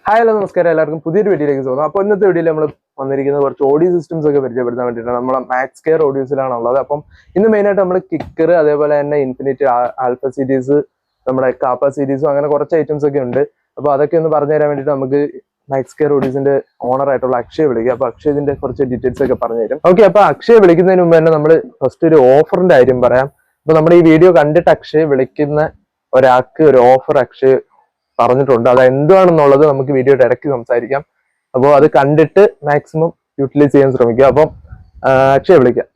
Hi hello നമസ്കാരം, എല്ലാവർക്കും പുതിയൊരു വീഡിയോയിലേക്ക് സ്വാഗതം. അപ്പോൾ ഇന്നത്തെ വീഡിയോയിൽ നമ്മൾ വന്നിരിക്കുന്നത് കുറച്ച് ഓഡിയോ സിസ്റ്റംസ് ഒക്കെ പരിചയപ്പെടുത്താൻ വേണ്ടിയിട്ടാണ്. നമ്മളെ മാക്സ് കെയർ ഓഡിയോസിലാണുള്ളത്. അപ്പം ഇന്ന് മെയിനായിട്ട് നമ്മൾ കിക്കർ, അതേപോലെ തന്നെ ഇൻഫിനിറ്റി ആൽഫ സീരീസ്, നമ്മുടെ കാപ്പ സീരീസും അങ്ങനെ കുറച്ച് ഐറ്റംസ് ഒക്കെ ഉണ്ട്. അപ്പോൾ അതൊക്കെ ഒന്ന് പറഞ്ഞു തരാൻ വേണ്ടിയിട്ട് നമുക്ക് മാക്സ് കെയർ ഓഡിയോസിന്റെ ഓണർ ആയിട്ടുള്ള അക്ഷയ് വിളിക്കുക. അപ്പോൾ അക്ഷയ് ഇതിന്റെ കുറച്ച് ഡീറ്റെയിൽസ് ഒക്കെ പറഞ്ഞു തരും. ഓക്കെ, അപ്പോൾ അക്ഷയ് വിളിക്കുന്നതിന് മുമ്പ് തന്നെ നമ്മൾ ഫസ്റ്റ് ഒരു ഓഫറിന്റെ കാര്യം പറയാം. അപ്പോൾ നമ്മുടെ ഈ വീഡിയോ കണ്ടിട്ട് അക്ഷയ് വിളിക്കുന്ന ഒരാൾക്ക് ഒരു ഓഫർ അക്ഷയ് പറഞ്ഞിട്ടുണ്ട്. അത് എന്താണെന്നുള്ളത് നമുക്ക് വീഡിയോയുടെ ഇടയ്ക്ക് സംസാരിക്കാം. അപ്പോൾ അത് കണ്ടിട്ട് മാക്സിമം യൂട്ടിലൈസ് ചെയ്യാൻ ശ്രമിക്കുക. അപ്പം അക്ഷയ് വിളിക്കാം.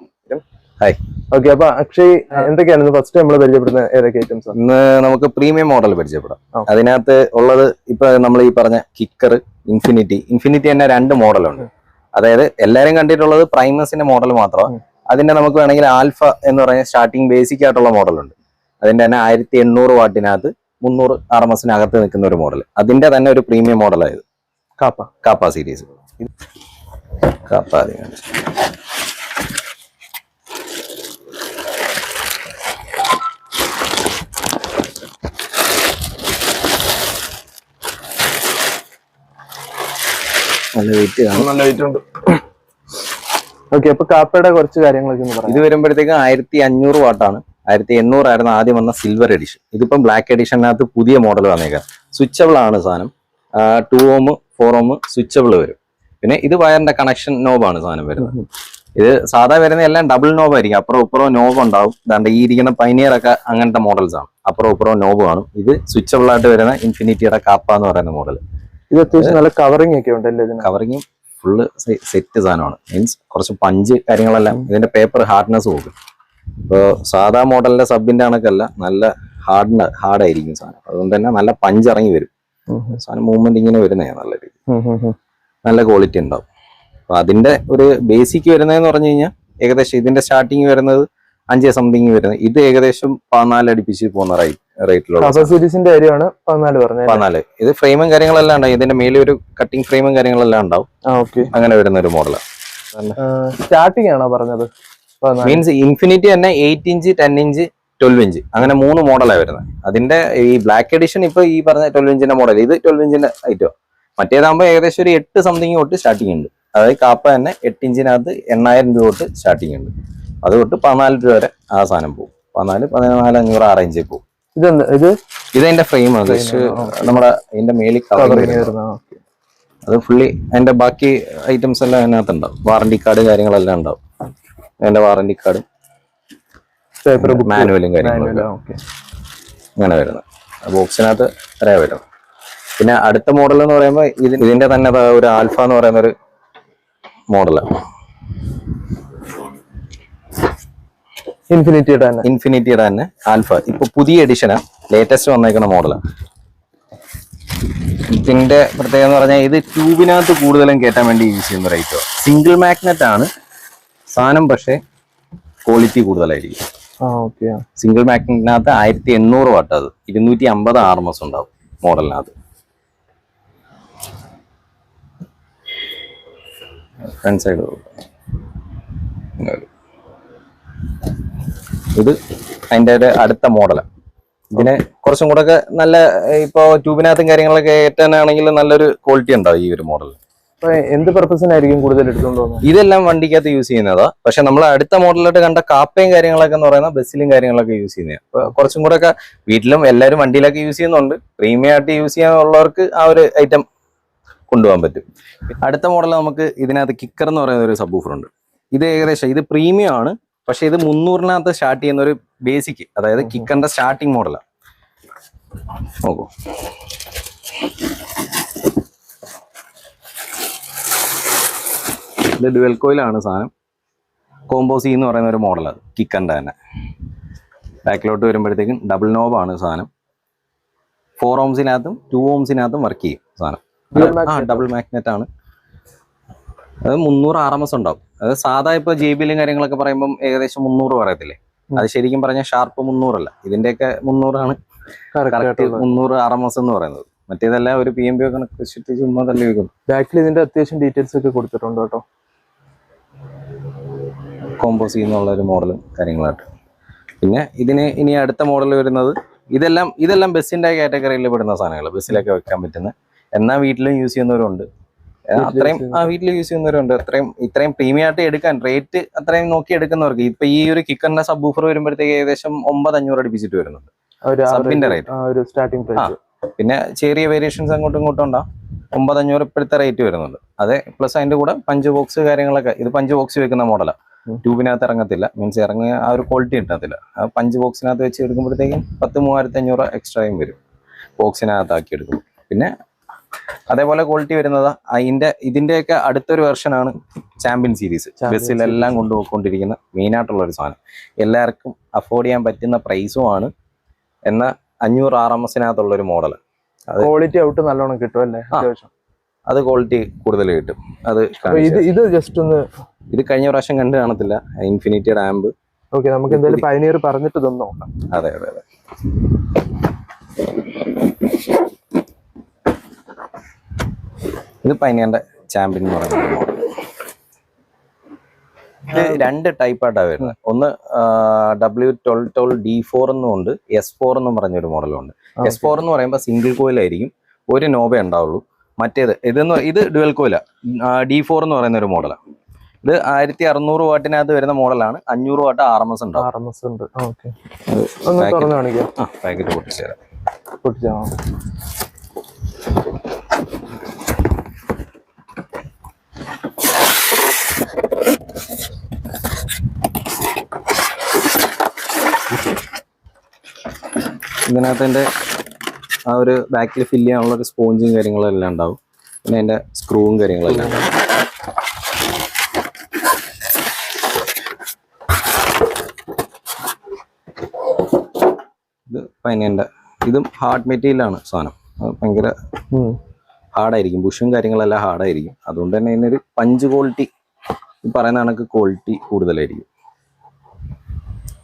ഹായ്. ഓക്കെ, അപ്പൊ അക്ഷയ് എന്തൊക്കെയാണ് ഫസ്റ്റ് നമ്മൾ പരിചയപ്പെടുന്ന ഏതൊക്കെ ഐറ്റംസ്? ഇന്ന് നമുക്ക് പ്രീമിയം മോഡൽ പരിചയപ്പെടാം. അതിനകത്ത് ഉള്ളത് ഇപ്പൊ നമ്മൾ ഈ പറഞ്ഞ കിക്കർ, ഇൻഫിനിറ്റി തന്നെ രണ്ട് മോഡലുണ്ട്. അതായത് എല്ലാരും കണ്ടിട്ടുള്ളത് പ്രൈമസിന്റെ മോഡൽ മാത്രമാണ്. അതിന്റെ നമുക്ക് വേണമെങ്കിൽ ആൽഫ എന്ന് പറയുന്ന സ്റ്റാർട്ടിങ് ബേസിക് ആയിട്ടുള്ള മോഡലുണ്ട്. അതിന്റെ തന്നെ 1800 വാട്ടിനകത്ത് 300 RMS-നകത്ത് നിൽക്കുന്ന ഒരു മോഡൽ. അതിന്റെ തന്നെ ഒരു പ്രീമിയം മോഡലായത് കാപ്പ സീരീസ്. കാപ്പ നല്ല വെയിറ്റ് ഉണ്ട്. ഓക്കെ, അപ്പൊ കാപ്പയുടെ കുറച്ച് കാര്യങ്ങളൊക്കെ ഒന്ന് പറയാം. ഇത് വരുമ്പോഴത്തേക്ക് 1500 വാട്ടാണ്. 1800 ആയിരുന്നു ആദ്യം വന്ന സിൽവർ എഡിഷൻ. ഇതിപ്പം ബ്ലാക്ക് എഡിഷനകത്ത് പുതിയ മോഡൽ വന്നേക്കാം. സ്വിച്ചബിൾ ആണ് സാധനം. 2 ohm 4 ohm സ്വിച്ചബിൾ വരും. പിന്നെ ഇത് വയറിന്റെ കണക്ഷൻ നോബാണ് സാധനം വരുന്നത്. ഇത് സാധാ വരുന്ന എല്ലാം ഡബിൾ നോബ് ആയിരിക്കും. അപ്പുറം ഇപ്പുറം നോബ് ഉണ്ടാവും. ദാണ്ട് ഈ ഇരിക്കുന്ന പൈനിയർ ഒക്കെ അങ്ങനത്തെ മോഡൽസ് ആണ്. അപ്പുറം ഇപ്പുറം നോബ് കാണും. ഇത് സ്വിച്ചബിൾ ആയിട്ട് വരുന്ന ഇൻഫിനിറ്റിയുടെ കാപ്പ എന്ന് പറയുന്ന മോഡൽ. ഇത് അത്യാവശ്യം നല്ല കവറിംഗ് ഒക്കെ ഉണ്ടല്ലേ? കവറിങ്ങും ഫുള്ള് സെറ്റ് സാധനമാണ്. മീൻസ് കുറച്ച് പഞ്ച് കാര്യങ്ങളെല്ലാം. ഇതിന്റെ പേപ്പർ ഹാർഡ്നെസ് പോകും. ഇപ്പോൾ സാധാ മോഡലിന്റെ സബിന്റെ കണക്കല്ല, നല്ല ഹാർഡായിരിക്കും സാധനം. അതുകൊണ്ട് തന്നെ നല്ല പഞ്ച് ഇറങ്ങി വരും സാധനം. മൂവ്മെന്റ് ഇങ്ങനെ വരുന്നേ നല്ല രീതി, നല്ല ക്വാളിറ്റി ഉണ്ടാവും. അപ്പൊ അതിന്റെ ഒരു ബേസിക് വരുന്നതെന്ന് പറഞ്ഞു കഴിഞ്ഞാൽ ഏകദേശം ഇതിന്റെ സ്റ്റാർട്ടിങ് വരുന്നത് 5 സംതിങ് വരുന്നത്. ഇത് ഏകദേശം 14 അടുപ്പിച്ച് പോകുന്ന റേറ്റിലുള്ള 14. ഇത് ഫ്രെയിമും കാര്യങ്ങളെല്ലാം ഉണ്ടാവും. ഇതിന്റെ മേലെ ഒരു കട്ടിംഗ് ഫ്രെയിമും കാര്യങ്ങളെല്ലാം ഉണ്ടാവും. അങ്ങനെ വരുന്ന ഒരു മോഡലാണ്. സ്റ്റാർട്ടിംഗ് ആണോ പറഞ്ഞത്? മീൻസ് ഇൻഫിനിറ്റി തന്നെ 8 ഇഞ്ച്, 10 ഇഞ്ച്, 12 ഇഞ്ച് അങ്ങനെ 3 മോഡലാണ് വരുന്നത്. അതിന്റെ ഈ ബ്ലാക്ക് എഡിഷൻ ഇപ്പൊ ഈ പറഞ്ഞ 12 ഇഞ്ചിന്റെ മോഡൽ. ഇത് 12 ഇഞ്ചിന്റെ ഐറ്റം. മറ്റേതാകുമ്പോൾ ഏകദേശം ഒരു 8 സംതിങ് തൊട്ട് സ്റ്റാർട്ടിംഗ് ഉണ്ട്. അതായത് കാപ്പ തന്നെ 8 ഇഞ്ചിനകത്ത് 8000 രൂപ തൊട്ട് സ്റ്റാർട്ടിംഗ് ഉണ്ട്. അത് തൊട്ട് 14 രൂപ വരെ ആ സാധനം പോകും. 14, 14, 500 ആ റേഞ്ചിൽ പോകും. ഇതെന്റെ ഫ്രെയിം ആണ്. നമ്മുടെ ഇതിന്റെ മേലിൽ അത് ഫുള്ളി അതിന്റെ ബാക്കി ഐറ്റംസ് എല്ലാം അതിനകത്ത് ഉണ്ടാവും. വാറണ്ടി കാർഡ് കാര്യങ്ങളെല്ലാം ഉണ്ടാവും. അതിന്റെ വാറണ്ടി കാർഡും മാനുവലും കാര്യങ്ങളും അങ്ങനെ വരുന്നത് ബോക്സിനകത്ത് വരെ വരും. പിന്നെ അടുത്ത മോഡൽ എന്ന് പറയുമ്പോൾ ഇതിന്റെ തന്നെ ഒരു ആൽഫ എന്ന് പറയുന്ന ഒരു മോഡലാണ്. ഇൻഫിനിറ്റിയുടെ തന്നെ ആൽഫ ഇപ്പൊ പുതിയ എഡിഷനാ, ലേറ്റസ്റ്റ് വന്നേക്കുന്ന മോഡലാണ്. ഇതിന്റെ പ്രത്യേകത എന്ന് പറഞ്ഞാൽ ഇത് ട്യൂബിനകത്ത് കൂടുതലും കയറ്റാൻ വേണ്ടി യൂസ് ചെയ്യുന്ന ഒരു ഐറ്റം. സിംഗിൾ മാഗ്നറ്റ് ആണ് സാധനം, പക്ഷേ ക്വാളിറ്റി കൂടുതലായിരിക്കും. സിംഗിൾ മാഗ്നറ്റിനകത്ത് 1800 വാട്ട്, അത് 250 RMS ഉണ്ടാവും മോഡലിനകത്ത്. ഫ്രണ്ട് സൈഡ് ഇത് അതിന്റെ ഒരു അടുത്ത മോഡലാണ്. ഇതിന് കുറച്ചും കൂടെ ഒക്കെ നല്ല ഇപ്പൊ ട്യൂബിനകത്തും കാര്യങ്ങളൊക്കെ കയറ്റാനാണെങ്കിൽ നല്ലൊരു ക്വാളിറ്റി ഉണ്ടാവും ഈ ഒരു മോഡൽ. എന്ത് പർപ്പസിനായിരിക്കും കൂടുതൽ എടുത്തുകൊണ്ട് പോകുന്നത്? ഇതെല്ലാം വണ്ടിക്കകത്ത് യൂസ് ചെയ്യുന്നതാ. പക്ഷെ നമ്മൾ അടുത്ത മോഡലായിട്ട് കണ്ട കാപ്പയും കാര്യങ്ങളൊക്കെ എന്ന് പറയുന്ന ബസ്സിലും കാര്യങ്ങളൊക്കെ യൂസ് ചെയ്യുന്നത്. അപ്പൊ കുറച്ചും കൂടെ ഒക്കെ വീട്ടിലും എല്ലാവരും വണ്ടിയിലൊക്കെ യൂസ് ചെയ്യുന്നുണ്ട്. പ്രീമിയം ആയിട്ട് യൂസ് ചെയ്യാനുള്ളവർക്ക് ആ ഒരു ഐറ്റം കൊണ്ടുപോകാൻ പറ്റും. അടുത്ത മോഡൽ നമുക്ക് ഇതിനകത്ത് കിക്കർ എന്ന് പറയുന്ന ഒരു സബ് വൂഫർ ഉണ്ട്. ഇത് ഏകദേശം ഇത് പ്രീമിയം ആണ്. പക്ഷെ ഇത് 300-നകത്ത് സ്റ്റാർട്ട് ചെയ്യുന്ന ഒരു ബേസിക്, അതായത് കിക്കറിന്റെ സ്റ്റാർട്ടിങ് മോഡലാണ്. നോക്കൂ, ഇത് ഡുവൽ കോയിലാണ് സാധനം. കോമ്പോസി എന്ന് പറയുന്ന ഒരു മോഡലാണ് കിക്കറിന്റെ തന്നെ. ബാക്കിലോട്ട് വരുമ്പോഴത്തേക്കും ഡബിൾ നോബാണ് സാധനം. 4 ohmസിനകത്തും 2 ohmസിനകത്തും വർക്ക് ചെയ്യും സാധനം. ഡബിൾ മാഗ്നറ്റ് ആണ്. അത് 300 RMS ഉണ്ടാവും. അത് സാധാ ഇപ്പൊ JBLും കാര്യങ്ങളൊക്കെ പറയുമ്പോൾ ഏകദേശം 300 പറയത്തില്ലേ? അത് ശരിക്കും പറഞ്ഞാൽ ഷാർപ്പ് 300 അല്ല, ഇതിന്റെയൊക്കെ 300 ആണ് കറക്റ്റ് 300 RMS എന്ന് പറയുന്നത്. മറ്റേതെല്ലാം ഒരു PMB കണക്ക് വെച്ചിട്ട് ചുമ്മാ തള്ളി വെക്കും. ബാക്കിൽ ഇതിന്റെ അത്യാവശ്യം ഡീറ്റെയിൽസ് ഒക്കെ കൊടുത്തിട്ടുണ്ട് കേട്ടോ. കോമ്പോസി എന്നുള്ള ഒരു മോഡലും കാര്യങ്ങളായിട്ട്. പിന്നെ ഇതിന് ഇനി അടുത്ത മോഡൽ വരുന്നത് ഇതെല്ലാം ബസ്സിന്റെ കാറ്റഗറിയിൽ പെടുന്ന സാധനങ്ങൾ, ബസ്സിലൊക്കെ വെക്കാൻ പറ്റുന്ന എന്നാൽ വീട്ടിലും യൂസ് ചെയ്യുന്നവരുണ്ട്. അത്രയും വീട്ടിൽ യൂസ് ചെയ്യുന്നവരുണ്ട്. ഇത്രയും പ്രീമിയം ആയിട്ട് എടുക്കാൻ റേറ്റ് അത്രയും നോക്കി എടുക്കുന്നവർക്ക് ഇപ്പൊ ഈ ഒരു കിക്കറിന്റെ സബ് വൂഫർ വരുമ്പോഴത്തേക്ക് ഏകദേശം 9,500 അടുപ്പിച്ചിട്ട് വരുന്നുണ്ട് സബിന്റെ റേറ്റ്. പിന്നെ ചെറിയ വേരിയേഷൻസ് അങ്ങോട്ടും ഇങ്ങോട്ടും ഉണ്ടാവും. 9,500 ഇപ്പോഴത്തെ റേറ്റ് വരുന്നുണ്ട്. അതെ, പ്ലസ് അതിന്റെ കൂടെ പഞ്ച് ബോക്സ് കാര്യങ്ങളൊക്കെ. ഇത് പഞ്ച് ബോക്സ് വെക്കുന്ന മോഡലാണ്. ട്യൂബിനകത്ത് ഇറങ്ങത്തില്ല, മീൻസ് ഇറങ്ങിയ ആ ഒരു ക്വാളിറ്റി കിട്ടത്തില്ല. ആ പഞ്ച് ബോക്സിനകത്ത് വെച്ച് എടുക്കുമ്പോഴത്തേക്കും 10,000-3,500 എക്സ്ട്രായും വരും ബോക്സിനകത്താക്കി എടുക്കും. പിന്നെ അതേപോലെ ക്വാളിറ്റി വരുന്നത് ഇതിന്റെയൊക്കെ അടുത്തൊരു വെർഷനാണ് ചാമ്പ്യൻ സീരീസ്. ബസ്സിലെല്ലാം കൊണ്ടുപോയിക്കൊണ്ടിരിക്കുന്ന മെയിനായിട്ടുള്ള ഒരു സാധനം. എല്ലാവർക്കും അഫോർഡ് ചെയ്യാൻ പറ്റുന്ന പ്രൈസുമാണ്. എന്നാൽ 500 RMS ഒരു മോഡൽ. ക്വാളിറ്റി ഔട്ട് നല്ലോണം കിട്ടും അല്ലേ? അത് ക്വാളിറ്റി കൂടുതൽ കിട്ടും. അത് ഇത് ജസ്റ്റ് ഒന്ന് ഇത് കഴിഞ്ഞ പ്രാവശ്യം കണ്ടു കാണത്തില്ല, ഇൻഫിനിറ്റിയുടെ ആമ്പ്. ഓക്കെ, നമുക്ക് എന്തായാലും പയനിയർ പറഞ്ഞിട്ട് ഇതൊന്ന് നോക്കാം. അതെ. ഇത് പയനിയറിന്റെ ചാമ്പ്യൻ എന്ന് പറയുന്ന മോഡൽ. ഇത് 2 ടൈപ്പായിട്ടാണ് വരുന്നത്. ഒന്ന് W12D4 എന്നുണ്ട്, S4 എന്നും പറഞ്ഞൊരു മോഡലുണ്ട്. S4 എന്ന് പറയുമ്പോൾ സിംഗിൾ കോയിൽ ആയിരിക്കും, ഒരു നോബേ ഉണ്ടാവുള്ളൂ. മറ്റേത് ഇത് ഡുവൽ കോയില. D4 എന്ന് പറയുന്ന ഒരു മോഡലാണ്. ഇത് 1600 വാട്ടിനകത്ത് വരുന്ന മോഡലാണ്. 500 വാട്ട് RMS ഉണ്ടാവും. പാക്കറ്റ് പൊട്ടിച്ചേരാം. ഇതിനകത്ത് ആ ഒരു ബാക്കിൽ ഫില്ല് ചെയ്യാനുള്ള ഒരു സ്പോഞ്ചും കാര്യങ്ങളും എല്ലാം ഉണ്ടാവും. പിന്നെ അതിന്റെ സ്ക്രൂവും കാര്യങ്ങളെല്ലാം ഉണ്ടാവും. ഇത് പൈനന്റെ ഇതും ഹാർഡ് മെറ്റീരിയലാണ് സാധനം. ഭയങ്കര ഹാർഡായിരിക്കും. ബുഷും കാര്യങ്ങളെല്ലാം ഹാർഡായിരിക്കും. അതുകൊണ്ട് തന്നെ ഇതിനൊരു പഞ്ച് ക്വാളിറ്റി പറയുന്ന കണക്ക് ക്വാളിറ്റി കൂടുതലായിരിക്കും.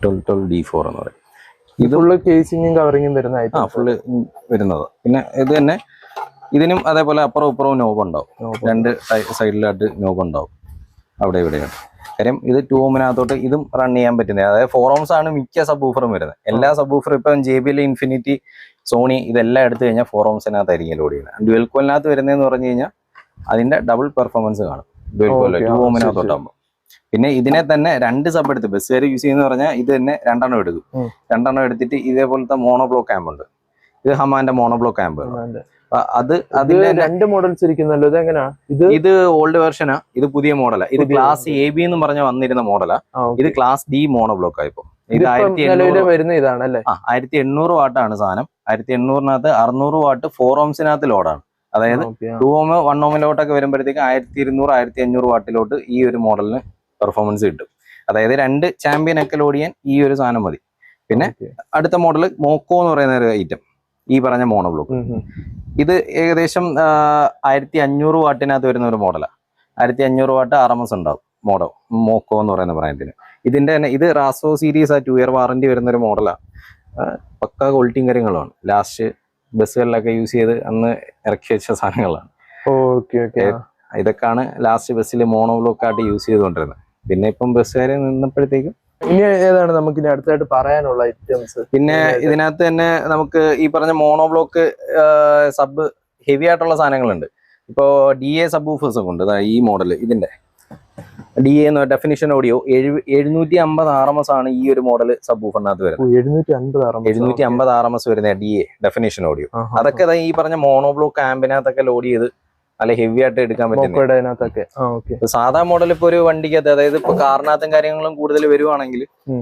12D4 എന്ന് പറയും. ഇത് ഫുള്ള് കേസിങ്ങും കവറിങ്ങും വരുന്ന ഫുള്ള് വരുന്നത്. പിന്നെ ഇത് തന്നെ ഇതിനും അതേപോലെ അപ്പുറവും ഇപ്പുറവും നോബ് ഉണ്ടാവും. 2 സൈഡിലായിട്ട് നോബ് ഉണ്ടാവും അവിടെ ഇവിടെയാണ്. കാര്യം ഇത് 2 ഓമിനകത്തോട്ട് ഇതും റൺ ചെയ്യാൻ പറ്റുന്നത്. അതായത് 4 ഓംസ് ആണ് മിക്ക സബ് വൂഫറും വരുന്നത്. എല്ലാ സബ് വൂഫറും ഇപ്പം JBL, ഇൻഫിനിറ്റി, സോണി ഇതെല്ലാം എടുത്തു കഴിഞ്ഞാൽ 4 ഓംസിനകത്തായിരിക്കും ലോഡ് ചെയ്യുന്നത്. ഡ്യുവൽ കോലിനകത്ത് വരുന്നതെന്ന് പറഞ്ഞു കഴിഞ്ഞാൽ അതിന്റെ ഡബിൾ പെർഫോമൻസ് കാണും ഡ്യുവൽ കോലിൽ 2 ഓമിനകത്തോട്ടാകുമ്പോൾ. പിന്നെ ഇതിനെ തന്നെ 2 സബ് എടുത്ത് ബസ്സുകാർ യൂസ് ചെയ്യുന്ന പറഞ്ഞാൽ ഇത് തന്നെ 2 എണ്ണം എടുക്കും. 2 എണ്ണം എടുത്തിട്ട് ഇതേപോലത്തെ മോണോബ്ലോക്ക് ആമ്പ് ഉണ്ട്. ഇത് ഹമാന്റെ മോണോബ്ലോക്ക് ആമ്പ്. അത് അതിന്റെ 2 മോഡൽസ് ഇരിക്കുന്നല്ലോ. ഇത് ഓൾഡ് വെർഷനാ, ഇത് പുതിയ മോഡലാ. ഇത് ക്ലാസ് AB എന്ന് പറഞ്ഞ വന്നിരുന്ന മോഡലാ. ഇത് ക്ലാസ് D മോണോബ്ലോക്ക് ആയിപ്പോ. ഇത് 1800 വാട്ടാണ് സാധനം. 1800-നകത്ത് 600 വാട്ട് 4 ഓംസിനകത്ത് ലോഡാണ്. അതായത് 2 ഓം 1 ഓമിലോട്ടൊക്കെ വരുമ്പോഴത്തേക്ക് 1200-1500 വാട്ടിലോട്ട് ഈ ഒരു മോഡലിന് പെർഫോമൻസ് കിട്ടും. അതായത് 2 ചാമ്പ്യൻ ഒക്കെ ലോഡ് ചെയ്യാൻ ഈ ഒരു സാധനം മതി. പിന്നെ അടുത്ത മോഡൽ മോക്കോ എന്ന് പറയുന്ന ഒരു ഐറ്റം, ഈ പറഞ്ഞ മോണോബ്ലോക്ക്. ഇത് ഏകദേശം 1500 വാട്ടിനകത്ത് വരുന്ന ഒരു മോഡലാണ്. 1500 വാട്ട് RMS ഉണ്ടാവും മോക്കോ എന്ന് പറയുന്ന ബ്രാൻഡിന്. ഇതിന്റെ തന്നെ ഇത് റാസോ സീരീസ് 2 ഇയർ വാറന്റി വരുന്ന ഒരു മോഡലാണ്. പക്ക ക്വാളിറ്റിയും കാര്യങ്ങളുമാണ്. ലാസ്റ്റ് ബസ്സുകളിലൊക്കെ യൂസ് ചെയ്ത് അന്ന് ഇറക്കി വെച്ച സാധനങ്ങളാണ്. ഇതൊക്കെയാണ് ലാസ്റ്റ് ബസ്സിൽ മോണോബ്ലോക്ക് ആയിട്ട് യൂസ് ചെയ്തുകൊണ്ടിരുന്നത്. പിന്നെ ഇപ്പം ബസ്സുകാരെ നിന്നപ്പോഴത്തേക്കും ഇനി ഏതാണ് നമുക്ക് ഇനി അടുത്തായിട്ട് പറയാനുള്ള ഐറ്റംസ്? പിന്നെ ഇതിനകത്ത് തന്നെ നമുക്ക് ഈ പറഞ്ഞ മോണോബ്ലോക്ക് സബ് ഹെവി ആയിട്ടുള്ള സാധനങ്ങളുണ്ട്. ഇപ്പോ DA സബ് വൂഫേഴ്സ് ഒക്കെ ഉണ്ട്. ഈ മോഡൽ ഇതിന്റെ DA എന്ന് ഡെഫിനിഷൻ ഓഡിയോ 750 RMS ആണ് ഈ ഒരു മോഡൽ സബ് വൂഫറിനകത്ത് വരുന്നത്. 750 RMS വരുന്ന DA ഡെഫിനിഷൻ ഓഡിയോ. അതൊക്കെ ഈ പറഞ്ഞ മോണോബ്ലോക്ക് ആമ്പിനകത്തൊക്കെ ലോഡ് ചെയ്ത് നല്ല ഹെവി ആയിട്ട് എടുക്കാൻ പറ്റും. സാധാ മോഡൽ ഇപ്പൊ ഒരു വണ്ടിക്കകത്ത്, അതായത് ഇപ്പൊ കാറിനകത്തും കാര്യങ്ങളും കൂടുതൽ വരുവാണെങ്കിൽ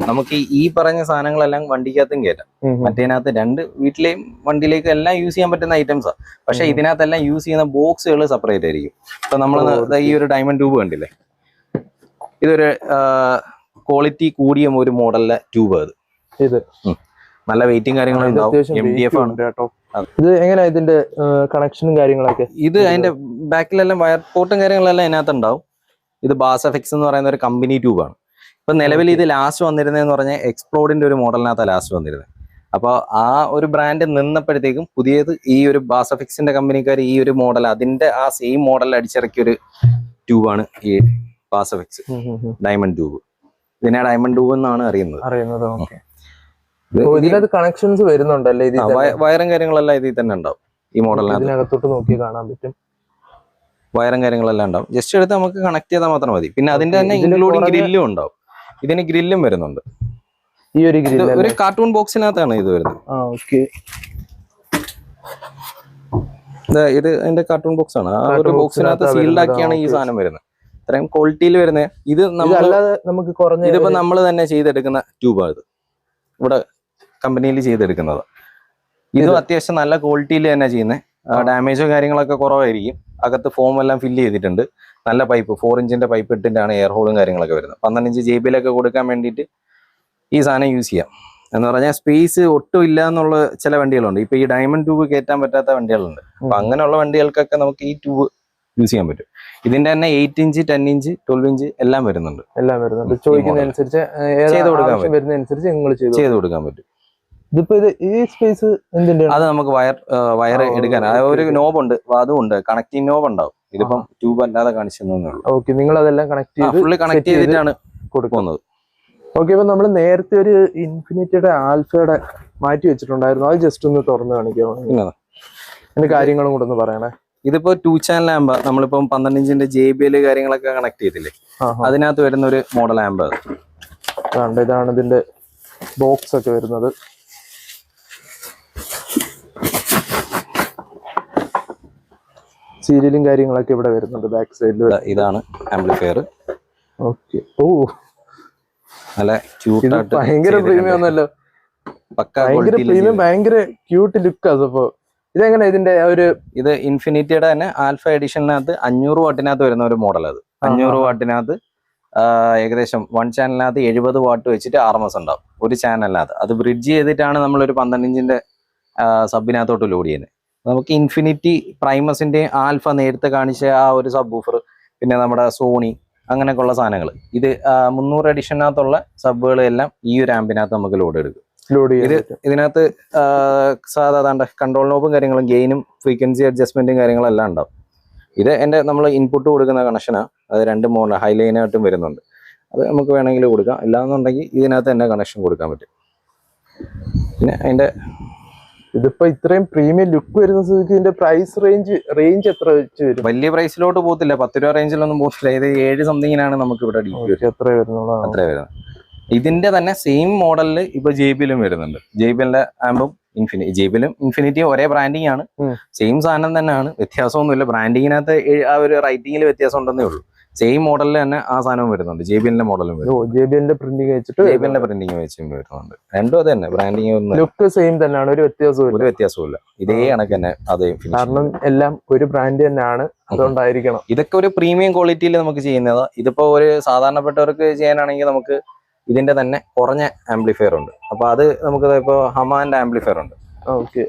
നമുക്ക് ഈ പറഞ്ഞ സാധനങ്ങളെല്ലാം വണ്ടിക്കകത്തും കയറ്റാം. മറ്റേതിനകത്ത് 2 വീട്ടിലെയും വണ്ടിയിലേക്കും എല്ലാം യൂസ് ചെയ്യാൻ പറ്റുന്ന ഐറ്റംസാണ്. പക്ഷെ ഇതിനകത്തെല്ലാം യൂസ് ചെയ്യുന്ന ബോക്സുകൾ സെപ്പറേറ്റ് ആയിരിക്കും. ഇപ്പൊ നമ്മൾ ഈ ഒരു ഡയമണ്ട് ട്യൂബ് കണ്ടില്ലേ, ഇതൊരു ക്വാളിറ്റി കൂടിയ ഒരു മോഡലിലെ ട്യൂബ്. ഇത് നല്ല വെയിറ്റും കാര്യങ്ങളും ഉണ്ടാവും. MDF ആണ് കേട്ടോ. ഇത് എങ്ങനെയാ ഇതിന്റെ കണക്ഷനും കാര്യങ്ങളൊക്കെ? ഇത് അതിന്റെ ബാക്കിലെല്ലാം വയർ പോർട്ടും കാര്യങ്ങളെല്ലാം അതിനകത്ത് ഉണ്ടാവും. ഇത് ബാസഫെക്സ് എന്ന് പറയുന്ന ഒരു കമ്പനി ട്യൂബാണ്. ഇപ്പൊ നിലവിൽ ഇത് ലാസ്റ്റ് വന്നിരുന്നതെന്ന് പറഞ്ഞാൽ എക്സ്പ്ലോഡിന്റെ ഒരു മോഡലിനകത്താണ് ലാസ്റ്റ് വന്നിരുന്നത്. അപ്പോൾ ആ ഒരു ബ്രാൻഡ് നിന്നപ്പോഴത്തേക്കും പുതിയത് ഈ ഒരു ബാസഫെക്സിന്റെ കമ്പനിക്കാർ ഈ ഒരു മോഡൽ അതിന്റെ ആ സെയിം മോഡൽ അടിച്ചിറക്കിയ ഒരു ട്യൂബാണ് ഈ ബാസഫെക്സ് ഡയമണ്ട് ട്യൂബ്. ഇതിനെ ഡയമണ്ട് ട്യൂബ് എന്നാണ് അറിയുന്നത്. ഇതിനകത്ത് കണക്ഷൻസ് വരുന്നുണ്ടല്ലേ? വയറും കാര്യങ്ങളെല്ലാം ഇതിൽ തന്നെ ഉണ്ടാവും. ഈ മോഡലിനകത്ത് ഇതിനകത്തോട്ട് നോക്കി കാണാൻ പറ്റും. വയറും കാര്യങ്ങളെല്ലാം ഉണ്ടാവും. ജസ്റ്റ് എടുത്ത് നമുക്ക് കണക്ട് ചെയ്താൽ മാത്രം മതി. പിന്നെ അതിന്റെ തന്നെ ഇതില് ഇൻക്ലൂഡിങ് കുറഞ്ഞ- ഗ്രില്ലും ഉണ്ടാവും. ഇതിന് ഗ്രില്ലും വരുന്നുണ്ട്. ഈ ഒരു ഇത് ഗ്രില്ല് ഒരു കാർട്ടൂൺ ബോക്സിനകത്താണ് ഇത് വരുന്നത്. ഓക്കെ. ഇത് അതിന്റെ കാർട്ടൂൺ ബോക്സ് ആണ്. ആ ഒരു Cartoon ബോക്സിനകത്ത് box-നകത്താ സീൽഡ് വരുന്നത്. ആക്കിയാണ് ഈ Okay. സാധനം വരുന്നത്. ഇത്രയും ക്വാളിറ്റിയിൽ വരുന്നത്. ഇത് നമ്മൾ ഇതല്ലാതെ നമുക്ക് കുറഞ്ഞ ഇതിപ്പോ നമ്മൾ തന്നെ ചെയ്തെടുക്കുന്ന ട്യൂബാണ്. ഇത് ഇവിടെ കമ്പനിയിൽ ചെയ്തെടുക്കുന്നത്. ഇതും അത്യാവശ്യം നല്ല ക്വാളിറ്റിയിൽ തന്നെ ചെയ്യുന്നത്. ഡാമേജോ കാര്യങ്ങളൊക്കെ കുറവായിരിക്കും. അകത്ത് ഫോം എല്ലാം ഫില്ല് ചെയ്തിട്ടുണ്ട്. നല്ല പൈപ്പ് 4 ഇഞ്ചിന്റെ പൈപ്പ് ഇട്ടിട്ടാണ് എയർ ഹോളും കാര്യങ്ങളൊക്കെ വരുന്നത്. 12 ഇഞ്ച് JBL കൊടുക്കാൻ വേണ്ടിയിട്ട് ഈ സാധനം യൂസ് ചെയ്യാം. എന്ന് പറഞ്ഞാൽ സ്പേസ് ഒട്ടും ഇല്ല എന്നുള്ള ചില വണ്ടികളുണ്ട്. ഇപ്പൊ ഈ ഡയമണ്ട് ട്യൂബ് കയറ്റാൻ പറ്റാത്ത വണ്ടികളുണ്ട്. അപ്പൊ അങ്ങനെയുള്ള വണ്ടികൾക്കൊക്കെ നമുക്ക് ഈ ട്യൂബ് യൂസ് ചെയ്യാൻ പറ്റും. ഇതിന്റെ തന്നെ 8 ഇഞ്ച് 10 ഇഞ്ച് 12 ഇഞ്ച് എല്ലാം വരുന്നുണ്ട്. ചോദിക്കുന്നതനുസരിച്ച് ചെയ്ത് കൊടുക്കാൻ പറ്റും. വരുന്നതനുസരിച്ച് നിങ്ങൾ ചെയ്ത് കൊടുക്കാൻ പറ്റും. ഇതിപ്പോ ഈ സ്പേസ് എന്തിന്റെ അത് നമുക്ക് വയർ എടുക്കാൻ ഒരു നോബ് ഉണ്ട്. അതും ഉണ്ട്. കണക്റ്റിംഗ് നോബ് ഉണ്ടാവും. ഇതിപ്പം ട്യൂബ് അല്ലാതെ കാണിച്ചതേ ഉള്ളൂ. ഓക്കെ. നിങ്ങൾ അതെല്ലാം കണക്ട് ചെയ്ത് ഫുള്ള് കണക്ട് ചെയ്തിട്ടാണ് കൊടുക്കുന്നത്. ഓക്കെ. അപ്പൊ നമ്മൾ നേരത്തെ ഒരു ഇൻഫിനിറ്റിയുടെ ആൽഫയുടെ മാറ്റി വെച്ചിട്ടുണ്ടായിരുന്നു. അത് ജസ്റ്റ് ഒന്ന് തുറന്ന് കാണിക്കാമോ? അതിന്റെ കാര്യങ്ങളും കൂടെ ഒന്ന് പറയണേ. ഇതിപ്പോ 2 ചാനൽ ആമ്പ നമ്മളിപ്പം 12 ഇഞ്ചിന്റെ JBL കാര്യങ്ങളൊക്കെ കണക്ട് ചെയ്തില്ലേ, അതിനകത്ത് വരുന്ന ഒരു മോഡൽ ആമ്പ. ഇതാണ് ഇതിന്റെ ബോക്സ് ഒക്കെ വരുന്നത്. സീരിയലും കാര്യങ്ങളൊക്കെ ഇവിടെ വരുന്നുണ്ട് ബാക്ക് സൈഡിൽ. ഇതാണ് ആംപ്ലിഫയർ. ഓക്കെ. ഓ, നല്ല ക്യൂട്ടായിട്ട് ഭയങ്കര പ്രീമിയം ആണല്ലോ. ഭയങ്കര പ്രീമിയം, ഭയങ്കര ക്യൂട്ട് ലുക്ക്. അതപ്പോ ഇതെങ്ങനെ ഇതിന്റെ ഒരു ഇത് ഇൻഫിനിറ്റിയുടെ തന്നെ ആൽഫ എഡിഷനകത്ത് 500 വാട്ടിനകത്ത് വരുന്ന ഒരു മോഡൽ. അത് 500 വാട്ടിനകത്ത് ഏകദേശം 1 ചാനലിനകത്ത് 70 വാട്ട് വെച്ചിട്ട് RMS ഉണ്ടാവും ഒരു ചാനലിനകത്ത്. അത് ബ്രിഡ്ജ് ചെയ്തിട്ടാണ് നമ്മളൊരു 12 ഇഞ്ചിന്റെ സബിനകത്തോട്ട് ലോഡ് ചെയ്യുന്നത്. നമുക്ക് ഇൻഫിനിറ്റി പ്രൈമസിന്റെ ആൽഫ നേരത്തെ കാണിച്ച ആ ഒരു സബ് വൂഫർ, പിന്നെ നമ്മുടെ സോണി അങ്ങനെയൊക്കെയുള്ള സാധനങ്ങൾ, ഇത് 300 എഡിഷനകത്തുള്ള സബുകൾ എല്ലാം ഈ ഒരു ആമ്പിനകത്ത് നമുക്ക് ലോഡ് എടുക്കും. ഇതിനകത്ത് സാധാരണ കൺട്രോൾ നോബും കാര്യങ്ങളും ഗെയിനും ഫ്രീക്വൻസി അഡ്ജസ്റ്റ്മെന്റും കാര്യങ്ങളും എല്ലാം ഉണ്ടാവും. ഇത് എൻ്റെ നമ്മൾ ഇൻപുട്ട് കൊടുക്കുന്ന കണക്ഷനാണ്. അത് 2 മോഡൽ ഹൈലൈനായിട്ടും വരുന്നുണ്ട്. അത് നമുക്ക് വേണമെങ്കിൽ കൊടുക്കാം. ഇല്ലാന്നുണ്ടെങ്കിൽ ഇതിനകത്ത് തന്നെ കണക്ഷൻ കൊടുക്കാൻ പറ്റും. പിന്നെ അതിന്റെ ഇതിപ്പോ ഇത്രയും പ്രീമിയം ലുക്ക് വരുന്ന സ്ഥിതിക്ക് ഇതിന്റെ പ്രൈസ് റേഞ്ച് എത്ര വെച്ച് വരും? വലിയ പ്രൈസിലോട്ട് പോകത്തില്ല, 10 രൂപ റേഞ്ചിലൊന്നും പോകത്തില്ല. ഇത് 7 സംതിങ്ങിനാണ് നമുക്ക് ഇവിടെ എത്ര വരുന്നത്. ഇതിന്റെ തന്നെ സെയിം മോഡലിൽ ഇപ്പൊ JBLും വരുന്നുണ്ട്. JBLന്റെ ആകുമ്പോൾ JBLും ഇൻഫിനിറ്റിയും ഒരേ ബ്രാൻഡിങ് ആണ്. സെയിം സാധനം തന്നെയാണ്, വ്യത്യാസമൊന്നുമില്ല. ബ്രാൻഡിങ്ങിനകത്ത് ആ ഒരു റൈറ്റിംഗിൽ വ്യത്യാസം ഉണ്ടെന്നേ ഉള്ളൂ. സെയിം മോഡലിൽ തന്നെ ആ സാധനവും വരുന്നുണ്ട്. JBLന്റെ മോഡലും വരുന്നുണ്ട്. JBLന്റെ പ്രിന്റിംഗ് വെച്ചിട്ട് JBLന്റെ പ്രിന്റിംഗ് വെച്ചും വരുന്നുണ്ട്. രണ്ടും അത് തന്നെ, ബ്രാൻഡിങ് ലുക്ക് സെയിം തന്നെയാണ്, ഒരു വ്യത്യാസവും ഇതേ കണക്ക് തന്നെ. അതേ, കാരണം എല്ലാം ഒരു ബ്രാൻഡ് തന്നെയാണ്, അതുകൊണ്ടായിരിക്കണം. ഇതൊക്കെ ഒരു പ്രീമിയം ക്വാളിറ്റിയിൽ നമുക്ക് ചെയ്യുന്നത്. ഇതിപ്പോ ഒരു സാധാരണപ്പെട്ടവർക്ക് ചെയ്യാനാണെങ്കിൽ നമുക്ക് ഇതിന്റെ തന്നെ കുറഞ്ഞ ആംപ്ലിഫയർ ഉണ്ട്. അപ്പൊ അത് നമുക്ക് ഇപ്പോ ഹമാന്റെ ആംപ്ലിഫയർ ഉണ്ട്. ഓക്കെ.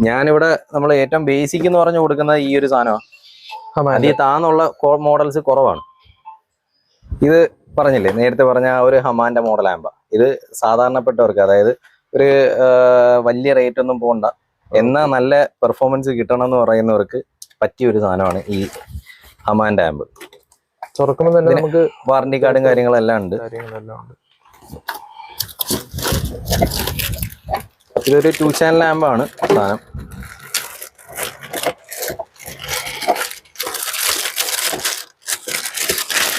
ഞാനിവിടെ നമ്മൾ ഏറ്റവും ബേസിക് എന്ന് പറഞ്ഞു കൊടുക്കുന്നത് ഈ ഒരു സാധനമാണ്. അതിൽ താന്നുള്ള മോഡൽസ് കുറവാണ്. ഇത് പറഞ്ഞില്ലേ നേരത്തെ പറഞ്ഞ ഒരു ഹമാന്റെ മോഡൽ ആമ്പ. ഇത് സാധാരണപ്പെട്ടവർക്ക്, അതായത് ഒരു വലിയ റേറ്റ് ഒന്നും പോകണ്ട, എന്നാൽ നല്ല പെർഫോമൻസ് കിട്ടണം എന്ന് പറയുന്നവർക്ക് പറ്റിയ ഒരു സാധനമാണ് ഈ ഹമാന്റെ ആമ്പ്. തുറക്കുമ്പോൾ തന്നെ നമുക്ക് വാറന്റി കാർഡും കാര്യങ്ങളെല്ലാം ഉണ്ട്. ഇതൊരു 2 ചാനൽ ആമ്പാണ് സാധനം.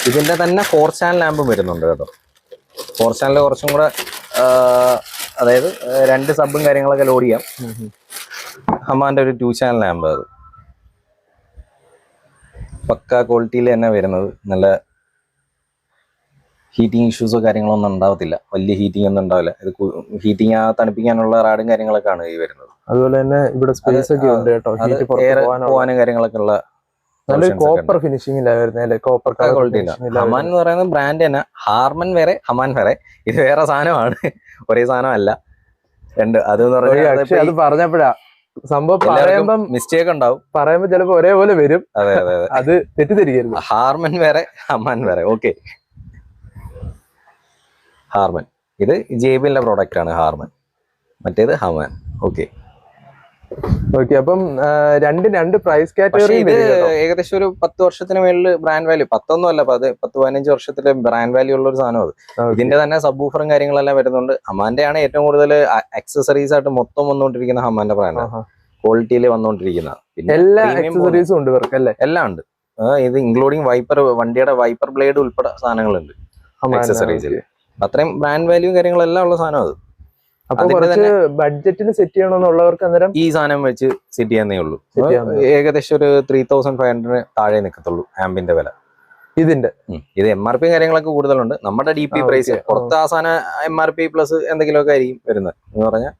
ഇതിന്റെ തന്നെ 4 ചാനൽ ആമ്പും വരുന്നുണ്ട് കേട്ടോ. 4 ചാനൽ കുറച്ചും കൂടെ, അതായത് 2 സബും കാര്യങ്ങളൊക്കെ ലോഡ് ചെയ്യാം. ഹമാന്റെ ഒരു 2 ചാനൽ ആമ്പ്. അത് പക്ക ക്വാളിറ്റിയിൽ തന്നെ വരുന്നത്. നല്ല ഹീറ്റിംഗ് ഇഷ്യൂസോ കാര്യങ്ങളൊന്നും ഉണ്ടാവത്തില്ല. വലിയ ഹീറ്റിംഗ് ഒന്നും ഉണ്ടാവില്ല. ഇത് ഹീറ്റിംഗ് തണുപ്പിക്കാനുള്ള റാഡും കാര്യങ്ങളൊക്കെയാണ് ഈ വരുന്നത്. അതുപോലെ തന്നെ ഇവിടെ സ്പേസ് ഒക്കെ ഉണ്ട് കേട്ടോ, പോകാനും കാര്യങ്ങളൊക്കെ ഉള്ള കോപ്പർ ഫിനിഷിംഗിലായിരുന്നു. കോപ്പർ ഹമാൻ എന്ന് പറയുന്നത് ബ്രാൻഡ് തന്നെ. ഹാർമൻ വേറെ, ഹമാൻ വേറെ. ഇത് വേറെ സാധനമാണ്, ഒരേ സാധനമല്ല. രണ്ട് അത് പറഞ്ഞപ്പോഴാ സംഭവം പറയുമ്പം മിസ്റ്റേക്ക് ഉണ്ടാവും. പറയുമ്പോ ചിലപ്പോ ഒരേപോലെ വരും. അതെ അതെ, അത് തെറ്റിദ്ധരിക്കരുത്. ഹാർമൻ വേറെ, ഹമാൻ വേറെ. ഓക്കെ, ഹാർമൻ ഇത് JBLന്റെ പ്രോഡക്റ്റ് ആണ് ഹാർമൻ, മറ്റേത് ഹമാൻ. Okay okay. അപ്പം രണ്ട് പ്രൈസ് കാറ്റഗറി. ഏകദേശം ഒരു 10 വർഷത്തിന് മേളിൽ ബ്രാൻഡ് വാല്യൂ, 10 അല്ല 10-15 വർഷത്തിലെ ബ്രാൻഡ് വാല്യൂ ഉള്ള ഒരു സാധനം അത്. ഇതിന്റെ തന്നെ സബ് വൂഫറും കാര്യങ്ങളെല്ലാം വരുന്നുണ്ട്. ഹമാന്റെ ആണ് ഏറ്റവും കൂടുതൽ അക്സസറീസ് ആയിട്ട് മൊത്തം വന്നുകൊണ്ടിരിക്കുന്ന ഹമാന്റെ ബ്രാൻഡ്. ക്വാളിറ്റിയിൽ വന്നുകൊണ്ടിരിക്കുന്ന. പിന്നെ എല്ലാ ആക്സസറീസും ഉണ്ട് ഇവർക്ക് അല്ലേ? എല്ലാം ഉണ്ട്. ഇത് ഇൻക്ലൂഡിങ് വൈപ്പർ, വണ്ടിയുടെ വൈപ്പർ ബ്ലേഡ് ഉൾപ്പെടെ സാധനങ്ങളുണ്ട് ആക്സസറീസിൽ. അത്രയും ബ്രാൻഡ് വാല്യൂ കാര്യങ്ങളെല്ലാം ഉള്ള സാധനം അത്. അപ്പൊ കുറച്ച് ബഡ്ജറ്റിൽ സെറ്റ് ചെയ്യണമെന്നുള്ളവർക്ക് അന്നേരം ഈ സാധനം വെച്ച് സെറ്റ് ചെയ്യാന്നേ ഉള്ളൂ. ഏകദേശം ഒരു 3500 താഴെ നിൽക്കത്തുള്ളൂ ആംബിന്റെ വില ഇതിന്റെ. ഇത് MRP കാര്യങ്ങളൊക്കെ കൂടുതലുണ്ട്. നമ്മുടെ DP പ്രൈസ് പുറത്ത് ആ സാധനം MRP പ്ലസ് എന്തെങ്കിലുമൊക്കെ ആയിരിക്കും വരുന്നത് എന്ന് പറഞ്ഞാൽ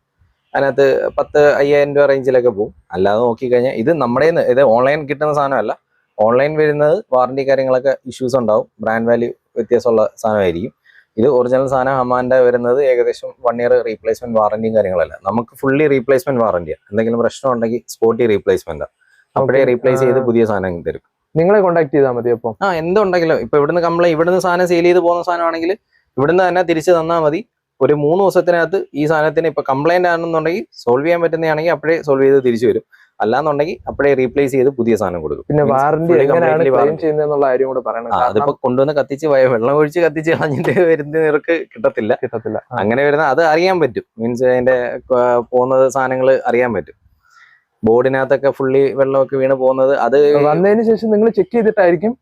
അതിനകത്ത് 10,000-5,000 രൂപ റേഞ്ചിലൊക്കെ പോകും. അല്ലാതെ നോക്കിക്കഴിഞ്ഞാൽ ഇത് നമ്മുടെ ഇത് ഓൺലൈൻ കിട്ടുന്ന സാധനമല്ല. ഓൺലൈൻ വരുന്നത് വാറണ്ടി കാര്യങ്ങളൊക്കെ ഇഷ്യൂസ് ഉണ്ടാവും, ബ്രാൻഡ് വാല്യൂ വ്യത്യാസമുള്ള സാധനമായിരിക്കും. ഇത് ഒറിജിനൽ സാധനം ഹമാന്റെ വരുന്നത് ഏകദേശം 1 year റീപ്ലേസ്മെന്റ് വാറന്റിയും കാര്യങ്ങളല്ല. നമുക്ക് ഫുള്ളി റീപ്ലേസ്മെന്റ് വാറന്റിയാണ്. എന്തെങ്കിലും പ്രശ്നം ഉണ്ടെങ്കിൽ സ്പോട്ടി റീപ്ലേസ്മെന്റ് അപ്പോഴേ റീപ്ലേസ് ചെയ്ത് പുതിയ സാധനം തരും. നിങ്ങളെ കോൺടാക്ട് ചെയ്താൽ മതി. അപ്പം എന്തുണ്ടെങ്കിലും ഇപ്പൊ ഇവിടുന്ന് സാധനം സെയിൽ ചെയ്ത് പോകുന്ന സാധനമാണെങ്കിൽ ഇവിടുന്ന് തന്നെ തിരിച്ചു തന്നാൽ മതി. ഒരു 3 ദിവസത്തിനകത്ത് ഈ സാധനത്തിന് ഇപ്പൊ കംപ്ലൈന്റ് ആണെന്നുണ്ടെങ്കിൽ സോൾവ് ചെയ്യാൻ പറ്റുന്നതാണെങ്കിൽ അപ്പോഴേ സോൾവ് ചെയ്ത് തിരിച്ചു വരും. അല്ലാന്നുണ്ടെങ്കിൽ അപ്പോഴേ റീപ്ലേസ് ചെയ്ത് പുതിയ സാധനം കൊടുക്കും. പിന്നെ വാറന്റി എങ്ങനെയാണ് ക്ലെയിം ചെയ്യുന്നതെന്നുള്ള കാര്യം കൂടെ പറയണം. അതിപ്പോ കൊണ്ടുവന്ന് കത്തിച്ച് വെള്ളം ഒഴിച്ച് കത്തിച്ച് കളഞ്ഞിട്ട് വരുന്നവർക്ക് കിട്ടത്തില്ല. അങ്ങനെ വരുന്ന അത് അറിയാൻ പറ്റും. മീൻസ് അതിന്റെ പോകുന്നത് സാധനങ്ങൾ അറിയാൻ പറ്റും. ബോർഡിനകത്തൊക്കെ ഫുള്ളി വെള്ളമൊക്കെ വീണ് പോകുന്നത് അത് വന്നതിന് ശേഷം നിങ്ങൾ ചെക്ക് ചെയ്തിട്ടായിരിക്കും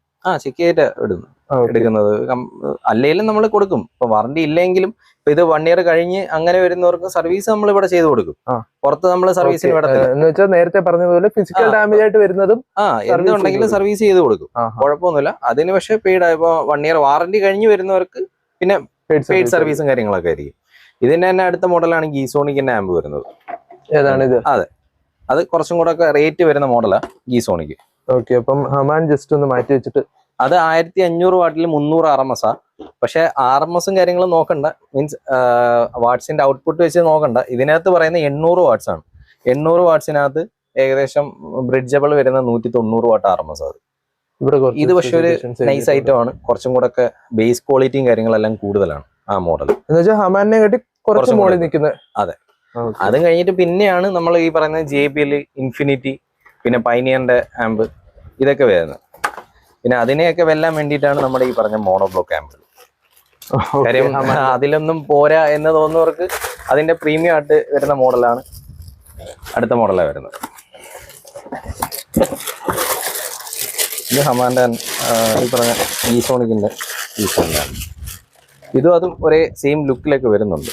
ചെക്ക് ചെയ്തിട്ട് എടുക്കുന്നത്. അല്ലെങ്കിലും നമ്മൾ കൊടുക്കും. ഇപ്പൊ വാറന്റി ഇല്ലെങ്കിലും ഇപ്പൊ ഇത് 1 year കഴിഞ്ഞ് അങ്ങനെ വരുന്നവർക്ക് സർവീസ് നമ്മൾ ഇവിടെ ചെയ്ത് കൊടുക്കും. പുറത്ത് നമ്മൾ സർവീസിന് വിടത്തില്ല. നേരത്തെ പറഞ്ഞതുപോലെ ഫിസിക്കൽ ഡാമേജ് ആയിട്ട് വരുന്നതും എന്തുണ്ടെങ്കിലും സർവീസ് ചെയ്ത് കൊടുക്കും, കുഴപ്പമൊന്നുമില്ല. അതിന് പക്ഷെ പെയ്ഡ് ഇപ്പൊ 1 year വാറന്റി കഴിഞ്ഞ് വരുന്നവർക്ക് പിന്നെ പെയ്ഡ് സർവീസും കാര്യങ്ങളൊക്കെ ആയിരിക്കും. ഇതിന്റെ തന്നെ അടുത്ത മോഡലാണ് ഗീസോണിക്കിന്റെ ആംബ് വരുന്നത്. ഏതാണ് ഇത്? അതെ, അത് കുറച്ചും കൂടെ ഒക്കെ റേറ്റ് വരുന്ന മോഡലാ ഗീസോണിക്ക്. ഓക്കെ, അപ്പം ഹമാൻ ജസ്റ്റ് ഒന്ന് മാറ്റി വെച്ചിട്ട് അത് 1500 വാട്ടിൽ 300 RMS ആ. പക്ഷെ RMSും കാര്യങ്ങളും നോക്കണ്ട, മീൻസ് വാട്ട്സിന്റെ ഔട്ട്പുട്ട് വെച്ച് നോക്കണ്ട. ഇതിനകത്ത് പറയുന്നത് 800 വാട്ട്സ് ആണ്. 800 വാട്ട്സിനകത്ത് ഏകദേശം ബ്രിഡ്ജബിൾ വരുന്ന 190 വാട്ട് RMS അത്. ഇത് പക്ഷെ ഒരു നൈസ് ഐറ്റം ആണ്. കുറച്ചും കൂടെ ഒക്കെ ബേസ് ക്വാളിറ്റിയും കാര്യങ്ങളെല്ലാം കൂടുതലാണ് ആ മോഡൽ. അതെ, അതും കഴിഞ്ഞിട്ട് പിന്നെയാണ് നമ്മൾ ഈ പറയുന്ന JBL, ഇൻഫിനിറ്റി, പിന്നെ പൈനിയറിന്റെ ആംബ് ഇതൊക്കെ വരുന്നത്. പിന്നെ അതിനെയൊക്കെ വെല്ലാൻ വേണ്ടിയിട്ടാണ് നമ്മുടെ ഈ പറഞ്ഞ മോണോബ്ലോക്ക് ആംബ്. കാര്യം അതിലൊന്നും പോരാ എന്ന് തോന്നുന്നവർക്ക് അതിന്റെ പ്രീമിയം ആയിട്ട് വരുന്ന മോഡലാണ് അടുത്ത മോഡലാണ് വരുന്നത്. ഇത് ഹമാന്റെ ഈ പറഞ്ഞ ഗീസോണിക്കിന്റെ ഇതും അതും ഒരേ സെയിം ലുക്കിലൊക്കെ വരുന്നുണ്ട്.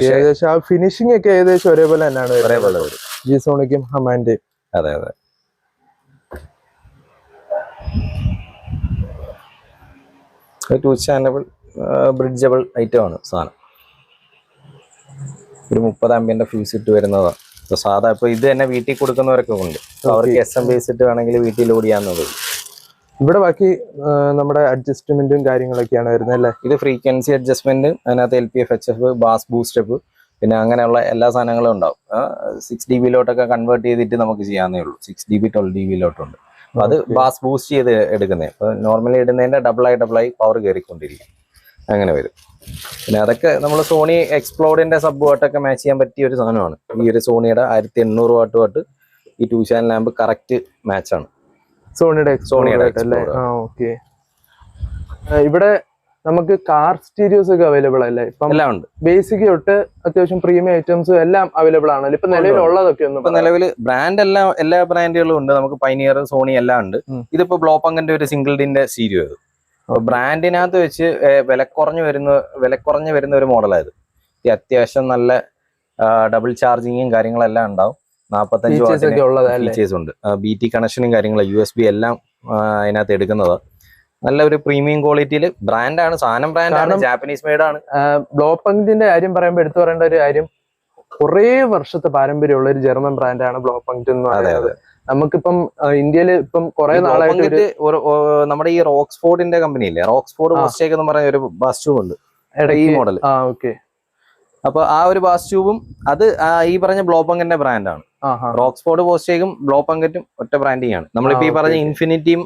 ഏകദേശം ആ ഫിനിഷിംഗ് ഒക്കെ ഏകദേശം ഒരേപോലെ തന്നെയാണ്, ഒരേപോലെ വരും ഗീസോണിക്കും ഹമാന്റെയും. അതെ അതെ. ടു ചാനബിൾ ബ്രിഡ്ജബിൾ ഐറ്റം ആണ് സാധനം. ഒരു 30 ആംബിയന്റെ ഫ്യൂസ് ഇട്ട് വരുന്നതാണ്. ഇപ്പൊ സാധാ ഇപ്പൊ ഇത് തന്നെ വീട്ടിൽ കൊടുക്കുന്നവരൊക്കെ ഉണ്ട്. അവർക്ക് SM ബേസ് ഇട്ട് വേണമെങ്കിൽ വീട്ടിൽ ലോഡ് ചെയ്യാവുന്നത്. ഇവിടെ ബാക്കി നമ്മുടെ അഡ്ജസ്റ്റ്മെന്റും കാര്യങ്ങളൊക്കെയാണ് വരുന്നത് അല്ലേ? ഇത് ഫ്രീക്വൻസി അഡ്ജസ്റ്റ്മെന്റ്, അതിനകത്ത് LPF, HF, ബാസ് ബൂസ്റ്റപ്പ്, പിന്നെ അങ്ങനെയുള്ള എല്ലാ സാധനങ്ങളും ഉണ്ടാവും. 6 dB ലോട്ടൊക്കെ കൺവേർട്ട് ചെയ്തിട്ട് നമുക്ക് ചെയ്യാവുന്നേ ഉള്ളൂ. 6 dB 12 dB ലോട്ടുണ്ട്. അപ്പൊ അത് ബാസ് ബൂസ്റ്റ് ചെയ്ത് എടുക്കുന്നത്. അപ്പൊ നോർമലി ഇടുന്നതിന്റെ ഡബിളായി പവർ കയറിക്കൊണ്ടിരിക്കും. അങ്ങനെ വരും. പിന്നെ അതൊക്കെ നമ്മൾ സോണി എക്സ്പ്ലോഡിന്റെ സബ് വാട്ടൊക്കെ മാച്ച് ചെയ്യാൻ പറ്റിയ ഒരു സാധനമാണ്. ഈ ഒരു സോണിയുടെ 1800 വാട്ട് ഈ 2 ചാനൽ ലാമ്പ് കറക്റ്റ് മാച്ചാണ്. സോണിയുടെ അല്ലേ? ഓക്കെ. ഇവിടെ നമുക്ക് കാർ സ്റ്റീരിയോസ് ഒക്കെ അവൈലബിൾ അല്ലേ? ഇപ്പം എല്ലാം ഉണ്ട്. ബേസിക് തൊട്ട് അത്യാവശ്യം പ്രീമിയം ഐറ്റംസ് എല്ലാം അവൈലബിൾ ആണല്ലോ ഇപ്പൊ നിലവിലുള്ളതൊക്കെ? ഇപ്പൊ നിലവിൽ ബ്രാൻഡ് എല്ലാം എല്ലാ ബ്രാൻഡുകളും ഉണ്ട്. നമുക്ക് പൈനിയർ, സോണി എല്ലാം ഉണ്ട്. ഇതിപ്പോ ബ്ലോപ്പങ്കിന്റെ ഒരു സിംഗിൾ ഡിന്റെ സ്റ്റീരിയോ ഇത്. ബ്രാൻഡിനകത്ത് വെച്ച് വില കുറഞ്ഞു വരുന്ന ഒരു മോഡലായത്. അത്യാവശ്യം നല്ല ഡബിൾ ചാർജിങ്ങും കാര്യങ്ങളെല്ലാം ഉണ്ടാവും. 45 ഫീച്ചേഴ്സ് ഉണ്ട്. BT കണക്ഷനും കാര്യങ്ങളും USB എല്ലാം അതിനകത്ത് എടുക്കുന്നതാണ്. നല്ല ഒരു പ്രീമിയം ക്വാളിറ്റിയിൽ ബ്രാൻഡാണ് സാധനം. ബ്രാൻഡാണ്, ജാപ്പനീസ് മെയ്ഡ് ആണ്. ബ്ലോപ്പങ്കിന്റെ കാര്യം പറയുമ്പോൾ എടുത്തു പറയേണ്ട ഒരു കാര്യം, കുറേ വർഷത്തെ പാരമ്പര്യമുള്ള ഒരു ജർമ്മൻ ബ്രാൻഡാണ് ബ്ലോപ്പങ്ക് എന്ന് പറയുന്നത്. നമുക്കിപ്പം ഇന്ത്യയിൽ ഇപ്പം കുറെ നാളായിട്ട് നമ്മുടെ ഈ റോക്സ്ഫോർഡിന്റെ കമ്പനി ഇല്ലേ, റോക്സ്ഫോർഡ് ബോസ്റ്റേക്ക് എന്ന് പറയുന്ന ഒരു ബാസ് ട്യൂബ് ഉണ്ട് ഈ മോഡൽ. ഓക്കെ. അപ്പൊ ആ ഒരു ബാസ് ട്യൂബും അത് ഈ പറഞ്ഞ ബ്ലോപ്പങ്കിന്റെ ബ്രാൻഡാണ്. റോക്സ്ഫോർഡ് ബോസ്റ്റേക്കും ബ്ലോപ്പങ്കറ്റും ഒറ്റ ബ്രാൻഡിങ് ആണ്. നമ്മളിപ്പോ ഈ പറഞ്ഞ ഇൻഫിനിറ്റിയും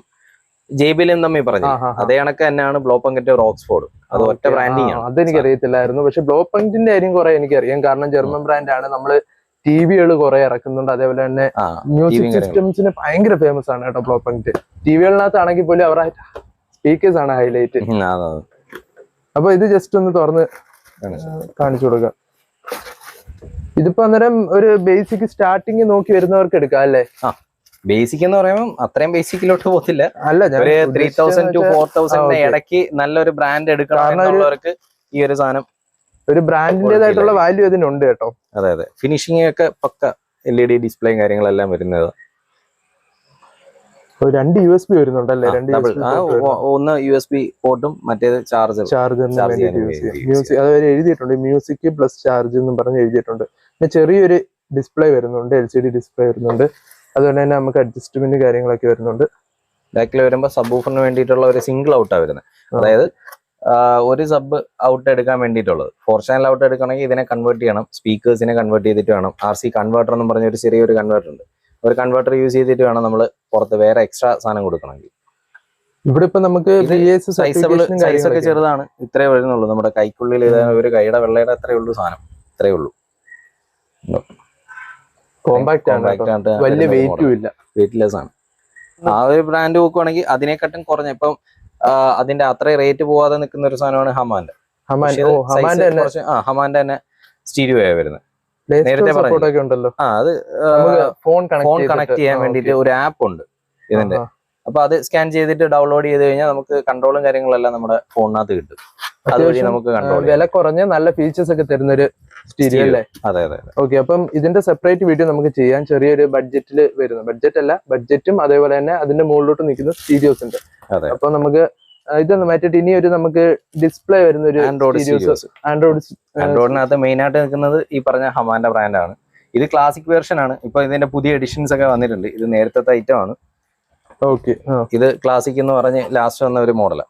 JBLും തമ്മിൽ പറഞ്ഞു അതേ കണക്ക് തന്നെയാണ് ബ്ലോപ്പങ്കറ്റ്, റോക്സ്ഫോർഡ്. അത് ഒറ്റ ബ്രാൻഡിങ് ആണ്. അതെനിക്ക് അറിയത്തില്ലായിരുന്നു. പക്ഷെ ബ്ലോപ്പങ്കിന്റെ കാര്യം കുറെ എനിക്കറിയാം. കാരണം ജർമ്മൻ ബ്രാൻഡാണ്. നമ്മള് TV-കൾ കുറെ ഇറക്കുന്നുണ്ട്. അതേപോലെ തന്നെ മ്യൂസിക് സിസ്റ്റംസിന് ഭയങ്കര ഫേമസ് ആണ് കേട്ടോ ബ്ലോപ്പങ്കറ്റ്. TV-കളിനകത്താണെങ്കിൽ പോലും അവരുടെ സ്പീക്കേഴ്സ് ആണ് ഹൈലൈറ്റ്. അപ്പൊ ഇത് ജസ്റ്റ് ഒന്ന് തുറന്ന് കാണിച്ചു കൊടുക്കാം. ഇതിപ്പോ അന്നേരം ഒരു ബേസിക് സ്റ്റാർട്ടിങ് നോക്കി വരുന്നവർക്ക് എടുക്കാം അല്ലേ? ബേസിക് എന്ന് പറയുമ്പോൾ അത്രയും ബേസിക്കിലോട്ട് പോകത്തില്ല. അല്ല, ഒരു 3000 to 4000 ഇടയ്ക്ക് നല്ലൊരു ബ്രാൻഡ് എടുക്കണം എന്നുള്ളവർക്ക് ഈ ഒരു സാധനം ഒരു ബ്രാൻഡിന്റേതായിട്ടുള്ള വാല്യൂ ഇതിനുണ്ട് കേട്ടോ. അതെ അതെ, ഫിനിഷിംഗ് ഒക്കെ പക്ക LED ഡിസ്പ്ലേയും കാര്യങ്ങളെല്ലാം വരുന്നത്. 2 USB വരുന്നുണ്ടല്ലേ? ഒന്ന് USB പോർട്ടും മറ്റേത് ചാർജർ. മ്യൂസിക് അതുവരെ എഴുതിയിട്ടുണ്ട്, മ്യൂസിക് പ്ലസ് ചാർജ് എന്നും പറഞ്ഞ് എഴുതിയിട്ടുണ്ട്. പിന്നെ ചെറിയൊരു ഡിസ്പ്ലേ വരുന്നുണ്ട്, LCD ഡിസ്പ്ലേ വരുന്നുണ്ട്. അതുകൊണ്ട് തന്നെ നമുക്ക് അഡ്ജസ്റ്റ്മെന്റ് കാര്യങ്ങളൊക്കെ വരുന്നുണ്ട്. ബാക്കിൽ വരുമ്പോൾ സബ് ഊഫറിന് വേണ്ടിയിട്ടുള്ള ഒരു സിംഗിൾ ഔട്ടാണ് വരുന്നത്. അതായത് ഒരു സബ് ഔട്ട് എടുക്കാൻ വേണ്ടിയിട്ടുള്ളത്. 4 ചാനൽ ഔട്ട് എടുക്കണമെങ്കിൽ ഇതിനെ കൺവേർട്ട് ചെയ്യണം, സ്പീക്കേഴ്സിനെ കൺവേർട്ട് ചെയ്തിട്ട് വേണം. RC കൺവേർട്ടർ എന്ന് പറഞ്ഞ ഒരു ചെറിയൊരു കൺവേർട്ടർ ഉണ്ട്. ഒരു കൺവേർട്ടർ യൂസ് ചെയ്തിട്ട് വേണം നമ്മൾ പുറത്ത് വേറെ എക്സ്ട്രാ സാധനം കൊടുക്കണമെങ്കിൽ. ഇവിടെ ഇപ്പൊ നമുക്ക് സൈസ് ഒക്കെ ചെറുതാണ്, ഇത്രേ വരുന്നുള്ളൂ. നമ്മുടെ കൈക്കുള്ളിൽ ഒരു കൈയുടെ വെള്ളയുടെ അത്രേ ഉള്ളൂ സാധനം, ഇത്രേ ഉള്ളൂ. കോമ്പാക്ട് ആണ്, വലിയ വെയിറ്റും ഇല്ല, വെയിറ്റ്ലെസ് ആണ്. ആ ഒരു ബ്രാൻഡ് നോക്കുവാണെങ്കിൽ അതിനെക്കാട്ടും കുറഞ്ഞ, ഇപ്പം അതിന്റെ അത്രയും റേറ്റ് പോവാതെ നിൽക്കുന്ന ഒരു സാധനമാണ് ഹമാന്റെ. ഹമാന്റെ തന്നെ സ്റ്റീരിയോ ആയി വരുന്നത്. നേരത്തെ പറഞ്ഞു അത് ഫോൺ കണക്ട് ചെയ്യാൻ വേണ്ടിട്ട് ഒരു ആപ്പ് ഉണ്ട് ഇതിന്റെ. അപ്പൊ അത് സ്കാൻ ചെയ്തിട്ട് ഡൗൺലോഡ് ചെയ്ത് കഴിഞ്ഞാൽ നമുക്ക് കൺട്രോളും കാര്യങ്ങളെല്ലാം നമ്മുടെ ഫോണിനകത്ത് കിട്ടും. അതുവഴി നമുക്ക് കൺട്രോൾ വില കുറഞ്ഞ നല്ല ഫീച്ചേഴ്സ് ഒക്കെ തരുന്ന ഒരു സ്റ്റീരിയോ അല്ലേ? അതെ അതെ. ഓക്കെ, അപ്പം ഇതിന്റെ സെപ്പറേറ്റ് വീഡിയോ നമുക്ക് ചെയ്യാൻ. ചെറിയൊരു ബഡ്ജറ്റിൽ വരുന്ന, ബഡ്ജറ്റ് അല്ല ബഡ്ജറ്റും അതേപോലെ തന്നെ അതിന്റെ മുകളിലോട്ട് നിൽക്കുന്ന സ്റ്റീരിയോസ് ഉണ്ട്. അപ്പൊ നമുക്ക് ഇതൊന്ന് മാറ്റിട്ട് ഇനി ഒരു നമുക്ക് ഡിസ്പ്ലേ വരുന്ന ഒരു ആൻഡ്രോയിഡിനകത്ത് മെയിൻ ആയിട്ട് നിൽക്കുന്നത് ഈ പറഞ്ഞ ഹമാന്റെ ബ്രാൻഡാണ്. ഇത് ക്ലാസിക് വേർഷൻ ആണ്. ഇപ്പൊ ഇതിന്റെ പുതിയ എഡിഷൻസ് ഒക്കെ വന്നിട്ടുണ്ട്. ഇത് നേരത്തെ ഐറ്റം ആണ്. ഓക്കെ, ഇത് ക്ലാസിക് എന്ന് പറഞ്ഞ് ലാസ്റ്റ് വന്ന ഒരു മോഡലാണ്.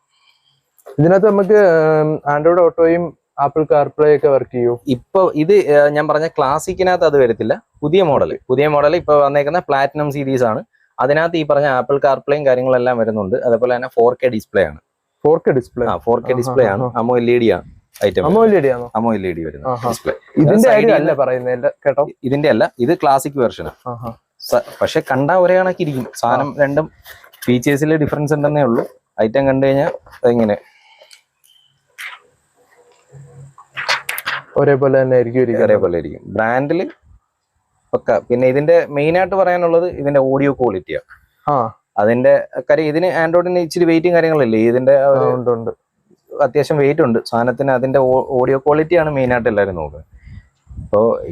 ഇതിനകത്ത് നമുക്ക് ആൻഡ്രോയിഡ് ഓട്ടോയും ആപ്പിൾ കാർപ്ലേ ഒക്കെ വർക്ക് ചെയ്യും. ഇപ്പൊ ഇത് ഞാൻ പറഞ്ഞ ക്ലാസിക്കിനകത്ത് അത് വരത്തില്ല. പുതിയ മോഡൽ ഇപ്പൊ വന്നേക്കുന്ന പ്ലാറ്റിനം സീരീസ് ആണ്. അതിനകത്ത് ഈ പറഞ്ഞ ആപ്പിൾ കാർപ്ലേയും കാര്യങ്ങളെല്ലാം വരുന്നുണ്ട്. അതേപോലെ തന്നെ 4K ഡിസ്പ്ലേ ആണ്. 4K ഡിസ്പ്ലേ ആണ്. AMOLED ആണ് ഐറ്റം. AMOLED വരുന്ന ഡിസ്പ്ലേ. ഇതിന്റെ അല്ല, ഇത് ക്ലാസിക് വെർഷനാണ്. പക്ഷെ കണ്ടാ ഒരേ കണക്കിരിക്കും സാധനം. രണ്ടും ഫീച്ചേഴ്സിൽ ഡിഫറൻസ് ഉണ്ടെന്നേ ഉള്ളൂ. ഐറ്റം കണ്ടു കഴിഞ്ഞാൽ ഇങ്ങനെ ഒരേപോലെ തന്നെ ആയിരിക്കും. ബ്രാൻഡില് പക്ക. പിന്നെ ഇതിന്റെ മെയിൻ ആയിട്ട് പറയാനുള്ളത് ഇതിന്റെ ഓഡിയോ ക്വാളിറ്റിയാണ്. അതിന്റെ കാര്യം ഇതിന് ആൻഡ്രോയിഡിന് ഇച്ചിരി വെയിറ്റും കാര്യങ്ങളല്ലേ, ഇതിന്റെ അത്യാവശ്യം വെയിറ്റ് ഉണ്ട് സാധനത്തിന്. അതിന്റെ ഓഡിയോ ക്വാളിറ്റിയാണ് മെയിൻ ആയിട്ട് എല്ലാവരും നോക്കുന്നത്.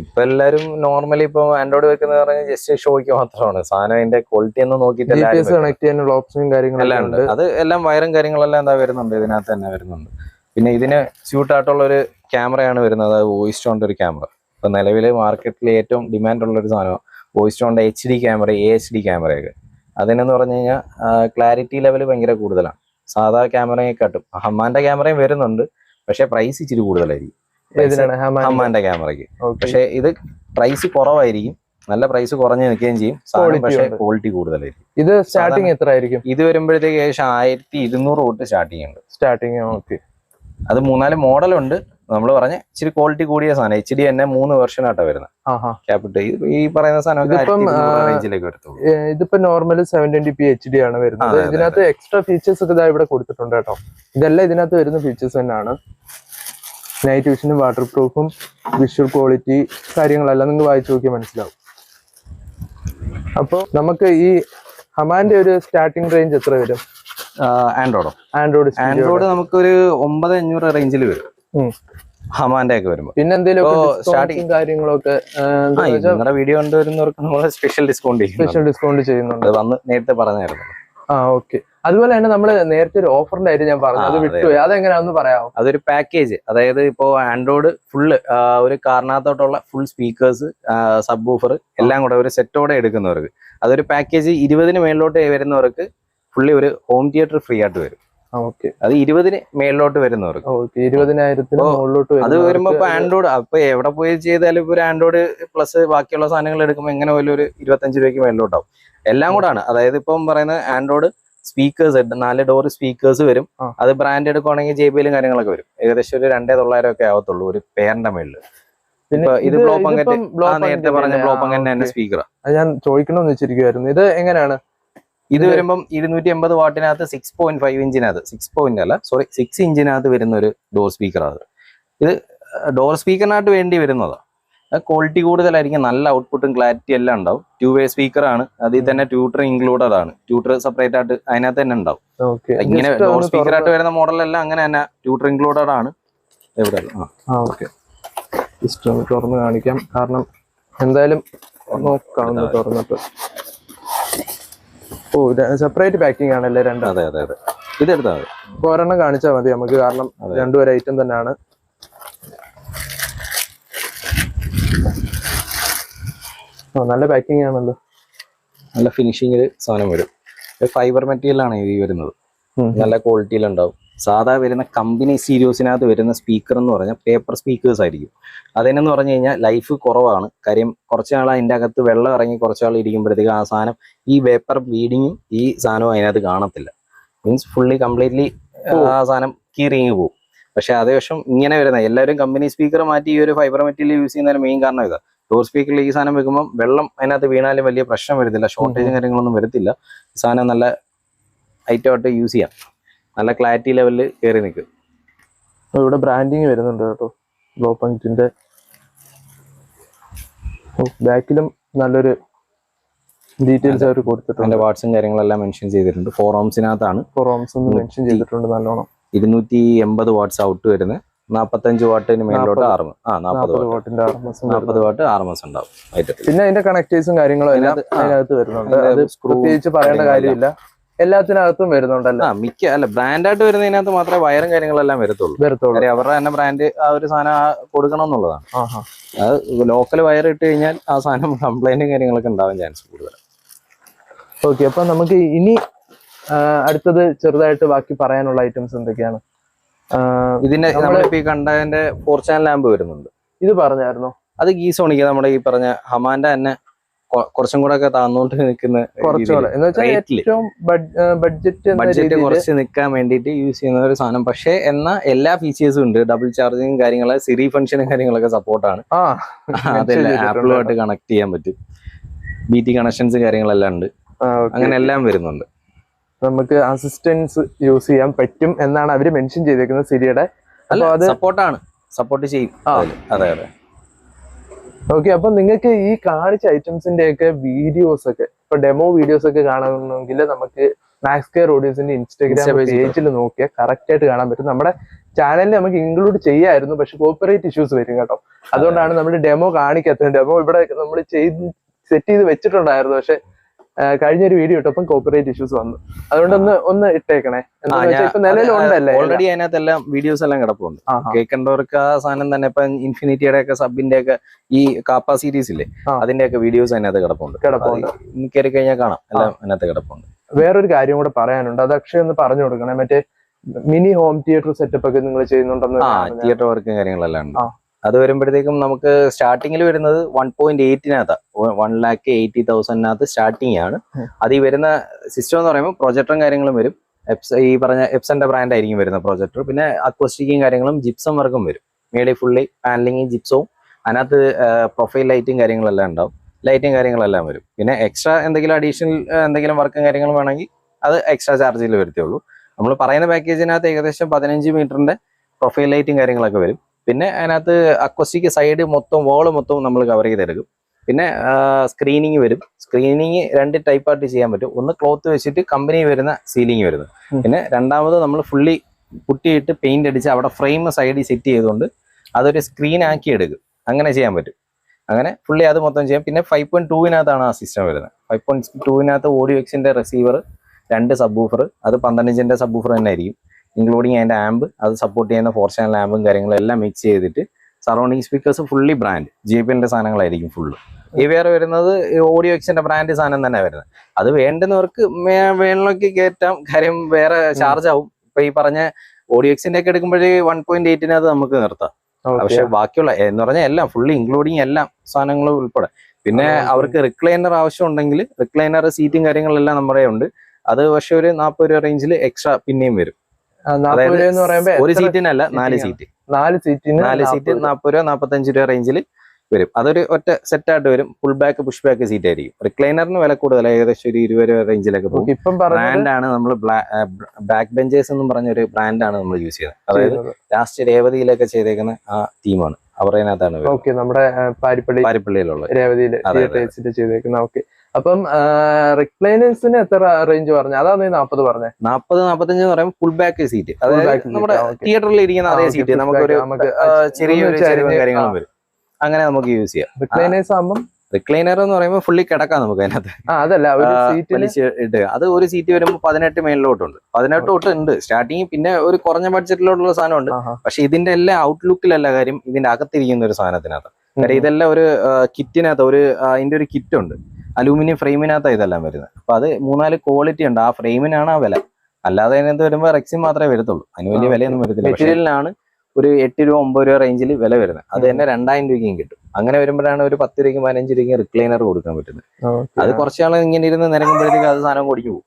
ഇപ്പൊ എല്ലാവരും നോർമലി ഇപ്പൊ ആൻഡ്രോയിഡ് വെക്കുന്നത് പറഞ്ഞാൽ ജസ്റ്റ് ഷോയ്ക്ക് മാത്രമാണ്. സാധനം അതിന്റെ ക്വാളിറ്റി ഒന്നും നോക്കിയിട്ട് എല്ലാം ഉണ്ട്. അത് എല്ലാം വയറും കാര്യങ്ങളെല്ലാം എന്താ വരുന്നുണ്ട്, ഇതിനകത്ത് തന്നെ വരുന്നുണ്ട്. പിന്നെ ഇതിന് സ്യൂട്ട് ആയിട്ടുള്ള ഒരു ക്യാമറയാണ് വരുന്നത്, വോയിസ് ടോണിന്റെ ഒരു ക്യാമറ. ഇപ്പൊ നിലവിൽ മാർക്കറ്റിൽ ഏറ്റവും ഡിമാൻഡ് ഉള്ള ഒരു സാധനമാണ് വോയിസ് ടോണിന്റെ HD ക്യാമറ, AHD ക്യാമറയൊക്കെ. അതിനെന്ന് പറഞ്ഞു കഴിഞ്ഞാൽ ക്ലാരിറ്റി ലെവൽ ഭയങ്കര കൂടുതലാണ് സാധാ ക്യാമറയെക്കാട്ടും. ഹമാന്റെ ക്യാമറയും വരുന്നുണ്ട്, പക്ഷെ പ്രൈസ് ഇച്ചിരി കൂടുതലായിരിക്കും ഹമാന്റെ ക്യാമറയ്ക്ക്. പക്ഷെ ഇത് പ്രൈസ് കുറവായിരിക്കും, നല്ല പ്രൈസ് കുറഞ്ഞ് നിൽക്കുകയും ചെയ്യും സാധനം. പക്ഷെ ക്വാളിറ്റി കൂടുതലായിരിക്കും. ഇത് സ്റ്റാർട്ടിങ് എത്ര ആയിരിക്കും? ഇത് വരുമ്പോഴത്തേക്ക് ഏകദേശം 1200 തൊട്ട് സ്റ്റാർട്ടിങ് ഉണ്ട്. അത് 3-4 മോഡലുണ്ട്. നമ്മൾ പറഞ്ഞ ഇച്ചിരി ക്വാളിറ്റി കൂടിയ സാധനം HD തന്നെ 3 വെർഷനായിട്ടാണ് വരുന്നത്. ക്യാപിറ്റൽ ഈ പറയുന്ന സാധനം ഇതിപ്പോ നോർമൽ 720p HD ആണ് വരുന്നത്. ഇതിനകത്ത് എക്സ്ട്രാ ഫീച്ചേഴ്സ് ഒക്കെ ഇവിടെ കൊടുത്തിട്ടുണ്ട് കേട്ടോ. ഇതെല്ലാം ഇതിനകത്ത് വരുന്ന ഫീച്ചേഴ്സ് തന്നെയാണ്. നൈറ്റ് വിഷനും വാട്ടർ പ്രൂഫും വിഷ്വൽ ക്വാളിറ്റി കാര്യങ്ങളെല്ലാം നിങ്ങൾക്ക് വായിച്ചു നോക്കിയാൽ മനസ്സിലാവും. അപ്പോൾ നമുക്ക് ഈ ഹമാന്റെ ഒരു സ്റ്റാർട്ടിംഗ് റേഞ്ച് എത്ര വരും? ആൻഡ്രോയിഡ് നമുക്കൊരു 9500 റേഞ്ചിൽ വരും ഹമാന്റെ ഒക്കെ വരുമ്പോൾ. പിന്നെ എന്തെങ്കിലും കാര്യങ്ങളൊക്കെ നിങ്ങളുടെ വീഡിയോ കണ്ടുവരുന്നവർക്ക് നമ്മൾ സ്പെഷ്യൽ ഡിസ്കൗണ്ട് ചെയ്യുന്നുണ്ട്. വന്ന് നേരത്തെ പറഞ്ഞായിരുന്നു. ഓക്കെ. അതുപോലെ തന്നെ നമ്മള് നേരത്തെ ഒരു ഓഫറിന്റെ കാര്യം ഞാൻ പറഞ്ഞു, അത് വിട്ടുപോയി. അതെങ്ങനെയാണെന്ന് പറയാമോ? അതൊരു പാക്കേജ്. അതായത് ഇപ്പോ ആൻഡ്രോയിഡ് ഫുള്ള് ഒരു കാറിനകത്തോട്ടുള്ള ഫുൾ സ്പീക്കേഴ്സ്, സബ് വൂഫർ എല്ലാം കൂടെ ഒരു സെറ്റോടെ എടുക്കുന്നവർക്ക് അതൊരു പാക്കേജ് 20 മേളിലോട്ട് വരുന്നവർക്ക് ഫുള്ളി ഒരു ഹോം തിയേറ്റർ ഫ്രീ ആയിട്ട് വരും. അത് 20 മേളിലോട്ട് വരുന്നവർക്ക് 20,000 അത് വരുമ്പോ ഇപ്പൊ ആൻഡ്രോയിഡ് അപ്പൊ എവിടെ പോയി ചെയ്താലും ഇപ്പൊ ഒരു ആൻഡ്രോയിഡ് പ്ലസ് ബാക്കിയുള്ള സാധനങ്ങൾ എടുക്കുമ്പോൾ എങ്ങനെ പോലും ഒരു 25 രൂപയ്ക്ക് മേളിലോട്ടാവും. എല്ലാം കൂടാണ്. അതായത് ഇപ്പം പറയുന്നത് ആൻഡ്രോയിഡ് സ്പീക്കേഴ്സ് 4 ഡോർ സ്പീക്കേഴ്സ് വരും. അത് ബ്രാൻഡ് എടുക്കുവാണെങ്കിൽ JBL കാര്യങ്ങളൊക്കെ വരും. ഏകദേശം ഒരു 2,900 ഒക്കെ ആവത്തുള്ളൂ ഒരു പെയറിന്റെ മേളില്. ഇത് ബ്ലോപ്പങ്കറ്റ്, നേരത്തെ പറഞ്ഞ ബ്ലോപ്പങ്കറ്റ് തന്നെ സ്പീക്കറാണ്. ഞാൻ ചോദിക്കണമെന്ന് വെച്ചിരിക്കുവായിരുന്നു. ഇത് എങ്ങനെയാണ്? ഇത് വരുമ്പം 250 വാട്ടിനകത്ത് 6.5 ഇഞ്ചിനകത്ത് 6 ഇഞ്ചിനകത്ത് വരുന്ന ഒരു ഡോർ സ്പീക്കറാണ്. ഇത് ഡോർ സ്പീക്കറിനകത്ത് വേണ്ടി വരുന്നതാണ്. ക്വാളിറ്റി കൂടുതലായിരിക്കും, നല്ല ഔട്ട്പുട്ടും ക്ലാരിറ്റി എല്ലാം ഉണ്ടാവും. 2-way സ്പീക്കർ ആണ്, അതിൽ തന്നെ ട്യൂട്ടർ ഇൻക്ലൂഡഡ് ആണ്. ട്യൂട്ടർ സെപ്പറേറ്റ് ആയിട്ട് അതിനകത്ത് തന്നെ ഉണ്ടാവും. ഇങ്ങനെ ഡോർ സ്പീക്കർ ആയിട്ട് വരുന്ന മോഡലെല്ലാം അങ്ങനെ തന്നെ ട്യൂട്ടർ ഇൻക്ലൂഡഡ് ആണ്. എവിടെ ഓക്കെ, ജസ്റ്റ് ഒന്ന് തുറന്ന് കാണിക്കാം. കാരണം എന്തായാലും നോക്കാം തുറന്നിട്ട്. ഓ, സെപ്പറേറ്റ് പാക്കിംഗ് ആണല്ലേ രണ്ടും? അതെ അതെ അതെ, ഇതെടുത്താൽ മതി. ഒരെണ്ണം കാണിച്ചാൽ മതി നമുക്ക്, കാരണം രണ്ടും ഒരു ഐറ്റം തന്നെയാണ്. നല്ല പാക്കിംഗ് ആണല്ലോ, നല്ല ഫിനിഷിങ്ങിൽ സാധനം വരും. ഫൈബർ മെറ്റീരിയൽ ആണ് ഈ വരുന്നത്, നല്ല ക്വാളിറ്റിയിലുണ്ടാവും. സാധാ വരുന്ന കമ്പനി സീരീസിനകത്ത് വരുന്ന സ്പീക്കർ എന്ന് പറഞ്ഞാൽ പേപ്പർ സ്പീക്കേഴ്സ് ആയിരിക്കും. അതിനെന്ന് പറഞ്ഞു കഴിഞ്ഞാൽ ലൈഫ് കുറവാണ്. കാര്യം കുറച്ച് നാൾ അതിൻ്റെ അകത്ത് വെള്ളം ഇറങ്ങി കുറച്ച് നാൾ ഇരിക്കുമ്പോഴത്തേക്ക് ആ സാധനം ഈ വേപ്പർ ബ്ലീഡിങ്ങും ഈ സാധനവും അതിനകത്ത് കാണത്തില്ല. മീൻസ് ഫുള്ളി കംപ്ലീറ്റ്ലി ആ സാധനം കീറിങ്ങി പോകും. പക്ഷെ അതേ വർഷം ഇങ്ങനെ വരുന്ന എല്ലാവരും കമ്പനി സ്പീക്കർ മാറ്റി ഈ ഒരു ഫൈബർ മെറ്റീരിയൽ യൂസ് ചെയ്യുന്നതിന് മെയിൻ കാരണം ഇതാ. ഡോർ സ്പീക്കറിൽ ഈ സാധനം വെക്കുമ്പോൾ വെള്ളം അതിനകത്ത് വീണാലും വലിയ പ്രശ്നം വരത്തില്ല, ഷോർട്ടേജും കാര്യങ്ങളൊന്നും വരത്തില്ല. സാധനം നല്ല ഐറ്റമായിട്ട് യൂസ് ചെയ്യാം, നല്ല ക്ലാരിറ്റി ലെവലിൽ കയറി നിൽക്കും. ഇവിടെ ബ്രാൻഡിങ് വരുന്നുണ്ട് കേട്ടോ, ബ്ലോ പോയിന്റിന്റെ. ബാക്കിലും നല്ലൊരു ഡീറ്റെയിൽസ് അവർ കൊടുത്തിട്ടുണ്ട്. അതിന്റെ വാട്സും കാര്യങ്ങളെല്ലാം മെൻഷൻ ചെയ്തിട്ടുണ്ട്. 4 ohmsനകത്താണ്. 4 ohms മെൻഷൻ ചെയ്തിട്ടുണ്ട് നല്ലോണം. 280 വാട്ട്സ് ഔട്ട് വരുന്നത്, 45 വാട്ടിന് മേലോട്ട് 40 വാട്ടിന്റെ RMS ഉണ്ടാവും. പിന്നെ അതിന്റെ കണക്ടേഴ്സും കാര്യങ്ങളും എല്ലാം അതിനകത്ത് വരുന്നുണ്ട്. അത് പ്രത്യേകിച്ച് പറയേണ്ട കാര്യമില്ല, എല്ലാത്തിനകത്തും വരുന്നുണ്ടല്ലോ. മിക്ക അല്ല ബ്രാൻഡായിട്ട് വരുന്നതിനകത്ത് മാത്രമേ വയറും കാര്യങ്ങളെല്ലാം വരത്തുള്ളൂ. അവരുടെ തന്നെ ബ്രാൻഡ് ആ ഒരു സാധനം കൊടുക്കണം എന്നുള്ളതാണ്. അത് ലോക്കൽ വയർ ഇട്ട് കഴിഞ്ഞാൽ ആ സാധനം കംപ്ലൈന്റും കാര്യങ്ങളൊക്കെ ഉണ്ടാവാൻ ചാൻസ് കൂടുതലാണ്. ഓക്കെ, അപ്പൊ നമുക്ക് ഇനി അടുത്തത് ചെറുതായിട്ട് ബാക്കി പറയാനുള്ള ഐറ്റംസ് എന്തൊക്കെയാണ്? ഇതിന്റെ നമ്മളിപ്പോ ഈ കണ്ടതിന്റെ 4 ചാനൽ ലാമ്പ് വരുന്നുണ്ട്. ഇത് പറഞ്ഞായിരുന്നോ? അത് ഗീസോണിക്ക് നമ്മുടെ ഈ പറഞ്ഞ ഹമാന്റെ തന്നെ കുറച്ചും കൂടെ ഒക്കെ താന്നോണ്ട് നിൽക്കുന്ന ബഡ്ജറ്റ് കുറച്ച് നിൽക്കാൻ വേണ്ടിയിട്ട് യൂസ് ചെയ്യുന്ന ഒരു സാധനം. പക്ഷെ എന്നാ എല്ലാ ഫീച്ചേഴ്സും ഉണ്ട്. ഡബിൾ ചാർജിങ് കാര്യങ്ങള്, സിറി ഫംഗ്ഷനും കാര്യങ്ങളൊക്കെ സപ്പോർട്ടാണ്. അതെല്ലാം ആപ്പിളുമായിട്ട് കണക്ട് ചെയ്യാൻ പറ്റും. BT കണക്ഷൻസ് കാര്യങ്ങളെല്ലാം ഉണ്ട്. അങ്ങനെ എല്ലാം വരുന്നുണ്ട്. നമുക്ക് അസിസ്റ്റൻസ് യൂസ് ചെയ്യാൻ പറ്റും എന്നാണ് അവര് മെൻഷൻ ചെയ്തേക്കുന്നത് സിരിയുടെ. സപ്പോർട്ടാണ്, സപ്പോർട്ട് ചെയ്യും. അതെ അതെ. ഓക്കെ, അപ്പൊ നിങ്ങൾക്ക് ഈ കാണിച്ച ഐറ്റംസിന്റെ ഒക്കെ വീഡിയോസ് ഒക്കെ, ഇപ്പൊ ഡെമോ വീഡിയോസ് ഒക്കെ കാണണമെങ്കിൽ നമുക്ക് മാക്സ് കെയർ ഓഡിയോസിന്റെ ഇൻസ്റ്റാഗ്രാം പേജിൽ നോക്കിയാൽ കറക്റ്റ് ആയിട്ട് കാണാൻ പറ്റും. നമ്മുടെ ചാനലിൽ നമുക്ക് ഇൻക്ലൂഡ് ചെയ്യായിരുന്നു, പക്ഷെ കോപ്പറേറ്റ് ഇഷ്യൂസ് വരും കേട്ടോ. അതുകൊണ്ടാണ് നമ്മൾ ഡെമോ കാണിക്കാത്തത്. ഡെമോ ഇവിടെ നമ്മൾ സെറ്റ് ചെയ്ത് വെച്ചിട്ടുണ്ടായിരുന്നു, പക്ഷെ കഴിഞ്ഞൊരു വീഡിയോ ഇട്ടപ്പം കോപ്പറേറ്റ് ഇഷ്യൂസ് വന്നു. അതുകൊണ്ട് ഒന്ന് ഇട്ടേക്കണേ. നിലവിലുണ്ടല്ലേ ഓൾറെഡി അതിനകത്തെല്ലാം വീഡിയോസ് എല്ലാം കിടപ്പുണ്ട്. കേൾക്കേണ്ടവർക്ക് ആ സാധനം തന്നെ. ഇപ്പൊ ഇൻഫിനിറ്റിയുടെ ഒക്കെ സബിന്റെ ഒക്കെ ഈ കാപ്പ സീരീസ് ഇല്ലേ, അതിന്റെ ഒക്കെ വീഡിയോസ് അതിനകത്ത് കിടപ്പുണ്ട്. കയറി കഴിഞ്ഞാൽ കാണാം, എല്ലാം അതിനകത്ത് കിടപ്പുണ്ട്. വേറൊരു കാര്യം കൂടെ പറയാനുണ്ട്, അത് അക്ഷയ് ഒന്ന് പറഞ്ഞു കൊടുക്കണേ. മറ്റേ മിനി ഹോം തിയേറ്റർ സെറ്റപ്പ് ഒക്കെ നിങ്ങൾ ചെയ്യുന്നുണ്ടെന്ന്. തിയേറ്റർ വർക്കും കാര്യങ്ങളെല്ലാം ഉണ്ട്. അത് വരുമ്പോഴത്തേക്കും നമുക്ക് സ്റ്റാർട്ടിങ്ങിൽ വരുന്നത് 1.8 1,80,000 സ്റ്റാർട്ടിങ് ആണ്. അത് ഈ വരുന്ന സിസ്റ്റം എന്ന് പറയുമ്പോൾ പ്രൊജക്ടറും കാര്യങ്ങളും വരും. ഈ പറഞ്ഞ എപ്സന്റെ ബ്രാൻഡ് ആയിരിക്കും വരുന്ന പ്രൊജക്ടർ. പിന്നെ അക്വസ്റ്റിക്കും കാര്യങ്ങളും ജിപ്സം വർക്കും വരും. മേളിൽ ഫുള്ളി പാനലിംഗ് ജിപ്സവും, അതിനകത്ത് പ്രൊഫൈൽ ലൈറ്റും കാര്യങ്ങളെല്ലാം ഉണ്ടാവും. ലൈറ്റും കാര്യങ്ങളെല്ലാം വരും. പിന്നെ എക്സ്ട്രാ എന്തെങ്കിലും അഡീഷണൽ എന്തെങ്കിലും വർക്കും കാര്യങ്ങളും വേണമെങ്കിൽ അത് എക്സ്ട്രാ ചാർജിൽ വരുത്തുള്ളൂ. നമ്മൾ പറയുന്ന പാക്കേജിനകത്ത് ഏകദേശം 15 മീറ്ററിന്റെ പ്രൊഫൈൽ ലൈറ്റും കാര്യങ്ങളൊക്കെ വരും. പിന്നെ അതിനകത്ത് അക്വസ്റ്റിക് സൈഡ് മൊത്തം വോള് മൊത്തം നമ്മൾ കവർ ചെയ്തെടുക്കും. പിന്നെ സ്ക്രീനിങ് വരും. സ്ക്രീനിങ് 2 ടൈപ്പായിട്ട് ചെയ്യാൻ പറ്റും. ഒന്ന് ക്ലോത്ത് വെച്ചിട്ട് കമ്പനി വരുന്ന സീലിംഗ് വരുന്നത്. പിന്നെ രണ്ടാമത് നമ്മൾ ഫുള്ളി പുട്ടിയിട്ട് പെയിന്റ് അടിച്ച് അവിടെ ഫ്രെയിം സൈഡിൽ സെറ്റ് ചെയ്തുകൊണ്ട് അതൊരു സ്ക്രീൻ ആക്കി എടുക്കും. അങ്ങനെ ചെയ്യാൻ പറ്റും. അങ്ങനെ ഫുള്ളി അത് മൊത്തം ചെയ്യാം. പിന്നെ 5.2 ആ സിസ്റ്റം വരുന്നത്. 5.2 ഓഡിയോ എക്സിന്റെ റിസീവർ, 2 സബ് ഊഫർ, അത് 12 ഇഞ്ചിന്റെ സബ് ഊഫർ തന്നെ ആയിരിക്കും. ഇൻക്ലൂഡിങ് അതിന്റെ ആമ്പ്, അത് സപ്പോർട്ട് ചെയ്യുന്ന 4 ചാനൽ ആമ്പും കാര്യങ്ങളും എല്ലാം മിക്സ് ചെയ്തിട്ട് സറൗണ്ടിങ് സ്പീക്കേഴ്സ് ഫുള്ളി ബ്രാൻഡ് JBLന്റെ സാധനങ്ങളായിരിക്കും ഫുള്ള്. ഈ വേറെ വരുന്നത് ഓഡിയോ എക്സിന്റെ ബ്രാൻഡ് സാധനം തന്നെ വരുന്നത്. അത് വേണ്ടുന്നവർക്ക് വേണമെങ്കിൽ കയറ്റാം. കാര്യം വേറെ ചാർജ് ആവും. ഇപ്പൊ ഈ പറഞ്ഞ ഓഡിയോ എക്സിന്റെ ഒക്കെ എടുക്കുമ്പോഴേ 1.8 നമുക്ക് നിർത്താം. പക്ഷെ ബാക്കിയുള്ള എന്ന് പറഞ്ഞാൽ എല്ലാം ഫുള്ളി ഇൻക്ലൂഡിങ് എല്ലാ സാധനങ്ങളും ഉൾപ്പെടെ. പിന്നെ അവർക്ക് റിക്ലൈനർ ആവശ്യം ഉണ്ടെങ്കിൽ റിക്ലൈനർ സീറ്റും കാര്യങ്ങളെല്ലാം നമ്മുടെ ഉണ്ട്. അത് പക്ഷെ ഒരു 40 രൂപ റേഞ്ചിൽ എക്സ്ട്രാ പിന്നെയും വരും. ഒരു സീറ്റിനല്ല, 4 സീറ്റ് 40 രൂപ 45 രൂപ റേഞ്ചിൽ വരും. അതൊരു ഒറ്റ സെറ്റായിട്ട് വരും. Full back push back seat ആയിരിക്കും. റിക്ലൈനറിന് വില കൂടുതൽ, ഏകദേശം ഒരു 20 റേഞ്ചിലൊക്കെ പോകും. ഇപ്പം ബ്രാൻഡാണ് നമ്മൾ ബാക്ക് ബെഞ്ചേഴ്സ് എന്നും പറഞ്ഞ ഒരു ബ്രാൻഡാണ് നമ്മൾ യൂസ് ചെയ്യുന്നത്. അതായത് ലാസ്റ്റ് രേവതിയിലൊക്കെ ചെയ്തേക്കുന്ന ആ ടീമാണ് അവരതിനകത്താണ് നമ്മുടെ പാരിപ്പള്ളിയിലുള്ള രേവതിയിൽ ചെയ്തേക്കുന്ന. ഓക്കെ, അപ്പം റിക്ലൈനേഴ്സിന് എത്ര റേഞ്ച് പറഞ്ഞു? അതാണ് 40 പറഞ്ഞത്. 40-45 എന്ന് പറയുമ്പോൾ ഫുൾ ബാക്ക് സീറ്റ്, അതായത് നമ്മുടെ തിയേറ്ററിൽ ഇരിക്കുന്ന അതേ സീറ്റ്, നമുക്കൊരു ചെറിയൊരു കാര്യങ്ങളും വരും. അങ്ങനെ നമുക്ക് യൂസ് ചെയ്യാം. റിക്ലൈനേഴ്സ് ആകുമ്പോൾ റിക്ലൈനർ എന്ന് പറയുമ്പോൾ ഫുള്ളി കിടക്കാം നമുക്ക് അതിനകത്ത്. അതല്ല, അത് ഒരു സീറ്റ് വരുമ്പോൾ 18 മേളിലോട്ടുണ്ട്. 18 തൊട്ട് ഉണ്ട് സ്റ്റാർട്ടിങ്. പിന്നെ ഒരു കുറഞ്ഞ ബഡ്ജറ്റിലോട്ടുള്ള സാധനമുണ്ട്. പക്ഷെ ഇതിന്റെ എല്ലാം ഔട്ട്ലുക്കിലല്ല കാര്യം, ഇതിന്റെ അകത്തിരിക്കുന്ന ഒരു സാധനത്തിനകത്ത്. കാര്യം ഇതെല്ലാം ഒരു കിറ്റിനകത്ത് അതിന്റെ ഒരു കിറ്റ് ഉണ്ട്. അലൂമിനിയം ഫ്രെയിമിനകത്താണ് ഇതെല്ലാം വരുന്നത്. അപ്പൊ അത് 3-4 ക്വാളിറ്റി ഉണ്ട്. ആ ഫ്രെയിമിനാണ് ആ വില. അല്ലാതെ അതിനകത്ത് വരുമ്പോൾ റെക്സിൻ മാത്രമേ വരത്തുള്ളൂ. അതിന് വലിയ വിലയൊന്നും വരത്തില്ല. മെറ്റീരിയലിനാണ് ഒരു 8 രൂപ 9 രൂപ റേഞ്ചിൽ വില വരുന്നത്. അത് തന്നെ 2000 രൂപയ്ക്കും കിട്ടും. അങ്ങനെ വരുമ്പോഴാണ് ഒരു 10 രൂപയ്ക്കും 15 രൂപയ്ക്കും റിക്ലൈനർ കൊടുക്കാൻ പറ്റുന്നത്. അത് കുറച്ചാൾ ഇങ്ങനെ ഇരുന്ന് നിരങ്ങുമ്പോഴത്തേക്ക് അത് സാധനം ഓടിച്ചു പോകും.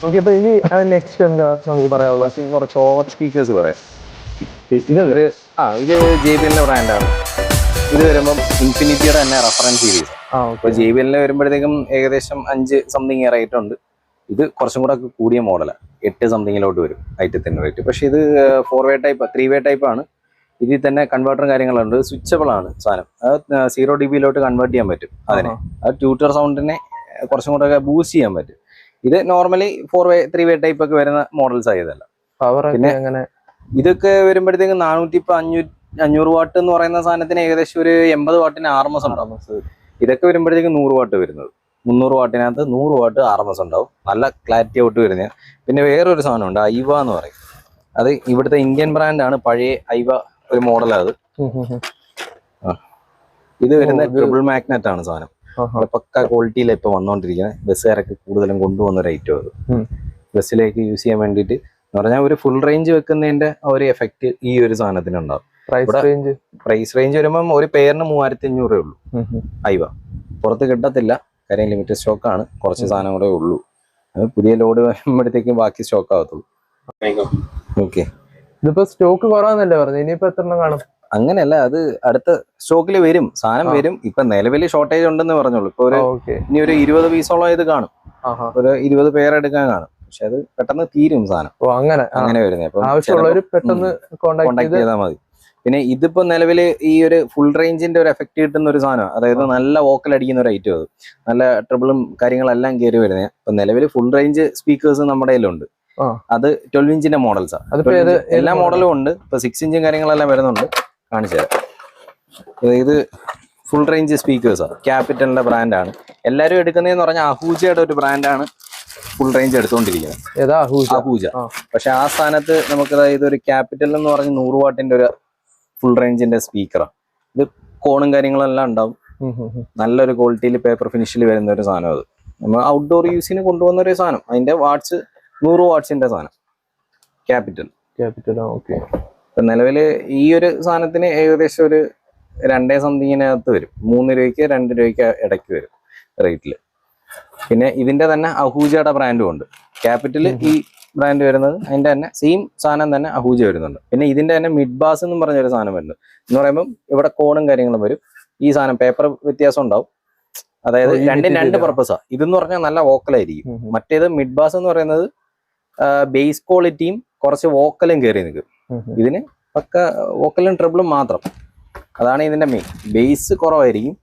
ഓക്കെ, അപ്പൊ ഇനി നെക്സ്റ്റ് എന്താ നമുക്ക് പറയാനുള്ളത്? കുറച്ച് ഓവർ സ്പീക്കേഴ്സ് പറയാം. ഇത് JBL ബ്രാൻഡാണ്. ഇത് വരുമ്പം ഇൻഫിനിറ്റിയുടെ തന്നെ റഫറൻസ് സീരീസ്. ഇപ്പൊ JBL വരുമ്പോഴത്തേക്കും ഏകദേശം 5 സംതിങ് റേറ്റ് ഉണ്ട്. ഇത് കുറച്ചും കൂടെ കൂടിയ മോഡലാണ്. 8 സംതിങ്ങിലോട്ട് വരും ഐറ്റത്തിന്റെ റേറ്റ്. പക്ഷെ ഇത് 4-way ടൈപ്പ് 3-way ടൈപ്പ് ആണ്. ഇതിൽ തന്നെ കൺവേർട്ടറും കാര്യങ്ങളുണ്ട്. സ്വിച്ചബിൾ ആണ് സാധനം. അത് 0 dB കൺവേർട്ട് ചെയ്യാൻ പറ്റും. അതിനെ അത് ട്യൂട്ടർ സൗണ്ടിനെ കുറച്ചും കൂടെ ബൂസ്റ്റ് ചെയ്യാൻ പറ്റും. ഇത് നോർമലി 4-way 3-way ടൈപ്പ് ഒക്കെ വരുന്ന മോഡൽസ് ആയതല്ല. പിന്നെ ഇതൊക്കെ വരുമ്പോഴത്തേക്കും 400 വാട്ട് എന്ന് പറയുന്ന സാധനത്തിന് ഏകദേശം ഒരു 80 വാട്ടിന് RMS ഉണ്ടാവും. ഇതൊക്കെ വരുമ്പോഴത്തേക്കും 100 വാട്ട് വരുന്നത്. 300 വാട്ടിനകത്ത് 100 വാട്ട് RMS ഉണ്ടാവും. നല്ല ക്ലാരിറ്റി ഔട്ട് വരുന്നത്. പിന്നെ വേറൊരു സാധനമുണ്ട്, ഐവ എന്ന് പറയും. അത് ഇവിടുത്തെ ഇന്ത്യൻ ബ്രാൻഡാണ്. പഴയ ഐവ ഒരു മോഡലാണ്. ഇത് വരുന്ന ട്രിപ്പിൾ മാഗ്നറ്റ് ആണ് സാധനം. പക്ക ക്വാളിറ്റിയിൽ ഇപ്പൊ വന്നോണ്ടിരിക്കുന്നത്. ബസ്സുകാരൊക്കെ കൂടുതലും കൊണ്ടുവന്ന ഒരു ഐറ്റം അത്. ബസ്സിലേക്ക് യൂസ് ചെയ്യാൻ വേണ്ടിയിട്ട് എന്ന് പറഞ്ഞാൽ ഒരു ഫുൾ റേഞ്ച് വെക്കുന്നതിന്റെ ഒരു എഫക്ട് ഈ ഒരു സാധനത്തിന് ഉണ്ടാവും. പ്രൈസ് റേഞ്ച് വരുമ്പം ഒരു പെയറിന് 3500 രൂപയേ ഉള്ളൂ. ഐവ പുറത്ത് കിട്ടത്തില്ല, കാര്യം ലിമിറ്റഡ് സ്റ്റോക്ക് ആണ്. കുറച്ച് സാധനം കൂടെ ഉള്ളൂ. പുതിയ ലോഡ് വരുമ്പോഴത്തേക്കും ബാക്കി സ്റ്റോക്ക് ആവത്തുള്ളൂ. ഓക്കെ, ഇതിപ്പോ സ്റ്റോക്ക് കുറവാന്നല്ലേ പറഞ്ഞു. ഇനിയിപ്പോ എത്ര കാണും? അങ്ങനെയല്ല, അത് അടുത്ത സ്റ്റോക്കിൽ വരും, സാധനം വരും. ഇപ്പൊ നിലവിൽ ഷോർട്ടേജ് ഉണ്ടെന്ന് പറഞ്ഞോളൂ. ഇപ്പൊ ഇനി ഒരു 20 പീസോളം ഇത് കാണും, ഒരു 20 പേരെടുക്കാൻ കാണും. പക്ഷെ അത് പെട്ടെന്ന് തീരും സാധനം. അങ്ങനെ വരുന്നത്. അപ്പൊ പെട്ടെന്ന് കോണ്ടാക്ട് ചെയ്താൽ മതി. പിന്നെ ഇതിപ്പോ നിലവിൽ ഈ ഒരു ഫുൾ റേഞ്ചിന്റെ ഒരു എഫക്ട് കിട്ടുന്ന ഒരു സാധനം, അതായത് നല്ല വോക്കൽ അടിക്കുന്ന ഒരു ഐറ്റം. അത് നല്ല ട്രിബിളും കാര്യങ്ങളെല്ലാം കയറി വരുന്നത്. ഇപ്പൊ നിലവിൽ ഫുൾ റേഞ്ച് സ്പീക്കേഴ്സ് നമ്മുടെ കയ്യിലുണ്ട്. അത് 12 ഇഞ്ചിന്റെ മോഡൽസാ. എല്ലാ മോഡലും ഉണ്ട്. ഇപ്പൊ 6 ഇഞ്ചും കാര്യങ്ങളെല്ലാം വരുന്നുണ്ട്. കാണിച്ചു തരാം. ഇത് ഫുൾ റേഞ്ച് സ്പീക്കേഴ്സാണ്. ക്യാപിറ്റലിന്റെ ബ്രാൻഡാണ്. എല്ലാവരും എടുക്കുന്നതെന്ന് പറഞ്ഞാൽ അഹൂജയുടെ ഒരു ബ്രാൻഡാണ് ഫുൾ റേഞ്ച് എടുത്തുകൊണ്ടിരിക്കുന്നത്. അഹൂജ. പക്ഷെ ആ സ്ഥാനത്ത് നമുക്ക് ഇതൊരു ക്യാപിറ്റൽ എന്ന് പറഞ്ഞ് 100 വാട്ടിന്റെ ഒരു ഫുൾ റേഞ്ചിന്റെ സ്പീക്കറാണ്. ഇത് കോണും കാര്യങ്ങളെല്ലാം ഉണ്ടാവും. നല്ലൊരു ക്വാളിറ്റിയിൽ പേപ്പർ ഫിനിഷിൽ വരുന്ന ഒരു സാധനം. അത് നമ്മൾ ഔട്ട്ഡോർ യൂസിന് കൊണ്ടുവന്ന ഒരു സാധനം. അതിന്റെ വാട്ട്സ് 100 വാട്ട്സിന്റെ സാധനം, ക്യാപിറ്റൽ. ഇപ്പൊ നിലവിൽ ഈ ഒരു സാധനത്തിന് ഏകദേശം ഒരു 2 സംതിങ്ങിനകത്ത് വരും. 3 രൂപയ്ക്ക് 2 രൂപയ്ക്ക് ഇടയ്ക്ക് വരും റേറ്റില്. പിന്നെ ഇതിന്റെ തന്നെ അഹൂജയുടെ ബ്രാൻഡും ഉണ്ട്. ക്യാപിറ്റൽ ഈ ബ്രാൻഡ് വരുന്നത്, അതിന്റെ തന്നെ സെയിം സാധനം തന്നെ അഹൂജ വരുന്നുണ്ട്. പിന്നെ ഇതിന്റെ തന്നെ മിഡ് ബാസ് എന്നും പറഞ്ഞൊരു സാധനം വരുന്നുണ്ട്. എന്ന് പറയുമ്പോൾ ഇവിടെ കോണും കാര്യങ്ങളും വരും. ഈ സാധനം പേപ്പർ വ്യത്യാസം ഉണ്ടാവും. അതായത് രണ്ട് പർപ്പസാ. ഇതെന്ന് പറഞ്ഞാൽ നല്ല വോക്കലായിരിക്കും. മറ്റേത് മിഡ് ബാസ് എന്ന് പറയുന്നത് ബേസ് ക്വാളിറ്റിയും കുറച്ച് വോക്കലും കയറി നിൽക്കും. ഇതിന് പക്ക വോക്കലും ട്രിബിളും മാത്രം. അതാണ് ഇതിന്റെ മെയിൻ. ബേസ് കുറവായിരിക്കും,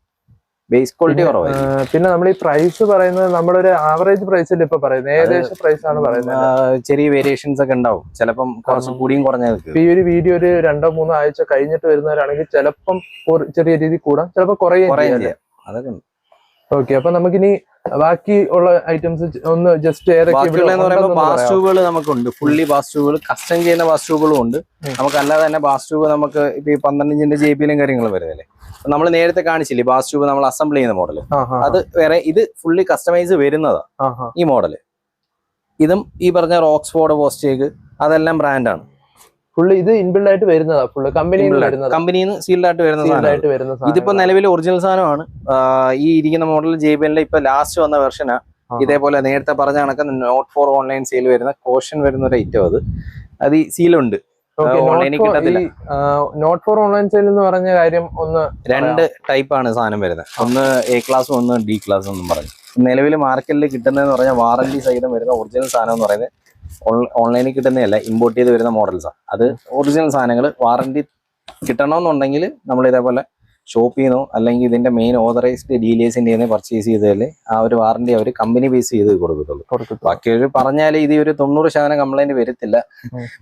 ബേസ് ക്വാളിറ്റി കുറവായിരിക്കും. പിന്നെ നമ്മൾ ഈ പ്രൈസ് പറയുന്നത് നമ്മളൊരു ആവറേജ് പ്രൈസിൽ ഇപ്പൊ പറയുന്നത് ഏകദേശം പ്രൈസ് ആണ് പറയുന്നത്. ചെറിയ വേരിയേഷൻസ് ഒക്കെ ഉണ്ടാവും. ചിലപ്പം കുറച്ച് കൂടിയും കുറഞ്ഞത്. ഈ ഒരു വീഡിയോ ഒരു 2-3 ആഴ്ച കഴിഞ്ഞിട്ട് വരുന്നവരാണെങ്കിൽ ചിലപ്പം ചെറിയ രീതിയിൽ കൂടാം, ചിലപ്പോൾ കുറയുകയും ചെയ്യാം. അതൊക്കെ ഉണ്ട്. ഓക്കെ, അപ്പൊ നമുക്കിനി ബാക്കി ഉള്ള ഐറ്റംസ് ഒന്ന് ജസ്റ്റ് ബാസ് ട്യൂബുകൾ നമുക്കുണ്ട്. ഫുള്ളി ബാസ് ട്യൂബുകൾ, കസ്റ്റം ചെയ്യുന്ന ബാസ് ട്യൂബുകളും ഉണ്ട്. നമുക്ക് അല്ലാതെ തന്നെ ബാസ് ട്യൂബ് നമുക്ക് ഇപ്പൊ ഈ 12 ഇഞ്ചിന്റെ JBLും കാര്യങ്ങളും വരുന്നില്ലേ. നമ്മൾ നേരത്തെ കാണിച്ചില്ലേ ബാസ് ട്യൂബ് നമ്മൾ അസംബിൾ ചെയ്യുന്ന മോഡൽ, അത് വേറെ. ഇത് ഫുള്ളി കസ്റ്റമൈസ് വരുന്നതാ ഈ മോഡല്. ഇതും ഈ പറഞ്ഞ റോക്സ്ഫോർഡ്, പോസ്റ്റേക്ക്, അതെല്ലാം ബ്രാൻഡാണ്. ഫുള്ള് ഇത് ഇൻബിൽഡ് ആയിട്ട് വരുന്നതാ. ഫുള്ള് കമ്പനിയിൽ സീൽഡ് ആയിട്ട് വരുന്ന. ഇതിപ്പോ നിലവിൽ ഒറിജിനൽ സാധനമാണ്. ഈ ഇരിക്കുന്ന മോഡൽ JBLന്റെ ഇപ്പൊ ലാസ്റ്റ് വന്ന വെർഷനാ. ഇതേപോലെ നേരത്തെ പറഞ്ഞ കണക്ക് നോട്ട് ഫോർ ഓൺലൈൻ സെയിൽ വരുന്ന കോഷൻ വരുന്ന ഒരു ഐറ്റം. അത് ഈ സീലുണ്ട്. നോട്ട് ഫോർ ഓൺലൈൻ സെയിൽ എന്ന് പറഞ്ഞ കാര്യം ഒന്ന് 2 ടൈപ്പാണ് സാധനം വരുന്നത്. ഒന്ന് A ക്ലാസ്സും ഒന്ന് D ക്ലാസ്സും എന്നും പറഞ്ഞു. നിലവിൽ മാർക്കറ്റിൽ കിട്ടുന്നതെന്ന് പറഞ്ഞാൽ വാറന്റി സഹിതം വരുന്ന ഒറിജിനൽ സാധനം എന്ന് പറയുന്നത് ഓൺലൈനിൽ കിട്ടുന്നതല്ല, ഇമ്പോർട്ട് ചെയ്ത് വരുന്ന മോഡൽസാണ്. അത് ഒറിജിനൽ സാധനങ്ങൾ വാറന്റി കിട്ടണമെന്നുണ്ടെങ്കിൽ നമ്മൾ ഇതേപോലെ ഷോപ്പിൽ നിന്നോ അല്ലെങ്കിൽ ഇതിന്റെ മെയിൻ ഓതറൈസ്ഡ് ഡീലേഴ്സിന്റെ പർച്ചേസ് ചെയ്താലേ ആ ഒരു വാറന്റി അവർ കമ്പനി ബേസ് ചെയ്ത് കൊടുക്കത്തുള്ളൂ. ബാക്കി ഒരു പറഞ്ഞാൽ ഇത് ഒരു 90% കംപ്ലൈന്റ് വരത്തില്ല.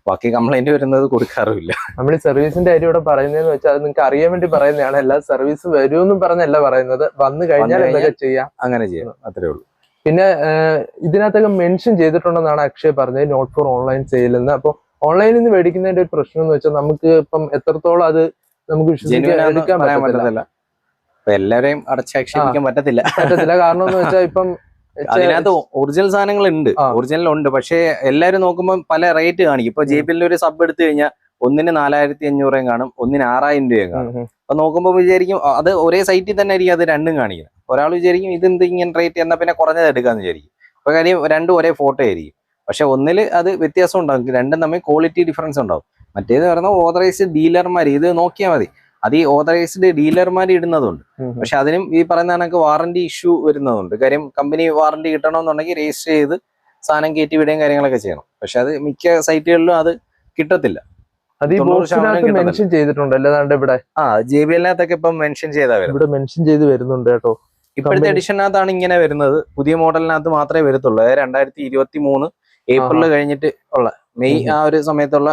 ബാക്കി കംപ്ലൈന്റ് വരുന്നത് കൊടുക്കാറുമില്ല. നമ്മൾ ഈ സർവീസിന്റെ കാര്യം ഇവിടെ പറയുന്നതെന്ന് വെച്ചാൽ അത് നിങ്ങൾക്ക് അറിയാൻ വേണ്ടി പറയുന്നതാണ്. എല്ലാ സർവീസ് വരുമെന്നും പറഞ്ഞല്ല പറയുന്നത്, വന്നു കഴിഞ്ഞാൽ എന്തൊക്കെ ചെയ്യാം, അങ്ങനെ ചെയ്യാം, അത്രേ ഉള്ളൂ. പിന്നെ ഇതിനകത്തൊക്കെ മെൻഷൻ ചെയ്തിട്ടുണ്ടെന്നാണ് അക്ഷയ് പറഞ്ഞത്, നോട്ട് ഫോർ ഓൺലൈൻ സെയിൽ എന്ന്. അപ്പൊ ഓൺലൈനിൽ നിന്ന് മേടിക്കുന്നതിന്റെ ഒരു പ്രശ്നം എന്ന് വെച്ചാൽ നമുക്ക് ഇപ്പം എത്രത്തോളം അത് നമുക്ക് വിശ്വസിക്കാൻ പറ്റത്തില്ല. എല്ലാവരെയും അടച്ചാക്ഷേപിക്കാൻ പറ്റത്തില്ല. കാരണം എന്ന് വെച്ചാൽ ഇപ്പം അതിനകത്ത് ഒറിജിനൽ സാധനങ്ങൾ ഉണ്ട്, ഒറിജിനൽ ഉണ്ട്. പക്ഷെ എല്ലാവരും നോക്കുമ്പോൾ പല റേറ്റ് കാണിക്കും. ഇപ്പൊ JBLന്റെ ഒരു സബ് എടുത്തു കഴിഞ്ഞാൽ ഒന്നിന് 4500 കാണും, ഒന്നിന് 6000 രൂപയും കാണും. അപ്പൊ നോക്കുമ്പോൾ വിചാരിക്കും അത് ഒരേ സൈറ്റിൽ തന്നെ ആയിരിക്കും അത് രണ്ടും കാണിക്കുന്നത്. ഒരാൾ വിചാരിക്കും ഇതെന്ത് ഇങ്ങനെ റേറ്റ് എന്നാൽ പിന്നെ കുറഞ്ഞത് എടുക്കാന്ന് വിചാരിക്കും. അപ്പൊ കാര്യം രണ്ടും ഒരേ ഫോട്ടോ ആയിരിക്കും. പക്ഷെ ഒന്നില് അത് വ്യത്യാസം ഉണ്ടാകും, രണ്ടും തമ്മിൽ ക്വാളിറ്റി ഡിഫറൻസ് ഉണ്ടാവും. മറ്റേത് പറയുന്നത് ഓതറൈസ്ഡ് ഡീലർമാർ, ഇത് നോക്കിയാൽ മതി. അത് ഈ ഓതറൈസ്ഡ് ഡീലർമാർ ഇടുന്നതുണ്ട്. പക്ഷെ അതിനും ഈ പറയുന്ന കണക്ക് വാറന്റി ഇഷ്യൂ വരുന്നതുണ്ട്. കാര്യം കമ്പനി വാറന്റി കിട്ടണമെന്നുണ്ടെങ്കിൽ രജിസ്റ്റർ ചെയ്ത് സാധനം കയറ്റി വിടുകയും കാര്യങ്ങളൊക്കെ ചെയ്യണം. പക്ഷെ അത് മിക്ക സൈറ്റുകളിലും അത് കിട്ടത്തില്ല. മെൻഷൻ ചെയ്തിട്ടുണ്ട് ഇവിടെ. JBLനകത്തൊക്കെ ഇപ്പം മെൻഷൻ ചെയ്താ ഇവിടെ മെൻഷൻ ചെയ്ത് വരുന്നുണ്ട് കേട്ടോ. ഇപ്പോഴത്തെ എഡിഷനകത്താണ് ഇങ്ങനെ വരുന്നത്. പുതിയ മോഡലിനകത്ത് മാത്രമേ വരത്തുള്ളൂ. 2023 ഏപ്രിൽ കഴിഞ്ഞിട്ട് ഉള്ള മെയ് ആ ഒരു സമയത്തുള്ള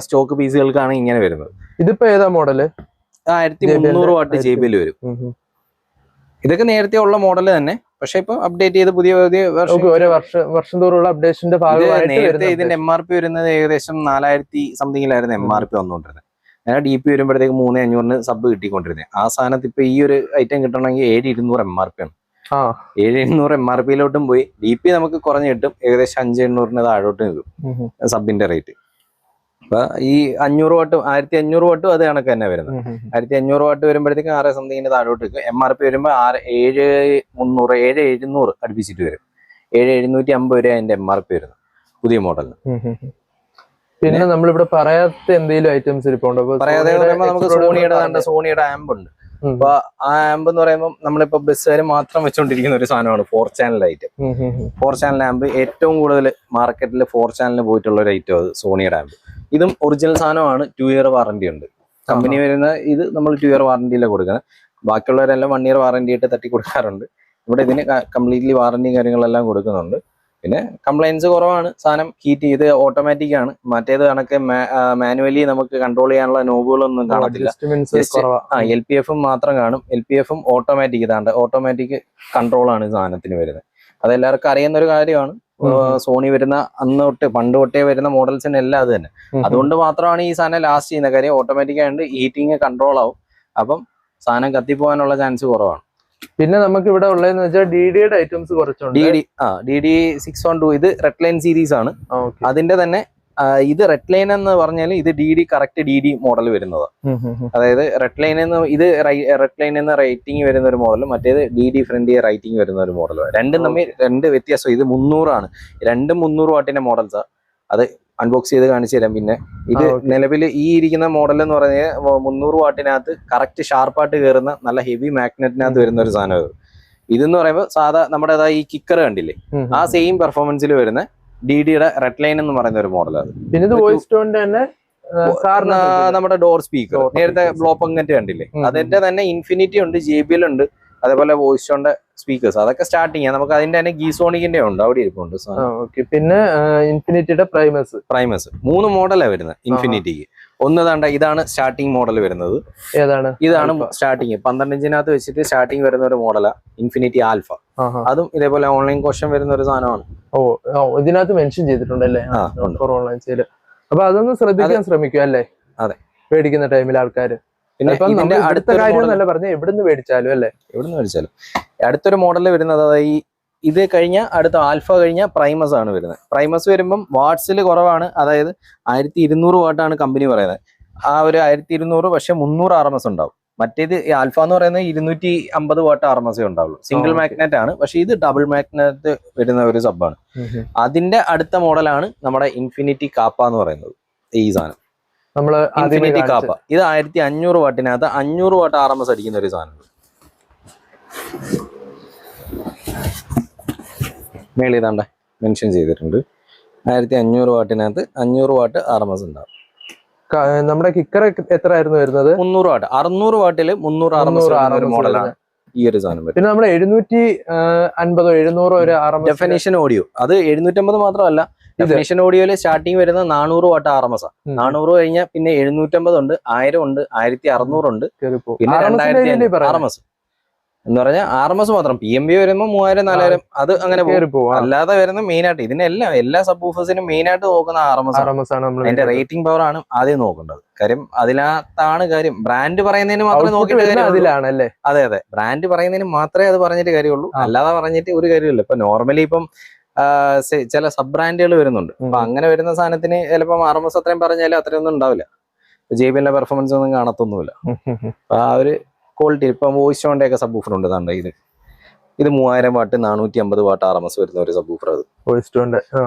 സ്റ്റോക്ക് പീസുകൾക്കാണ് ഇങ്ങനെ വരുന്നത്. ഇതിപ്പോ ഏതാ മോഡല്? 1300 വാട്ട് JBL വരും. ഇതൊക്കെ നേരത്തെ ഉള്ള മോഡൽ തന്നെ, പക്ഷെ ഇപ്പൊ അപ്ഡേറ്റ് ചെയ്ത് പുതിയ വർഷം തോറുള്ള അപ്ഡേഷന്റെ ഭാഗമായിട്ട് നേരത്തെ ഇതിന്റെ MRP വരുന്നത് ഏകദേശം 4000 സംതിങ്ങിലായിരുന്നു MRP വന്നുകൊണ്ടിരുന്നത്. ഞാൻ DP വരുമ്പോഴത്തേക്ക് 3500 സബ് കിട്ടിക്കൊണ്ടിരുന്നത്. ആ സാധനത്ത് ഇപ്പൊ ഈ ഒരു ഐറ്റം കിട്ടണമെങ്കിൽ 7200 MRP ആണ്. 7200 MRPയിലോട്ടും പോയി. DP നമുക്ക് കുറഞ്ഞു കിട്ടും, ഏകദേശം 5800 താഴോട്ട് നിൽക്കും സബിന്റെ റേറ്റ്. അപ്പൊ ഈ 500 വാട്ടും 1500 വാട്ടും അത് കണക്ക് തന്നെ വരുന്നത്. 1500 വാട്ട് വരുമ്പോഴത്തേക്ക് 6 സംതിങ്ങിന് താഴോട്ട് നിൽക്കും. MRP വരുമ്പോൾ 7300 7700 അടുപ്പിച്ചിട്ട് വരും. 7750 വരെ അതിന്റെ MRP വരുന്നത് പുതിയ മോഡലിന്. പിന്നെ നമ്മളിവിടെ പറയാത്ത എന്തെങ്കിലും ഐറ്റംസ് ഇരിപ്പുണ്ടോ? പറയാതെ പറയുമ്പോൾ നമുക്ക് സോണിയുടെ ആംബ് ഉണ്ട്. അപ്പൊ ആ ആംബ് എന്ന് പറയുമ്പോൾ നമ്മളിപ്പോ ബസ്സുകാർ മാത്രം വെച്ചോണ്ടിരിക്കുന്ന ഒരു സാധനമാണ് 4 ചാനൽ ഐറ്റം. 4 ചാനൽ ആംബ് ഏറ്റവും കൂടുതൽ മാർക്കറ്റിൽ 4 ചാനലിന് പോയിട്ടുള്ള ഒരു ഐറ്റം അത് സോണിയുടെ ആംബ്. ഇതും ഒറിജിനൽ സാധനമാണ്. 2 ഇയർ വാറന്റി ഉണ്ട്. കമ്പനി വരുന്ന ഇത് നമ്മൾ 2 ഇയർ വാറന്റിയിലാണ് കൊടുക്കുന്നത്. ബാക്കിയുള്ളവരെല്ലാം 1 ഇയർ വാറന്റി ആയിട്ട് തട്ടി കൊടുക്കാറുണ്ട്. ഇവിടെ ഇതിന് കംപ്ലീറ്റ്ലി വാറന്റിയും കാര്യങ്ങളെല്ലാം കൊടുക്കുന്നുണ്ട്. പിന്നെ കംപ്ലൈൻസ് കുറവാണ്. സാധനം ഹീറ്റ് ചെയ്ത് ഓട്ടോമാറ്റിക് ആണ്. മറ്റേത് കണക്ക് മാനുവലി നമുക്ക് കൺട്രോൾ ചെയ്യാനുള്ള നോബുകളൊന്നും കാണത്തില്ല. LPF മാത്രം കാണും. LPF ഓട്ടോമാറ്റിക് ഇതാണ്ട് ഓട്ടോമാറ്റിക് കൺട്രോൾ ആണ് സാധനത്തിന് വരുന്നത്. അതെല്ലാവർക്കും അറിയുന്ന ഒരു കാര്യമാണ്. സോണി വരുന്ന അന്ന് തൊട്ട് പണ്ട് തൊട്ടേ വരുന്ന മോഡൽസിന് എല്ലാം അത് തന്നെ. അതുകൊണ്ട് മാത്രമാണ് ഈ സാധനം ലാസ്റ്റ് ചെയ്യുന്ന കാര്യം. ഓട്ടോമാറ്റിക് ആയതുകൊണ്ട് ഹീറ്റിംഗ് കൺട്രോൾ ആവും. അപ്പം സാധനം കത്തിപ്പോകാനുള്ള ചാൻസ് കുറവാണ്. പിന്നെ നമുക്ക് ഇവിടെ ഉള്ളതെന്ന് വെച്ചാൽ DDയുടെ ഐറ്റംസ് കുറച്ചുണ്ട്. DD 612 ഇത് റെഡ് ലൈൻ സീരീസ് ആണ്. അതിന്റെ തന്നെ ഇത് റെഡ് ലൈൻ എന്ന് പറഞ്ഞാൽ ഇത് കറക്റ്റ് DD മോഡൽ വരുന്നത്. അതായത് റെഡ് ലൈൻ ഇത് റെഡ് ലൈൻ എന്ന റേറ്റിംഗ് വരുന്ന ഒരു മോഡൽ, മറ്റേത് DD ഫ്രണ്ട് റൈറ്റിംഗ് വരുന്ന ഒരു മോഡൽ. രണ്ടും തമ്മിൽ 2 വ്യത്യാസം. ഇത് 300 ആണ്. രണ്ടും 300 വാട്ടിന്റെ മോഡൽസാ. അത് അൺബോക്സ് ചെയ്ത് കാണിച്ചു തരാം. പിന്നെ ഇത് നിലവിൽ ഈ ഇരിക്കുന്ന മോഡൽ എന്ന് പറഞ്ഞാൽ 300 വാട്ടിനകത്ത് കറക്റ്റ് ഷാർപ്പായിട്ട് കയറുന്ന നല്ല ഹെവി മാഗ്നറ്റിനകത്ത് വരുന്ന ഒരു സാധനം. ഇതെന്ന് പറയുമ്പോൾ സാധാ നമ്മുടെ ഈ കിക്കർ കണ്ടില്ലേ, ആ സെയിം പെർഫോമൻസിൽ വരുന്ന DDയുടെ റെഡ് ലൈൻ എന്ന് പറയുന്ന ഒരു മോഡലാണ്. പിന്നെ ഇത് വോയിസ് ടോണിന്റെ തന്നെ നമ്മുടെ ഡോർ സ്പീക്കർ നേരത്തെ ബ്ലോപ്പങ്ങറ്റ് കണ്ടില്ലേ, അതിന്റെ തന്നെ ഇൻഫിനിറ്റി ഉണ്ട്, JBL ഉണ്ട്, അതേപോലെ വോയിസ് ടോണിന്റെ സ്പീക്കേഴ്സ്. അതൊക്കെ സ്റ്റാർട്ടിങ് നമുക്ക് അതിന്റെ തന്നെ ഗീസോണിക്കിന്റെ ഉണ്ട്, അവിടെ ഇരിപ്പുണ്ട്. പിന്നെ ഇൻഫിനിറ്റിയുടെ പ്രൈമസ് 3 മോഡലാണ് വരുന്നത് ഇൻഫിനിറ്റിക്ക്. ഒന്ന് ഇതാണ് സ്റ്റാർട്ടിങ് മോഡൽ വരുന്നത്. ഇതാണ് സ്റ്റാർട്ടിങ് 12 ഇഞ്ചിനകത്ത് വെച്ചിട്ട് സ്റ്റാർട്ടിങ് വരുന്ന ഒരു മോഡലാണ് ഇൻഫിനിറ്റി ആൽഫ. അതും ഇതേപോലെ ഓൺലൈൻ കോഷൻ വരുന്ന ഒരു സാധനമാണ്. ഇതിനകത്ത് മെൻഷൻ ചെയ്തിട്ടുണ്ടല്ലേ ഓൺലൈൻ സെയിൽ. അപ്പൊ അതൊന്ന് ശ്രദ്ധിക്കാൻ ശ്രമിക്കുക അല്ലേ? അതെ, മേടിക്കുന്ന ടൈമിൽ ആൾക്കാര്. പിന്നെ അടുത്ത കാര്യം എന്നല്ല പറഞ്ഞ എവിടുന്ന് മേടിച്ചാലും അല്ലേ, എവിടുന്ന് മേടിച്ചാലും. അടുത്തൊരു മോഡലിൽ വരുന്നത് ഇത് കഴിഞ്ഞ അടുത്ത ആൽഫ കഴിഞ്ഞ പ്രൈമസ് ആണ് വരുന്നത്. പ്രൈമസ് വരുമ്പം വാട്ട്സിൽ കുറവാണ്. അതായത് 1200 വാട്ടാണ് കമ്പനി പറയുന്നത്. ആ ഒരു 1200 പക്ഷെ 300 RMS ഉണ്ടാവും. മറ്റേത് ആൽഫ എന്ന് പറയുന്നത് 250 വാട്ട് RMS ഉണ്ടാവുള്ളൂ. സിംഗിൾ മാഗ്നറ്റ് ആണ്. പക്ഷെ ഇത് ഡബിൾ മാഗ്നറ്റ് വരുന്ന ഒരു സബ്ബാണ്. അതിന്റെ അടുത്ത മോഡലാണ് നമ്മുടെ ഇൻഫിനിറ്റി കാപ്പ എന്ന് പറയുന്നത്. ഈ സാധനം ഇൻഫിനിറ്റി കാപ്പ ഇത് 1500 വാട്ടിനകത്ത് 500 വാട്ട് RMS അടിക്കുന്ന ഒരു സാധനം. മേളിൽ ഇതാണ്ട മെൻഷൻ ചെയ്തിട്ടുണ്ട്. 1500 വാട്ടിനകത്ത് 500 വാട്ട് RMS ഉണ്ടാവും. നമ്മുടെ കിക്കർ എത്ര ആയിരുന്നു വരുന്നത്? 300 വാട്ട്. 600 വാട്ടില് 300 RMS മോഡലാണ് ഈ ഒരു സാധനം. പിന്നെ നമ്മുടെ 750 700 ഒരു ഡെഫിനേഷൻ ഓഡിയോ അത് 750 മാത്രമല്ല. ഡെഫിനേഷൻ ഓഡിയോയില് സ്റ്റാർട്ടിങ് വരുന്ന 400 വാട്ട് RMS. 400 കഴിഞ്ഞാൽ പിന്നെ 750 ഉണ്ട്, 1000 ഉണ്ട്, 1600 ഉണ്ട്, പിന്നെ 2000 RMS എന്ന് പറഞ്ഞാൽ RMS മാത്രം. PMB വരുമ്പോൾ 3000 4000 അത് അങ്ങനെ പോകും. അല്ലാതെ വരുന്ന മെയിൻ ആയിട്ട് ഇതിനെല്ലാം എല്ലാ സബ് വൂഫേഴ്സിനും മെയിൻ ആയിട്ട് നോക്കുന്ന RMS ആണ്. അതിന്റെ റേറ്റിംഗ് പവർ ആണ് ആദ്യം നോക്കേണ്ടത്. കാര്യം അതിനകത്താണ് കാര്യം. ബ്രാൻഡ് പറയുന്നതിന് മാത്രമേ നോക്കിയിട്ട് അതിലാണല്ലേ. അതെ, ബ്രാൻഡ് പറയുന്നതിന് മാത്രമേ അത് പറഞ്ഞിട്ട് കാര്യമുള്ളൂ. അല്ലാതെ പറഞ്ഞിട്ട് ഒരു കാര്യമില്ല. ഇപ്പൊ നോർമലി ഇപ്പം ചില സബ് ബ്രാൻഡുകൾ വരുന്നുണ്ട്. അപ്പൊ അങ്ങനെ വരുന്ന സാധനത്തിന് ചിലപ്പം RMS അത്രയും പറഞ്ഞാലും അത്രയൊന്നും ഉണ്ടാവില്ല. JBL പെർഫോമൻസ് ഒന്നും കാണത്തൊന്നുമില്ല. അപ്പൊ ആ ഒരു ക്വാളിറ്റി. ഇപ്പം വോയിസ് ടോണിന്റെ ഒക്കെ സബ് വൂഫർ ഉണ്ട്. ഇത് 3000 വാട്ട് 450 വാട്ട് RMS വരുന്ന ഒരു സബ് വൂഫർ. അത്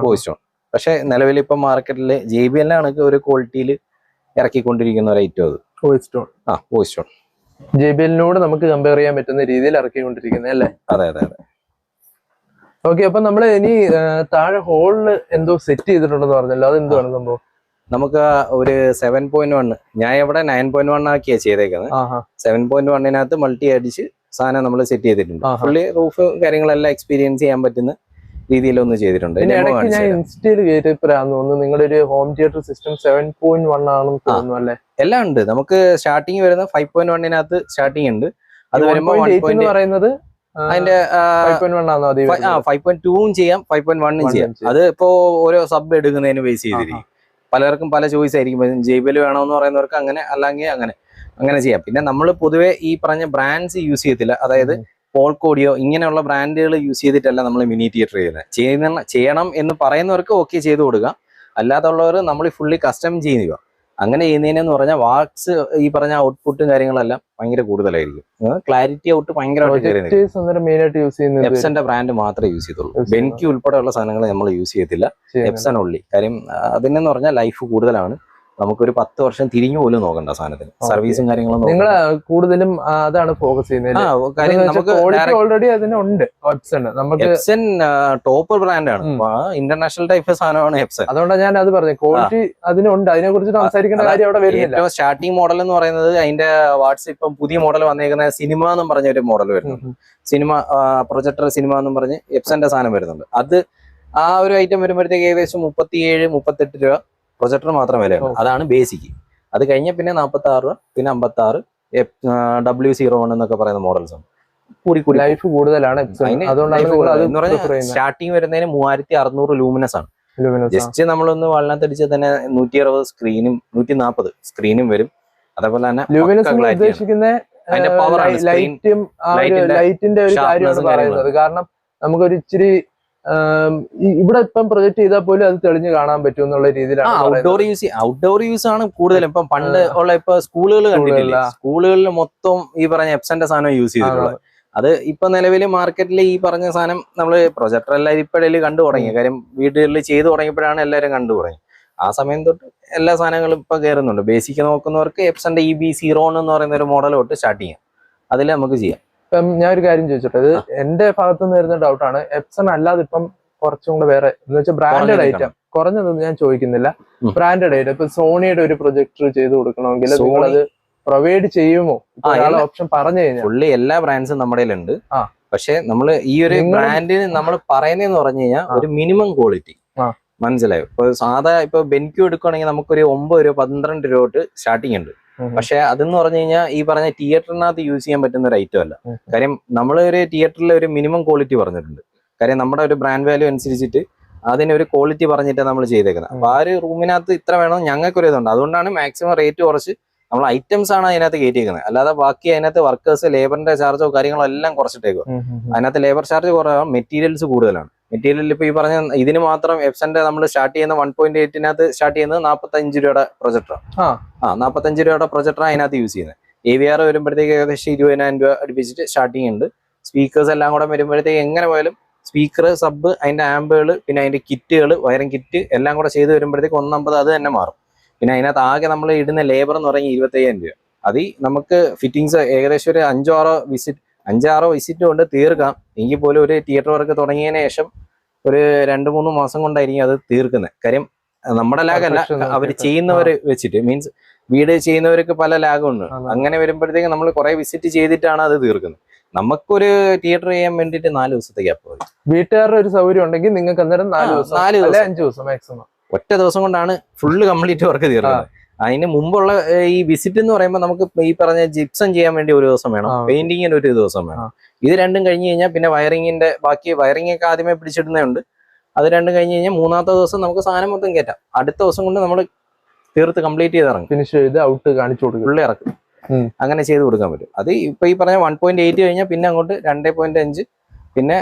വോയിസ് ടോൺ. പക്ഷെ നിലവിൽ ഇപ്പം മാർക്കറ്റില് JBL ആണ് ഒരു ക്വാളിറ്റിയിൽ ഇറക്കിക്കൊണ്ടിരിക്കുന്ന ഒരു ഐറ്റം. അത് വോയിസ് ടോൺ JBLനോട് നമുക്ക് കമ്പയർ ചെയ്യാൻ പറ്റുന്ന രീതിയിൽ ഇറക്കിക്കൊണ്ടിരിക്കുന്നത് അല്ലേ? അതെ. ഓക്കെ, അപ്പൊ നമ്മള് ഇനി താഴെ ഹോളില് എന്തോ സെറ്റ് ചെയ്തിട്ടുണ്ടെന്ന് പറഞ്ഞല്ലോ, അത് എന്താണ് സംഭവം? നമുക്ക് ഒരു 7.1 ഞാൻ ഇവിടെ 9.1 ആക്കിയാ ചെയ്തേക്കുന്നത്. 7.1 മൾട്ടി അടിച്ച് സാധനം നമ്മൾ സെറ്റ് ചെയ്തിട്ടുണ്ട്. ഫുള്ളി റൂഫ് കാര്യങ്ങളെല്ലാം എക്സ്പീരിയൻസ് ചെയ്യാൻ പറ്റുന്ന രീതിയിലൊന്ന് ചെയ്തിട്ടുണ്ട്. ഞാൻ ഇൻസ്റ്റയിൽ കേട്ടപ്പോഴാന്ന് നിങ്ങളുടെ ഒരു ഹോം തിയേറ്റർ സിസ്റ്റം 7.1 ആണെന്ന് തോന്നുന്നു അല്ലേ? എല്ലാം ഉണ്ട്. നമുക്ക് സ്റ്റാർട്ടിങ് വരുന്ന 5.1 സ്റ്റാർട്ടിങ് ഉണ്ട്. അത് വരുമ്പോൾ പറയുന്നത് അതിന്റെ 5.2 ചെയ്യാം, 5.1 ചെയ്യാം. അത് ഇപ്പോ ഓരോ സബ് എടുക്കുന്നതിന് ബേസ് ചെയ്തിരിക്കും. പലർക്കും പല ചോയ്സ് ആയിരിക്കും. JBL വേണമെന്ന് പറയുന്നവർക്ക് അങ്ങനെ, അല്ലെങ്കിൽ അങ്ങനെ ചെയ്യാം. പിന്നെ നമ്മൾ പൊതുവെ ഈ പറഞ്ഞ ബ്രാൻഡ്സ് യൂസ് ചെയ്യത്തില്ല. അതായത് പോൾക്കോഡിയോ ഇങ്ങനെയുള്ള ബ്രാൻഡുകൾ യൂസ് ചെയ്തിട്ടല്ല നമ്മൾ മിനി തിയേറ്റർ ചെയ്യുന്നത്. ചെയ്യണം എന്ന് പറയുന്നവർക്ക് ഓക്കെ ചെയ്ത് കൊടുക്കുക. അല്ലാതുള്ളവർ നമ്മൾ ഫുള്ളി കസ്റ്റം ചെയ്യുക. അങ്ങനെ ചെയ്യുന്നതിനെന്ന് പറഞ്ഞാൽ വാട്സ് ഈ പറഞ്ഞ ഔട്ട്പുട്ടും കാര്യങ്ങളെല്ലാം ഭയങ്കര കൂടുതലായിരിക്കും. ക്ലാരിറ്റി ഔട്ട് ഭയങ്കരമായിട്ട് മെയിൻ ആയിട്ട് യൂസ് ചെയ്യുന്നത് എപ്സന്റെ ബ്രാൻഡ് മാത്രമേ യൂസ് ചെയ്തുള്ളൂ. ബെൻക്യു ഉൾപ്പെടെയുള്ള സാധനങ്ങൾ നമ്മൾ യൂസ് ചെയ്യത്തില്ല, എപ്സൺ ഉള്ളി. കാര്യം അതിനെന്ന് പറഞ്ഞാൽ ലൈഫ് കൂടുതലാണ്. നമുക്കൊരു 10 വർഷം തിരിഞ്ഞു പോലും നോക്കണ്ട സാധനത്തിന്. സർവീസും കാര്യങ്ങളും നിങ്ങൾ കൂടുതലും അതാണ് ഫോക്കസ് ചെയ്യുന്നത്. ഓൾറെഡി അതിനുണ്ട് എപ്സൺ ടോപ്പ് ബ്രാൻഡാണ്, ഇന്റർനാഷണൽ ടൈപ്പ് സാധനമാണ് എപ്സൺ. അതുകൊണ്ടാണ് ഞാൻ അത് പറഞ്ഞത്. ക്വാളിറ്റി അതിനുണ്ട്, അതിനെ കുറിച്ച് സംസാരിക്കേണ്ട കാര്യം അവിടെ വരുന്നില്ല. ഏറ്റവും സ്റ്റാർട്ടിംഗ് മോഡൽ എന്ന് പറയുന്നത് അതിന്റെ വാട്സ് ഇപ്പം പുതിയ മോഡൽ വന്നേക്കുന്ന സിനിമ എന്നും പറഞ്ഞ ഒരു മോഡൽ വരുന്നുണ്ട്. സിനിമ പ്രൊജക്ടർ സിനിമ എന്നും പറഞ്ഞ് എപ്സന്റെ സാധനം വരുന്നുണ്ട്. അത് ആ ഒരു ഐറ്റം വരുമ്പോഴത്തേക്ക് ഏകദേശം 37-38 രൂപ പ്രൊജക്ടർ മാത്രം വിലയാണ്. അതാണ് ബേസിക്. അത് കഴിഞ്ഞ പിന്നെ 46 രൂപ, പിന്നെ 56, W01 എന്നൊക്കെ പറയുന്ന മോഡൽസ് ആണ്. കൂടി ലൈഫ് കൂടുതലാണ്. സ്റ്റാർട്ടിങ് വരുന്നതിന് 3600 ലൂമിനസ് ആണ്. ജസ്റ്റ് നമ്മളൊന്ന് വളനത്തടിച്ച് തന്നെ 160 സ്ക്രീനും 140 സ്ക്രീനും വരും. അതേപോലെ തന്നെ ലൈറ്റിന്റെ ഒരു കാര്യമാണ് പറയുന്നത്. കാരണം നമുക്കൊരു ഇച്ചിരി ഇവിടെ ഇപ്പം പ്രൊജക്ട് ചെയ്താൽ പോലും അത് തെളിഞ്ഞ് കാണാൻ പറ്റും എന്നുള്ള രീതിയിലാണ്. ഔട്ട്ഡോർ യൂസ് ആണ് കൂടുതലും. ഇപ്പം പണ്ട് ഉള്ള ഇപ്പൊ സ്കൂളുകൾ കണ്ടിട്ടില്ല, സ്കൂളുകളിൽ മൊത്തം ഈ പറഞ്ഞ എപ്സന്റെ സാധനം യൂസ് ചെയ്തിട്ടുള്ളത്. അത് ഇപ്പൊ നിലവിൽ മാർക്കറ്റിൽ ഈ പറഞ്ഞ സാധനം നമ്മള് പ്രൊജക്ടർ എല്ലാവരും ഇപ്പോഴേ കണ്ടു തുടങ്ങി. കാര്യം വീടുകളിൽ ചെയ്തു തുടങ്ങിയപ്പോഴാണ് എല്ലാവരും കണ്ടു തുടങ്ങി. ആ സമയം തൊട്ട് എല്ലാ സാധനങ്ങളും ഇപ്പൊ കയറുന്നുണ്ട്. ബേസിക് നോക്കുന്നവർക്ക് എപ്സന്റെ EB01 എന്ന് പറയുന്ന ഒരു മോഡൽ തൊട്ട് സ്റ്റാർട്ട് ചെയ്യാം. അതിൽ നമുക്ക് ചെയ്യാം. ഇപ്പം ഞാൻ ഒരു കാര്യം ചോദിച്ചോട്ടെ, ഇത് എന്റെ ഭാഗത്ത് നിന്ന് വരുന്ന ഡൗട്ടാണ്. എപ്സൺ അല്ലാതെ ഇപ്പം കുറച്ചും കൂടെ വേറെ എന്ന് വെച്ചാൽ ബ്രാൻഡഡ് ഐറ്റം, കുറഞ്ഞതൊന്നും ഞാൻ ചോദിക്കുന്നില്ല, ബ്രാൻഡഡ് ഐറ്റം ഇപ്പൊ സോണിയുടെ ഒരു പ്രൊജക്ടർ ചെയ്ത് കൊടുക്കണമെങ്കിൽ നിങ്ങളത് പ്രൊവൈഡ് ചെയ്യുമോ? ഓപ്ഷൻ പറഞ്ഞു കഴിഞ്ഞാൽ ഫുള്ളി എല്ലാ ബ്രാൻഡ്സും നമ്മുടെ ഉണ്ട്. പക്ഷെ നമ്മൾ ഈ ഒരു ബ്രാൻഡിന് നമ്മൾ പറയുന്നതെന്ന് പറഞ്ഞു കഴിഞ്ഞാൽ ഒരു മിനിമം ക്വാളിറ്റി മനസ്സിലായോ. ഇപ്പൊ സാധാ ഇപ്പൊ ബെൻക്യു എടുക്കുകയാണെങ്കിൽ നമുക്കൊരു 9 രൂപ 12 രൂപ തൊട്ട് സ്റ്റാർട്ടിംഗ് ഉണ്ട്. പക്ഷെ അതെന്ന് പറഞ്ഞു കഴിഞ്ഞാൽ ഈ പറഞ്ഞ തിയേറ്ററിനകത്ത് യൂസ് ചെയ്യാൻ പറ്റുന്ന ഒരു ഐറ്റം അല്ല. കാര്യം നമ്മൾ ഒരു തിയേറ്ററിൽ ഒരു മിനിമം ക്വാളിറ്റി പറഞ്ഞിട്ടുണ്ട്. കാര്യം നമ്മുടെ ഒരു ബ്രാൻഡ് വാല്യൂ അനുസരിച്ചിട്ട് അതിനൊരു ക്വാളിറ്റി പറഞ്ഞിട്ടാണ് നമ്മൾ ചെയ്തേക്കുന്നത്. അപ്പൊ ആ ഒരു റൂമിനകത്ത് ഇത്ര വേണം ഞങ്ങൾക്കൊരു ഇതുണ്ട്. അതുകൊണ്ടാണ് മാക്സിമം റേറ്റ് കുറച്ച് നമ്മൾ ഐറ്റംസ് ആണ് അതിനകത്ത് കയറ്റിയേക്കുന്നത്. അല്ലാതെ ബാക്കി അതിനകത്ത് വർക്കേഴ്സ് ലേബറിന്റെ ചാർജോ കാര്യങ്ങളോ എല്ലാം കുറച്ചിട്ടേക്കുക. അതിനകത്ത് ലേബർ ചാർജ് കുറവാണ്, മെറ്റീരിയൽസ് കൂടുതലാണ്. മെറ്റീരിയൽ ഇപ്പൊ ഈ പറഞ്ഞ ഇതിന് മാത്രം എപ്സന്റെ നമ്മൾ സ്റ്റാർട്ട് ചെയ്യുന്ന 1.8 സ്റ്റാർട്ട് ചെയ്യുന്നത് 45 രൂപയുടെ പ്രൊജക്ടറാണ്. 45 രൂപയുടെ പ്രൊജക്ടർ അതിനകത്ത് യൂസ് ചെയ്യുന്നത്. AVR വരുമ്പോഴത്തേക്ക് ഏകദേശം 20,000 രൂപ അടുപ്പിച്ചിട്ട് സ്റ്റാർട്ടിംഗ് ഉണ്ട്. സ്പീക്കേഴ്സ് എല്ലാം കൂടെ വരുമ്പോഴത്തേക്ക് എങ്ങനെ പോയാലും സ്പീക്കർ, സബ്, അതിന്റെ ആമ്പുകൾ, പിന്നെ അതിന്റെ കിറ്റുകൾ, വയറിംഗ് കിറ്റ് എല്ലാം കൂടെ ചെയ്ത് വരുമ്പോഴത്തേക്ക് 150 അത് തന്നെ മാറും. പിന്നെ അതിനകത്ത് ആകെ നമ്മൾ ഇടുന്ന ലേബർ എന്ന് പറഞ്ഞാൽ 25,000 രൂപ. അത് നമുക്ക് ഫിറ്റിങ്സ് ഏകദേശം ഒരു 5-6 വിസിറ്റ് കൊണ്ട് തീർക്കാം. എങ്കിൽ പോലും ഒരു തിയേറ്റർ വർക്ക് തുടങ്ങിയതിന് ശേഷം ഒരു 2-3 മാസം കൊണ്ടായിരിക്കും അത് തീർക്കുന്നത്. കാര്യം നമ്മുടെ ലാഗല്ല, അവർ ചെയ്യുന്നവർ വെച്ചിട്ട് മീൻസ് വീട് ചെയ്യുന്നവർക്ക് പല ലാഗുണ്ട്. അങ്ങനെ വരുമ്പോഴത്തേക്ക് നമ്മൾ കുറെ വിസിറ്റ് ചെയ്തിട്ടാണ് അത് തീർക്കുന്നത്. നമുക്കൊരു തിയേറ്റർ ചെയ്യാൻ വേണ്ടിയിട്ട് 4 ദിവസത്തേക്ക് അപ്പോൾ വീട്ടുകാരുടെ ഒരു സൗകര്യം ഉണ്ടെങ്കിൽ നിങ്ങൾക്ക് അന്നേരം 4 ദിവസം 5 ദിവസം മാക്സിമം ഒറ്റ ദിവസം കൊണ്ടാണ് ഫുള്ള് കംപ്ലീറ്റ് വർക്ക് തീർക്കുന്നത്. അതിന് മുമ്പുള്ള ഈ വിസിറ്റ് എന്ന് പറയുമ്പോൾ നമുക്ക് ഈ പറഞ്ഞ ജിപ്സം ചെയ്യാൻ വേണ്ടി 1 ദിവസം വേണം, പെയിന്റിങ്ങിന് 1 ദിവസം വേണം. ഇത് രണ്ടും കഴിഞ്ഞ് കഴിഞ്ഞാൽ പിന്നെ വയറിങ്ങിന്റെ ബാക്കി വയറിംഗ് ഒക്കെ ആദ്യമേ പിടിച്ചിടുന്നുണ്ട്. അത് രണ്ടും കഴിഞ്ഞ് കഴിഞ്ഞാൽ 3-ാമത്തെ ദിവസം നമുക്ക് സാധനം മൊത്തം കയറ്റാം. അടുത്ത ദിവസം കൊണ്ട് നമ്മൾ തീർത്ത് കംപ്ലീറ്റ് ചെയ്ത് ഇറങ്ങും, ഫിനിഷ് ചെയ്ത് ഔട്ട് കാണിച്ചു കൊടുക്കും, ഫുള്ള് ഇറക്കും. അങ്ങനെ ചെയ്ത് കൊടുക്കാൻ പറ്റും. അത് ഇപ്പൊ ഈ പറഞ്ഞ 1.8 കഴിഞ്ഞാൽ പിന്നെ അങ്ങോട്ട് 2.5 പിന്നെ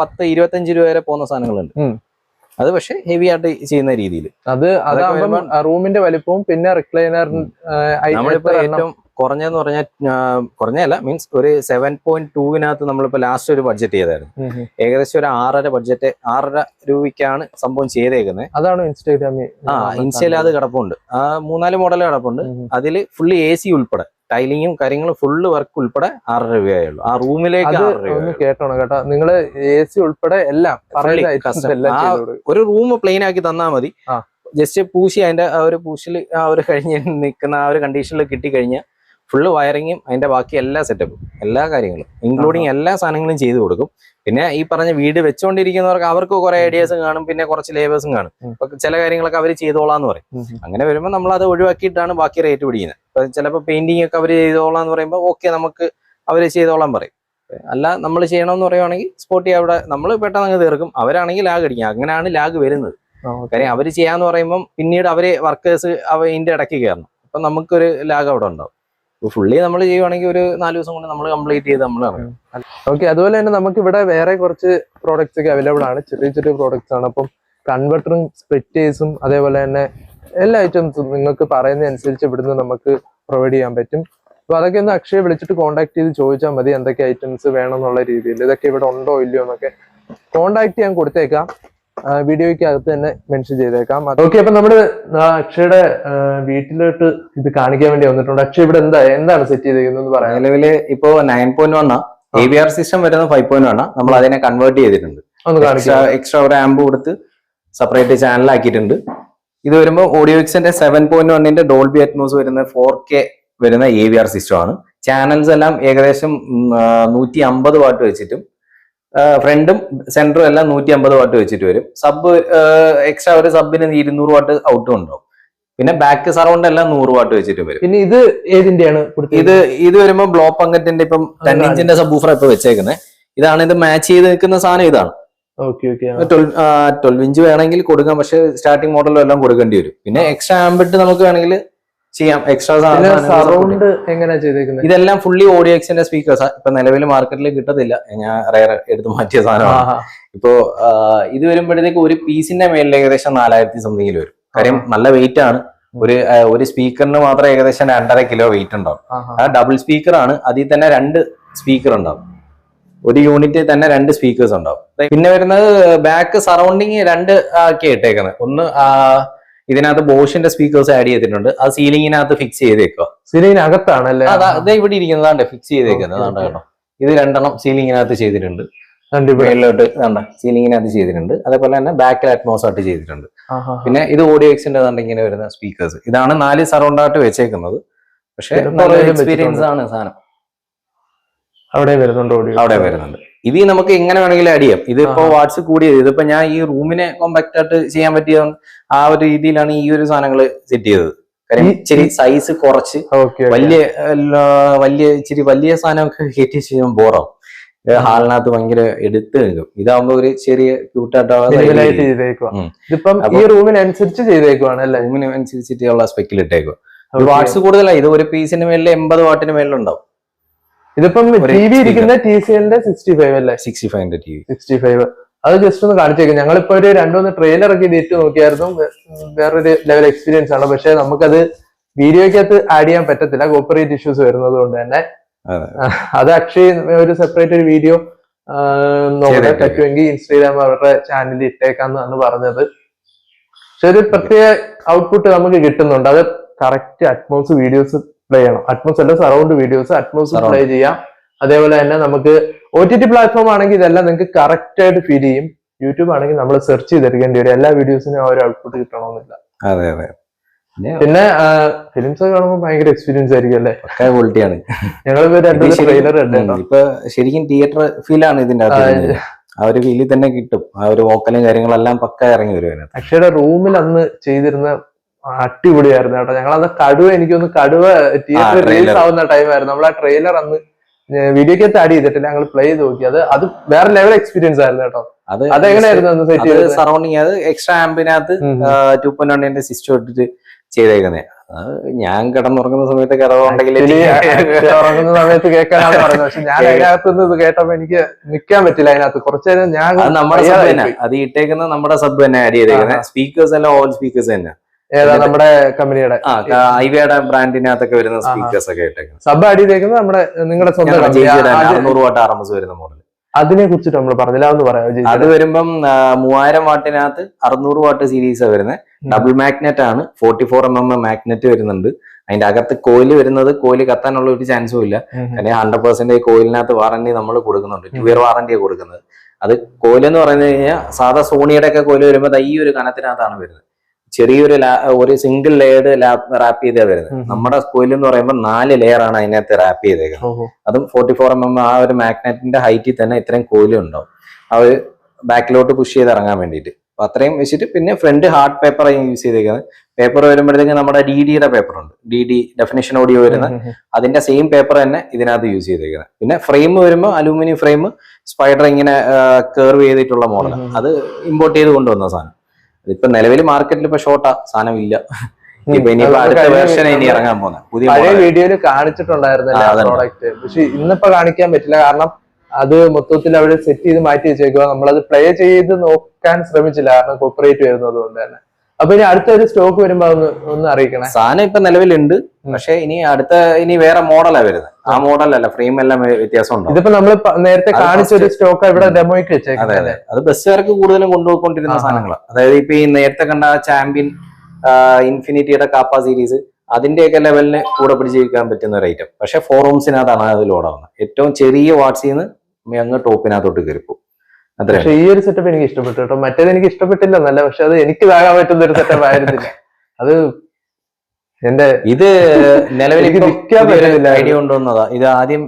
10-25 രൂപ വരെ പോകുന്ന സാധനങ്ങളുണ്ട്. അത് പക്ഷെ ഹെവി ആയിട്ട് ചെയ്യുന്ന രീതിയിൽ അതാകുമ്പോൾ റൂമിന്റെ വലിപ്പവും പിന്നെ റിക്ലൈനർ നമ്മളിപ്പോ ഏറ്റവും കുറഞ്ഞെന്ന് പറഞ്ഞാൽ കുറഞ്ഞല്ല മീൻസ് ഒരു 7.2 നമ്മളിപ്പോ ലാസ്റ്റ് ഒരു ബഡ്ജറ്റ് ചെയ്തായിരുന്നു. ഏകദേശം ഒരു 6.5 രൂപയ്ക്കാണ് സംഭവം ചെയ്തേക്കുന്നത്. അതാണ് ഇൻസ്റ്റാഗ്രാമിൽ ഇൻസ്റ്റയിൽ അത് കിടപ്പുണ്ട്. 3-4 മോഡൽ കിടപ്പുണ്ട്. അതിൽ ഫുള്ള് AC ഉൾപ്പെടെ ടൈലിങ്ങും കാര്യങ്ങളും ഫുള്ള് വർക്ക് ഉൾപ്പെടെ 6 രൂപയുള്ളൂ. ആ റൂമിലേക്ക് കേട്ടോ നിങ്ങള് AC ഉൾപ്പെടെ എല്ലാം ഒരു റൂം പ്ലെയിൻ ആക്കി തന്നാൽ മതി. ജസ്റ്റ് പൂശി അതിന്റെ ആ ഒരു പൂശിൽ ആ ഒരു കഴിഞ്ഞ് നിൽക്കുന്ന ആ ഒരു കണ്ടീഷനിൽ കിട്ടിക്കഴിഞ്ഞാൽ ഫുള്ള് വയറിങ്ങും അതിന്റെ ബാക്കി എല്ലാ സെറ്റപ്പും എല്ലാ കാര്യങ്ങളും ഇൻക്ലൂഡിങ് എല്ലാ സാധനങ്ങളും ചെയ്തു കൊടുക്കും. പിന്നെ ഈ പറഞ്ഞ വീട് വെച്ചുകൊണ്ടിരിക്കുന്നവർക്ക് അവർക്ക് കുറെ ഐഡിയാസും കാണും, പിന്നെ കുറച്ച് ലേബേഴ്സും കാണും. ഇപ്പൊ ചില കാര്യങ്ങളൊക്കെ അവർ ചെയ്തോളാന്ന് പറയും. അങ്ങനെ വരുമ്പോൾ നമ്മൾ അത് ഒഴിവാക്കിയിട്ടാണ് ബാക്കി റേറ്റ് പിടിക്കുന്നത്. ഇപ്പൊ ചിലപ്പോൾ പെയിന്റിംഗ് ഒക്കെ അവർ ചെയ്തോളാന്ന് പറയുമ്പോൾ ഓക്കെ നമുക്ക് അവർ ചെയ്തോളാൻ പറയും. അല്ല നമ്മൾ ചെയ്യണമെന്ന് പറയുവാണെങ്കിൽ സ്പോട്ടി അവിടെ നമ്മൾ പെട്ടെന്ന് അങ്ങ് തീർക്കും. അവരാണെങ്കിൽ ലാഗ് അടിക്കും. അങ്ങനെയാണ് ലാഗ് വരുന്നത്. കാര്യം അവർ ചെയ്യാന്ന് പറയുമ്പോൾ പിന്നീട് അവര് വർക്കേഴ്സ് ഇതിന്റെ ഇടയ്ക്ക് കയറണം. അപ്പൊ നമുക്കൊരു ലാഗ് അവിടെ ഉണ്ടാവും. ഫുള്ളി നമ്മൾ ചെയ്യുവാണെങ്കിൽ ഒരു 4 ദിവസം കൊണ്ട് നമ്മൾ കംപ്ലീറ്റ് ചെയ്ത് നമ്മൾ ഇറങ്ങും. ഓക്കെ, അതുപോലെ തന്നെ നമുക്ക് ഇവിടെ വേറെ കുറച്ച് പ്രോഡക്ട്സ് ഒക്കെ അവൈലബിൾ ആണ്. ചെറിയ ചെറിയ പ്രോഡക്ട്സ് ആണ്. അപ്പം കൺവെർട്ടറും സ്പ്ലിറ്റേഴ്സും അതേപോലെ തന്നെ എല്ലാ ഐറ്റംസും നിങ്ങൾക്ക് പറയുന്ന അനുസരിച്ച് ഇവിടുന്ന് നമുക്ക് പ്രൊവൈഡ് ചെയ്യാൻ പറ്റും. അപ്പൊ അതൊക്കെ ഒന്ന് അക്ഷയെ വിളിച്ചിട്ട് കോൺടാക്ട് ചെയ്ത് ചോദിച്ചാൽ മതി എന്തൊക്കെ ഐറ്റംസ് വേണം എന്നുള്ള രീതിയിൽ. ഇതൊക്കെ ഇവിടെ ഉണ്ടോ ഇല്ലയോ എന്നൊക്കെ കോൺടാക്ട് ചെയ്യാൻ കൊടുത്തേക്കാം, വീഡിയോയ്ക്ക് അകത്ത് തന്നെ മെൻഷൻ ചെയ്തേക്കാം. ഓക്കെ, അപ്പൊ നമ്മള് അക്ഷയുടെ വീട്ടിലോട്ട് ഇത് കാണിക്കാൻ വേണ്ടി വന്നിട്ടുണ്ട്. അക്ഷയ് ഇവിടെ എന്താണ് സെറ്റ് ചെയ്തേക്കുന്നത് പറയാം. നിലവില് ഇപ്പോ 9.1 AVR സിസ്റ്റം വരുന്നത് 5.1 നമ്മൾ അതിനെ കൺവേർട്ട് ചെയ്തിട്ടുണ്ട്. എക്സ്ട്രാ ഒരു ആംബ് കൊടുത്ത് സെപ്പറേറ്റ് ചാനൽ ആക്കിയിട്ടുണ്ട്. ഇത് വരുമ്പോൾ ഓഡിയോക്സിന്റെ 7.1 ഡോൾബി അറ്റ്മോസ് വരുന്ന 4K വരുന്ന AVR സിസ്റ്റം ആണ്. ചാനൽസ് എല്ലാം ഏകദേശം 150 വാട്ട് വെച്ചിട്ടും ഫ്രണ്ടും സെന്ററും എല്ലാം 150 വാട്ട് വെച്ചിട്ട് വരും. സബ് എക്സ്ട്രാ ഒരു സബിന് 200 വാട്ട് ഔട്ടും ഉണ്ടാവും. പിന്നെ ബാക്ക് സറൗണ്ട് എല്ലാം 100 വാട്ട് വെച്ചിട്ട് വരും. പിന്നെ ഇത് ഏതിന്റെയാണ്? ഇത് വരുമ്പോ ബ്ലോ പങ്കറ്റിന്റെ ഇപ്പം 10 ഇഞ്ചിന്റെ സബ് ഊഫർ ഇപ്പൊ വെച്ചേക്കുന്നത്. ഇതാണ് ഇത് മാച്ച് ചെയ്ത് നിൽക്കുന്ന സാധനം ഇതാണ്. 12 ഇഞ്ച് വേണമെങ്കിൽ കൊടുക്കാം, പക്ഷെ സ്റ്റാർട്ടിംഗ് മോഡലും എല്ലാം കൊടുക്കേണ്ടി വരും. പിന്നെ എക്സ്ട്രാ ആംബിട്ട് നമുക്ക് വേണമെങ്കിൽ ചെയ്യാം. എക്സ്ട്രാ സറൗണ്ട് എങ്ങനെയാ ചെയ്തേക്കുന്നത്? ഇതെല്ലാം ഫുള്ളി ഓഡിയോക്സിന്റെ സ്പീക്കേഴ്സ്. ഇപ്പൊ നിലവിൽ മാർക്കറ്റിൽ കിട്ടത്തില്ല, ഞാൻ റയർ എടുത്ത് മാറ്റിയ സാധനമാണ്. ഇപ്പോ ഇത് വരുമ്പോഴത്തേക്ക് ഒരു പീസിന്റെ മേലിൽ ഏകദേശം 4000 സംതിങ്ങിൽ വരും. കാര്യം നല്ല വെയിറ്റ് ആണ്. ഒരു സ്പീക്കറിന് മാത്രം ഏകദേശം 2.5 കിലോ വെയിറ്റ് ഉണ്ടാവും. ആ ഡബിൾ സ്പീക്കർ ആണ്. അതിൽ തന്നെ 2 സ്പീക്കർ ഉണ്ടാവും. ഒരു യൂണിറ്റിൽ തന്നെ 2 സ്പീക്കേഴ്സ് ഉണ്ടാവും. പിന്നെ വരുന്നത് ബാക്ക് സറൗണ്ടിങ് 2 ആക്കി ഇട്ടേക്കുന്നത്. ഒന്ന് ഇതിനകത്ത് ബോഷിന്റെ സ്പീക്കേഴ്സ് ആഡ് ചെയ്തിട്ടുണ്ട്. അത് സീലിംഗിനകത്ത് ഫിക്സ് ചെയ്തേക്കുക. സീലിംഗിനകത്താണല്ലേ? അതെ, ഇവിടെ ഇരിക്കുന്നതാണ്ട് ഫിക്സ് ചെയ്തേക്കുന്നത്. കേട്ടോ, ഇത് 2 സീലിംഗിനകത്ത് ചെയ്തിട്ടുണ്ട്. മേളിലോട്ട് സീലിംഗിനകത്ത് ചെയ്തിട്ടുണ്ട്. അതേപോലെ തന്നെ ബാക്കിൽ അറ്റ്മോസ് ആയിട്ട് ചെയ്തിട്ടുണ്ട്. പിന്നെ ഇത് ഓഡിയോക്സിന്റെ ഇങ്ങനെ വരുന്ന സ്പീക്കേഴ്സ്. ഇതാണ് 4 സറൗണ്ട് ആയിട്ട് വെച്ചേക്കുന്നത്. പക്ഷെ എക്സ്പീരിയൻസ് ആണ് സാധനം. അവിടെ വരുന്നുണ്ട്. ഇത് നമുക്ക് എങ്ങനെ വേണമെങ്കിലും ആഡ് ചെയ്യാം. ഇതിപ്പോ വാട്സ് കൂടിയത്. ഇതിപ്പോ ഞാൻ ഈ റൂമിനെ കോമ്പാക്ട് ആയിട്ട് ചെയ്യാൻ പറ്റിയ ആ ഒരു രീതിയിലാണ് ഈ ഒരു സാധനങ്ങൾ സെറ്റ് ചെയ്തത്. കാര്യം ഇച്ചിരി സൈസ് കുറച്ച് ഇച്ചിരി വലിയ സാധനമൊക്കെ കയറ്റി ചെയ്യാൻ ബോറാവും. ഹാളിനകത്ത് ഭയങ്കര എടുത്ത് നിൽക്കും. ഇതാകുമ്പോ ഒരു ചെറിയ റൂമിനനുസരിച്ചിട്ടുള്ള സ്പെക്കിൽ ഇട്ടേക്കുക. വാട്സ് കൂടുതലായി. ഇത് ഒരു പീസിന് മേലിൽ 80 വാട്ടിന് മേലിലുണ്ടാവും. ഇതിപ്പം ഇരിക്കുന്ന TCLന്റെ 65 അല്ലേ? 65 TV. 65 അത് ജസ്റ്റ് ഒന്ന് കാണിച്ചേക്കും. ഞങ്ങളിപ്പോ ഒരു 2-3 ട്രെയിലർ ഒക്കെ ഇട്ട് നോക്കിയായിരുന്നു. വേറൊരു ലെവൽ എക്സ്പീരിയൻസ് ആണ്. പക്ഷെ നമുക്കത് വീഡിയോക്കകത്ത് ആഡ് ചെയ്യാൻ പറ്റത്തില്ല, കോപ്പറേറ്റ് ഇഷ്യൂസ് വരുന്നത് കൊണ്ട് തന്നെ. അത് അക്ഷയ് ഒരു സെപ്പറേറ്റ് ഒരു വീഡിയോ നോക്കാൻ പറ്റുമെങ്കിൽ ഇൻസ്റ്റാഗ്രാം അവരുടെ ചാനലിൽ ഇട്ടേക്കാന്നാണ് പറഞ്ഞത്. പക്ഷെ ഒരു പ്രത്യേക ഔട്ട്പുട്ട് നമുക്ക് കിട്ടുന്നുണ്ട്. അത് കറക്റ്റ് അറ്റ്മോസ് വീഡിയോസ് പ്ലേ ചെയ്യണം. അറ്റ്മോസ് അല്ല, സറൗണ്ട് വീഡിയോസ് അറ്റ്മോസ് പ്ലേ ചെയ്യാം. അതേപോലെ തന്നെ നമുക്ക് OTT പ്ലാറ്റ്ഫോം ആണെങ്കിൽ ഇതെല്ലാം നിങ്ങൾക്ക് കറക്റ്റ് ആയിട്ട് ഫീൽ ചെയ്യും. യൂട്യൂബ് ആണെങ്കിൽ നമ്മൾ സെർച്ച് ചെയ്തെടുക്കേണ്ടി വരും. എല്ലാ വീഡിയോസിനും ആ ഒരു ഔട്ട്പുട്ട് കിട്ടണമെന്നില്ല. പിന്നെ ഫിലിംസ് ഒക്കെ കാണുമ്പോൾ ഭയങ്കര എക്സ്പീരിയൻസ് ആയിരിക്കും അല്ലേ? ക്വാളിറ്റിയാണ്. ഞങ്ങളിപ്പോ 2 ട്രെയിലർ കണ്ടു. ഇപ്പൊ ശരിക്കും തിയേറ്റർ ഫീലാണ് ഇതിന്റെ അകത്ത്. ആ ഒരു ഫീലിൽ തന്നെ കിട്ടും. ആ ഒരു വോക്കലും കാര്യങ്ങളെല്ലാം പക്ക ഇറങ്ങി വരും. അക്ഷയുടെ റൂമിൽ അന്ന് ചെയ്തിരുന്ന അടിപൊളിയായിരുന്നു കേട്ടോ. ഞങ്ങളത് എനിക്കൊന്ന് കടുവ തിയേറ്ററിൽ റിലീസ് ആവുന്ന ടൈമായിരുന്നു. നമ്മൾ ആ ട്രെയിലർ അന്ന് വീഡിയോക്കകത്ത് ആഡ് ചെയ്തിട്ടില്ല, ഞങ്ങൾ പ്ലേ ചെയ്ത് നോക്കി. അത് വേറെ ലെവൽ എക്സ്പീരിയൻസ് ആയിരുന്നു കേട്ടോ. അതെങ്ങനെയായിരുന്നു സറൗണ്ടിങ്? അത് എക്സ്ട്രാ ആംബിനകത്ത് 2.1 സിസ്റ്റം ഇട്ടിട്ട് ചെയ്തേക്കുന്നേ. ഞാൻ കിടന്നുറങ്ങുന്ന സമയത്ത് ഉറങ്ങുന്ന സമയത്ത് കേൾക്കാനാണ് പറയുന്നത്. പക്ഷെ ഞാൻ അതിനകത്തുനിന്ന് ഇത് കേട്ടപ്പോ എനിക്ക് നിൽക്കാൻ പറ്റില്ല. അതിനകത്ത് കുറച്ചു നേരം ഞാൻ നമ്മുടെ സബ് തന്നെ അത് ഇട്ടേക്കുന്നത്. നമ്മുടെ സബ് തന്നെ ആഡ് ചെയ്തേക്കുന്നത്. സ്പീക്കേഴ്സ് എല്ലാം ഓൾ സ്പീക്കേഴ്സ് തന്നെ. ഏതാ? നമ്മുടെ കമ്പനിയുടെ ഐവിയുടെ ബ്രാൻഡിനകത്തൊക്കെ വരുന്ന സ്പീക്കേഴ്സ് ഒക്കെ ഇട്ടേക്കുന്നത്. സബ് ആഡ് ചെയ്തേക്കുന്നത് നമ്മുടെ നിങ്ങളുടെ സ്വന്തം 600 വാട്ട് RMS വരുന്ന മോഡൽ. അതിനെ കുറിച്ചിട്ട് നമ്മൾ പറഞ്ഞില്ല, ഒന്ന് പറയാം. അത് വരുമ്പം 3000 വാട്ടിനകത്ത് 600 വാട്ട് സീരീസ് വരുന്നത്. ഡബിൾ മാഗ്നറ്റ് ആണ്. 44mm മാഗ്നറ്റ് വരുന്നുണ്ട്. അതിന്റെ അകത്ത് കോയിൽ വരുന്നത്, കോയിൽ കത്താനുള്ള ഒരു ചാൻസും ഇല്ല. കാരണം 100% കോയിലിനകത്ത് വാറന്റി നമ്മൾ കൊടുക്കുന്നുണ്ട്. 2 ഇയർ വാറന്റിയാണ് കൊടുക്കുന്നത്. അത് കോയിൽ എന്ന് പറഞ്ഞു കഴിഞ്ഞാൽ സാധാ സോണിയുടെ ഒക്കെ കോയിൽ വരുമ്പോൾ ഈ ഒരു കനത്തിനകത്താണ് വരുന്നത്. ഒരു സിംഗിൾ ലെയർഡ് റാപ്പ് ചെയ്താ വരുന്നത്. നമ്മുടെ കോയിൽ എന്ന് പറയുമ്പോൾ 4 ലെയർ ആണ് അതിനകത്ത് റാപ്പ് ചെയ്തേക്കുന്നത്. അതും 44mm ആ ഒരു മാഗ്നറ്റിന്റെ ഹൈറ്റിൽ തന്നെ ഇത്രയും കോയിലും ഉണ്ടാവും. ആ ഒരു ബാക്കിലോട്ട് പുഷ് ചെയ്ത് ഇറങ്ങാൻ വേണ്ടിയിട്ട്. അപ്പൊ അത്രയും വെച്ചിട്ട് പിന്നെ ഫ്രണ്ട് ഹാർഡ് പേപ്പർ യൂസ് ചെയ്തേക്കുന്നത്. പേപ്പർ വരുമ്പോഴത്തേക്ക് നമ്മുടെ DDയുടെ പേപ്പർ ഉണ്ട്, DD ഡെഫിനിഷൻ ഓഡിയോ വരുന്ന അതിന്റെ സെയിം പേപ്പർ തന്നെ ഇതിനകത്ത് യൂസ് ചെയ്തേക്കുന്നത്. പിന്നെ ഫ്രെയിം വരുമ്പോൾ അലൂമിനിയം ഫ്രെയിം സ്പൈഡർ ഇങ്ങനെ കർവ് ചെയ്തിട്ടുള്ള മോഡൽ. അത് ഇമ്പോർട്ട് ചെയ്ത് കൊണ്ടുവന്ന സാധനം. ഇപ്പൊ നിലവിൽ മാർക്കറ്റിൽ ഇപ്പൊ ഷോർട്ടാ, സാധനം ഇല്ല. ഇപ്പൊ ഇനിയിപ്പോ അടുത്ത വേർഷൻ ഇനി ഇറങ്ങാൻ പോകുന്ന പുതിയ വീഡിയോയിൽ കാണിച്ചിട്ടുണ്ടായിരുന്നില്ല പ്രോഡക്റ്റ്. പക്ഷെ ഇന്നിപ്പോ കാണിക്കാൻ പറ്റില്ല, കാരണം അത് മൊത്തത്തിൽ അവിടെ സെറ്റ് ചെയ്ത് മാറ്റി വെച്ചേക്കുക. നമ്മളത് പ്ലേ ചെയ്ത് നോക്കാൻ ശ്രമിച്ചില്ല, കാരണം കോപ്പറേറ്റ് വരുന്നത് കൊണ്ട് തന്നെ. അപ്പൊ ഇനി അടുത്തൊരു സ്റ്റോക്ക് വരുമ്പോ ഒന്ന് അറിയിക്കണേ. സാധനം ഇപ്പൊ നിലവിലുണ്ട്, പക്ഷെ ഇനി വേറെ മോഡലാ വരുന്നത്. ആ മോഡലല്ല, ഫ്രെയിം എല്ലാം വ്യത്യാസം ഉണ്ടാവും. ഇതിപ്പോ നമ്മൾ നേരത്തെ കാണിച്ചൊരു സ്റ്റോക്ക് ഇവിടെ ഡെമോയ്ക്ക് വെച്ചേക്കുന്നത്. അതെ, അത് ബസ്സുകാർക്ക് കൂടുതലും കൊണ്ടുപോയിക്കൊണ്ടിരുന്ന സാധനങ്ങളാണ്. അതായത് ഇപ്പൊ ഈ നേരത്തെ കണ്ട ചാമ്പ്യൻ, ഇൻഫിനിറ്റിയുടെ കാപ്പ സീരീസ്, അതിന്റെയൊക്കെ ലെവലിന് കൂടെ പിടിച്ചിരിക്കാൻ പറ്റുന്ന ഒരു ഐറ്റം. പക്ഷെ 4 റൂംസിനകത്താണ് അത് ലോഡാവുന്നത്. ഏറ്റവും ചെറിയ വാട്സിൽ നിന്ന് അങ്ങ് ടോപ്പിനകത്തോട്ട് കയറിപ്പോ. പക്ഷെ ഈ ഒരു സെറ്റപ്പ് എനിക്ക് ഇഷ്ടപ്പെട്ടു കേട്ടോ. മറ്റേത് എനിക്ക് ഇഷ്ടപ്പെട്ടില്ല എന്നല്ല, പക്ഷെ അത് എനിക്ക് താകാൻ പറ്റുന്ന ഒരു സെറ്റപ്പ് ആയിരുന്നില്ല. അത് ഇത് നിലവിൽ ഐഡിയ കൊണ്ടുവന്നതാ. ഇത് ആദ്യം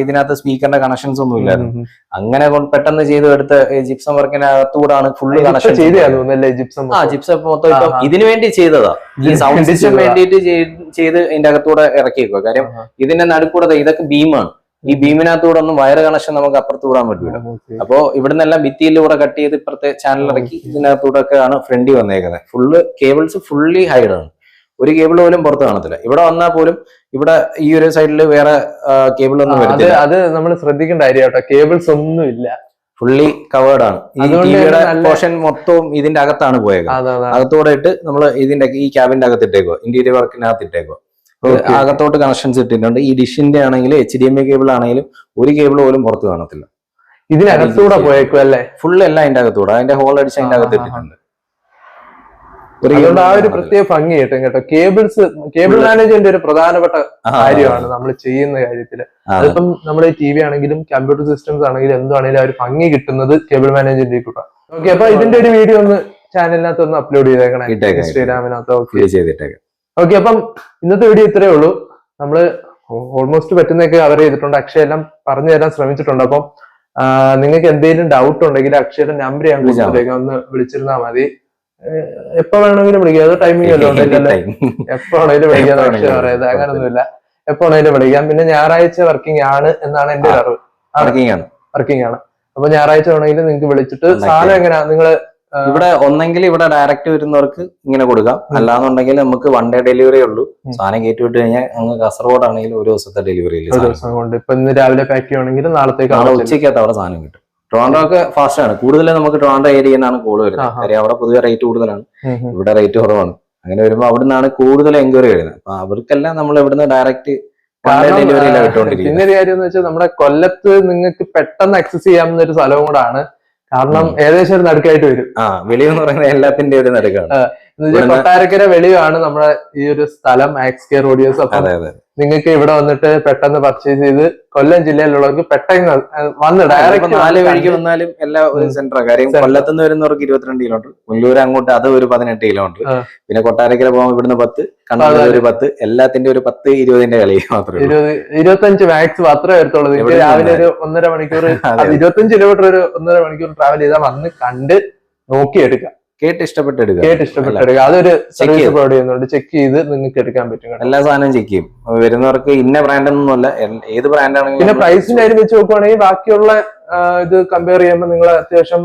ഇതിനകത്ത് സ്പീക്കറിന്റെ കണക്ഷൻസ് ഒന്നും ഇല്ലായിരുന്നു. അങ്ങനെ പെട്ടെന്ന് ചെയ്ത് എടുത്ത് ജിപ്സം വർക്കിനകത്തൂടാണ് ഫുള്ള് കണക്ഷൻ ജിപ്സം മൊത്തം ഇപ്പൊ ഇതിനു വേണ്ടി ചെയ്തതാ. ഈ സൗണ്ട് സിസ്റ്റം വേണ്ടിയിട്ട് ചെയ്ത് ഇതിന്റെ അകത്തൂടെ ഇറക്കി വെക്കുക. കാര്യം ഇതിന്റെ നടുക്കൂടെ ഇതൊക്കെ ബീമാണ്. ഈ ബീമിനകത്തൂടെ ഒന്നും വയർ കണക്ഷൻ നമുക്ക് അപ്പുറത്ത് വിടാൻ പറ്റൂല. അപ്പോ ഇവിടുന്നെല്ലാം ഭിത്തിയിലൂടെ കട്ട് ചെയ്ത് ഇപ്പുറത്തെ ചാനൽ ഇറക്കി ഇതിനകത്തൂടെ ഒക്കെയാണ് ഫ്രണ്ടി വന്നേക്കുന്നത്. ഫുള്ള് കേബിൾസ് ഫുള്ളി ഹൈഡ് ആണ്. ഒരു കേബിൾ പോലും പുറത്ത് കാണത്തില്ല. ഇവിടെ വന്നാൽ പോലും ഇവിടെ ഈ ഒരു സൈഡിൽ വേറെ കേബിൾ ഒന്നും വരുന്നില്ല. അത് നമ്മൾ ശ്രദ്ധിക്കേണ്ട കാര്യം കേട്ടോ. കേബിൾസ് ഒന്നും ഇല്ല, ഫുള്ളി കവേർഡ് ആണ്. ഈ ടിവിയുടെ പോർഷൻ മൊത്തവും ഇതിന്റെ അകത്താണ് പോയത്. അകത്തോടെ ഇട്ട് നമ്മൾ ഇതിന്റെ ഈ ക്യാബിന്റെ അകത്ത് ഇട്ടേക്കോ, ഇന്റീരിയർ വർക്കിനകത്ത് ഇട്ടേക്കോ. അകത്തോട്ട് കണക്ഷൻസ് ഇട്ടിട്ടുണ്ട്. ഈ ഡിഷിന്റെ ആണെങ്കിലും HDMI കേബിൾ ആണെങ്കിലും ഒരു കേബിൾ പോലും പുറത്ത് കാണത്തില്ല. ഇതിനകത്തൂടെ പോയേക്കും അല്ലേ? ഫുള്ള് എല്ലാം അതിന്റെ അകത്തൂടെ, അതിന്റെ ഹോൾ അടിച്ച് അതിന്റെ അകത്ത് ഇട്ടിട്ടുണ്ട്. അതുകൊണ്ട് ആ ഒരു പ്രത്യേക ഭംഗി കിട്ടും കേട്ടോ. കേബിൾ മാനേജ്മെന്റ് ഒരു പ്രധാനപ്പെട്ട കാര്യമാണ് നമ്മൾ ചെയ്യുന്ന കാര്യത്തില്. അതിപ്പം നമ്മുടെ TV ആണെങ്കിലും കമ്പ്യൂട്ടർ സിസ്റ്റംസ് ആണെങ്കിലും എന്താണെങ്കിലും ആ ഒരു ഭംഗി കിട്ടുന്നത് കേബിൾ മാനേജ്മെന്റ് കൂട്ടാ. ഓക്കെ, അപ്പൊ ഇതിന്റെ ഒരു വീഡിയോ ഒന്ന് ചാനലിനകത്ത് ഒന്ന് അപ്ലോഡ് ചെയ്തേക്കണേ, ഇൻസ്റ്റാഗ്രാമിനകത്ത്. ഓക്കെ, അപ്പം ഇന്നത്തെ വീഡിയോ ഇത്രയേ ഉള്ളൂ. നമ്മള് ഓൾമോസ്റ്റ് പറ്റുന്നതൊക്കെ കവർ ചെയ്തിട്ടുണ്ട്. അക്ഷയ എല്ലാം പറഞ്ഞു തരാൻ ശ്രമിച്ചിട്ടുണ്ട്. അപ്പം നിങ്ങൾക്ക് എന്തെങ്കിലും ഡൗട്ട് ഉണ്ടെങ്കിൽ അക്ഷയുടെ നമ്പർ ഞാൻ കൊടുത്തേക്കാം, ഒന്ന് വിളിച്ചിരുന്നാൽ മതി. എപ്പോ വേണമെങ്കിലും വിളിക്കാം. അത് ടൈമിംഗ് അല്ലോ ഉണ്ടല്ലോ, എപ്പോ വേണമെങ്കിലും വിളിക്കാം. അക്ഷയ പറയുന്നത് അങ്ങനൊന്നുമില്ല, എപ്പോ വേണമെങ്കിലും വിളിക്കാം. പിന്നെ ഞായറാഴ്ച വർക്കിംഗ് ആണ് എന്നാണ് എന്റെ ഒരു അറിവ്. വർക്കിംഗ് ആണ്. അപ്പൊ ഞായറാഴ്ച വേണമെങ്കിൽ നിങ്ങൾക്ക് വിളിച്ചിട്ട് സാധനം എങ്ങനെയാ നിങ്ങള് ഇവിടെ ഒന്നെങ്കിൽ ഇവിടെ ഡയറക്റ്റ് വരുന്നവർക്ക് ഇങ്ങനെ കൊടുക്കാം. അല്ലാന്നുണ്ടെങ്കിൽ നമുക്ക് 1 ഡേ ഡെലിവറി ഉള്ളൂ. സാധനം കയറ്റി വിട്ട് കഴിഞ്ഞാൽ അങ്ങ് കാസർഗോഡ് ആണെങ്കിൽ ഒരു ദിവസത്തെ ഡെലിവറി കൊണ്ട് ഇപ്പൊ ഇന്ന് രാവിലെ പാക്ക് ചെയ്യുവാണെങ്കിൽ നാളത്തേക്ക് ഉച്ചയ്ക്കകത്ത് അവിടെ സാധനം കിട്ടും. ട്രിവാൻഡ്രം ഒക്കെ ഫാസ്റ്റ് ആണ്. കൂടുതൽ നമുക്ക് ട്രിവാൻഡ്രം ഏരിയയിൽ നിന്നാണ് കോൾ വരുന്നത്. കാര്യം അവിടെ പൊതുവെ റേറ്റ് കൂടുതലാണ്, ഇവിടെ റേറ്റ് കുറവാണ്. അങ്ങനെ വരുമ്പോൾ അവിടെ നിന്നാണ് കൂടുതൽ എൻക്വയറി വരുന്നത്. അപ്പൊ അവർക്കെല്ലാം നമ്മൾ ഇവിടുന്ന് ഡയറക്റ്റ് ഡെലിവറിയിലാണ് വിട്ടുകൊണ്ടിരിക്കുന്നത്. പിന്നെ ഒരു കാര്യം എന്ന് വെച്ചാൽ നമ്മുടെ കൊല്ലത്ത് നിങ്ങൾക്ക് പെട്ടെന്ന് ആക്സസ് ചെയ്യാവുന്ന ഒരു സ്ഥലവും കൂടാണ്. കാരണം ഏകദേശം ഒരു നടുക്കായിട്ട് വരും. വെളിയെന്ന് പറയുന്നത് എല്ലാത്തിന്റെ ഒരു നടുക്കാണ്. കൊട്ടാരക്കര വെളിയാണ് നമ്മുടെ ഈ ഒരു സ്ഥലം, മാക്സ് കെയർ ഓഡിയോസ്. അപ്പൊ നിങ്ങൾക്ക് ഇവിടെ വന്നിട്ട് പെട്ടെന്ന് പർച്ചേസ് ചെയ്ത് കൊല്ലം ജില്ലയിലുള്ളവർക്ക് പെട്ടെന്ന് വന്ന് ഡയറക്റ്റ് 4 വഴിക്ക് വന്നാലും എല്ലാ ഒരു സെന്റർ. കാര്യം കൊല്ലത്തുനിന്ന് വരുന്നവർക്ക് 22 കിലോമീറ്റർ, മുല്ലൂർ അങ്ങോട്ട് അത് ഒരു 18 കിലോമീറ്റർ, പിന്നെ കൊട്ടാരക്കര പോകുമ്പോൾ ഇവിടുന്ന് 10, കണ്ണൂർ ഒരു 10, എല്ലാത്തിന്റെ ഒരു 10-20ന്റെ കളി മാത്രമേ 25 മാക്സ് മാത്രമേ വരത്തുള്ളൂ. നിങ്ങൾക്ക് രാവിലെ ഒരു 1.5 മണിക്കൂർ, 25 കിലോമീറ്റർ ഒരു 1.5 മണിക്കൂർ ട്രാവൽ ചെയ്താൽ വന്ന് കണ്ട് നോക്കിയെടുക്കാം. കേട്ട് ഇഷ്ടപ്പെട്ടെടുക്കുക. അതൊരു സർവീസ് പ്രൊവൈഡ് ചെയ്യുന്നുണ്ട്. ചെക്ക് ചെയ്ത് നിങ്ങൾക്ക് എടുക്കാൻ പറ്റും. എല്ലാ സാധനവും ചെക്ക് ചെയ്യും. വരുന്നവർക്ക് ഇന്ന ബ്രാൻഡ് ഒന്നുമല്ല, ഏത് ബ്രാൻഡ് ആണെങ്കിലും. പിന്നെ പ്രൈസിന്റെ കാര്യം വെച്ച് നോക്കുവാണെങ്കിൽ ബാക്കിയുള്ള ഇത് കമ്പയർ ചെയ്യുമ്പോൾ നിങ്ങൾ അത്യാവശ്യം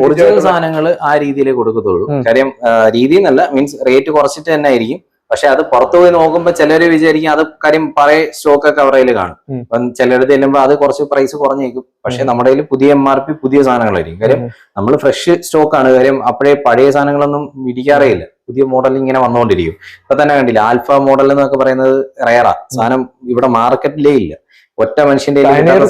ഒറിജിനൽ സാധനങ്ങൾ ആ രീതിയിലേ കൊടുക്കത്തുള്ളൂ. കാര്യം രീതി എന്നല്ല, മീൻസ് റേറ്റ് കുറച്ചിട്ട് തന്നെ ആയിരിക്കും. പക്ഷെ അത് പുറത്തു പോയി നോക്കുമ്പോൾ ചിലര് വിചാരിക്കും അത് കാര്യം പഴയ സ്റ്റോക്ക് ഒക്കെ അവരുടെ കയ്യിൽ കാണും. അപ്പം ചിലടത്ത് ചെല്ലുമ്പോൾ അത് കുറച്ച് പ്രൈസ് കുറഞ്ഞേക്കും. പക്ഷെ നമ്മുടെ കയ്യിൽ പുതിയ MRP പുതിയ സാധനങ്ങളായിരിക്കും. കാര്യം നമ്മൾ ഫ്രഷ് സ്റ്റോക്കാണ്. കാര്യം അപ്പോഴേ പഴയ സാധനങ്ങളൊന്നും ഇരിക്കാറേ ഇല്ല. പുതിയ മോഡൽ ഇങ്ങനെ വന്നുകൊണ്ടിരിക്കും. ഇപ്പൊ തന്നെ കണ്ടില്ല, ആൽഫ മോഡൽ എന്നൊക്കെ പറയുന്നത് റയറാ സാധനം, ഇവിടെ മാർക്കറ്റിലേ ഇല്ല. ഒറ്റ മനുഷ്യന്റെ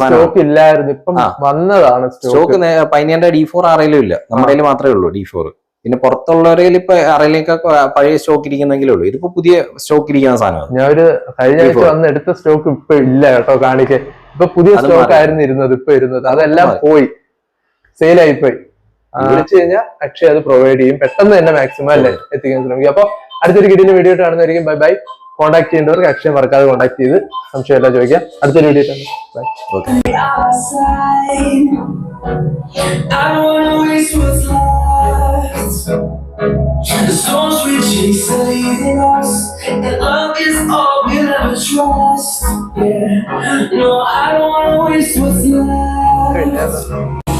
സ്റ്റോക്ക് ഇല്ലായിരുന്നു, ഇപ്പം വന്നതാണ് സ്റ്റോക്ക്. പൈനിയറിന്റെ D4 ആരെങ്കിലും ഇല്ല, നമ്മുടെ കയ്യിൽ മാത്രമേ ഉള്ളൂ D4. പിന്നെ പുറത്തുള്ളവരിൽ ഇപ്പൊ ആരെങ്കിലൊക്കെ പഴയ സ്റ്റോക്ക് ഇരിക്കുന്നെങ്കിലേ ഉള്ളൂ. ഇതിപ്പോ പുതിയ സ്റ്റോക്ക് ഇരിക്കുന്ന സാധനമാണ്. ഞാൻ ഒരു കഴിഞ്ഞ ആഴ്ച വന്ന് എടുത്ത സ്റ്റോക്ക് ഇപ്പൊ ഇല്ല കേട്ടോ കാണിക്കേ. ഇപ്പൊ പുതിയ സ്റ്റോക്ക് ആയിരുന്നു ഇരുന്നത്, ഇപ്പൊ ഇരുന്നത് അതെല്ലാം പോയി, സെയിലായി പോയി. വിളിച്ചു കഴിഞ്ഞാൽ അക്ഷയ അത് പ്രൊവൈഡ് ചെയ്യും. പെട്ടെന്ന് തന്നെ മാക്സിമം അല്ലേ എത്തിക്കാൻ ശ്രമിക്കും. അപ്പൊ അടുത്തൊരു കിടിലൻ വീഡിയോ കാണുന്നതായിരിക്കും. ബൈ. കോൺടാക്ട് ചെയ്യേണ്ടവർക്ക് അക്ഷയ മറക്കാതെ കോൺടാക്ട് ചെയ്ത് സംശയം എല്ലാം ചോദിക്കാം. അടുത്തൊരു വീഡിയോ ആണ്. The storms we chase are leading us, and love is all we'll ever trust. Yeah, no, I don't wanna waste what's left.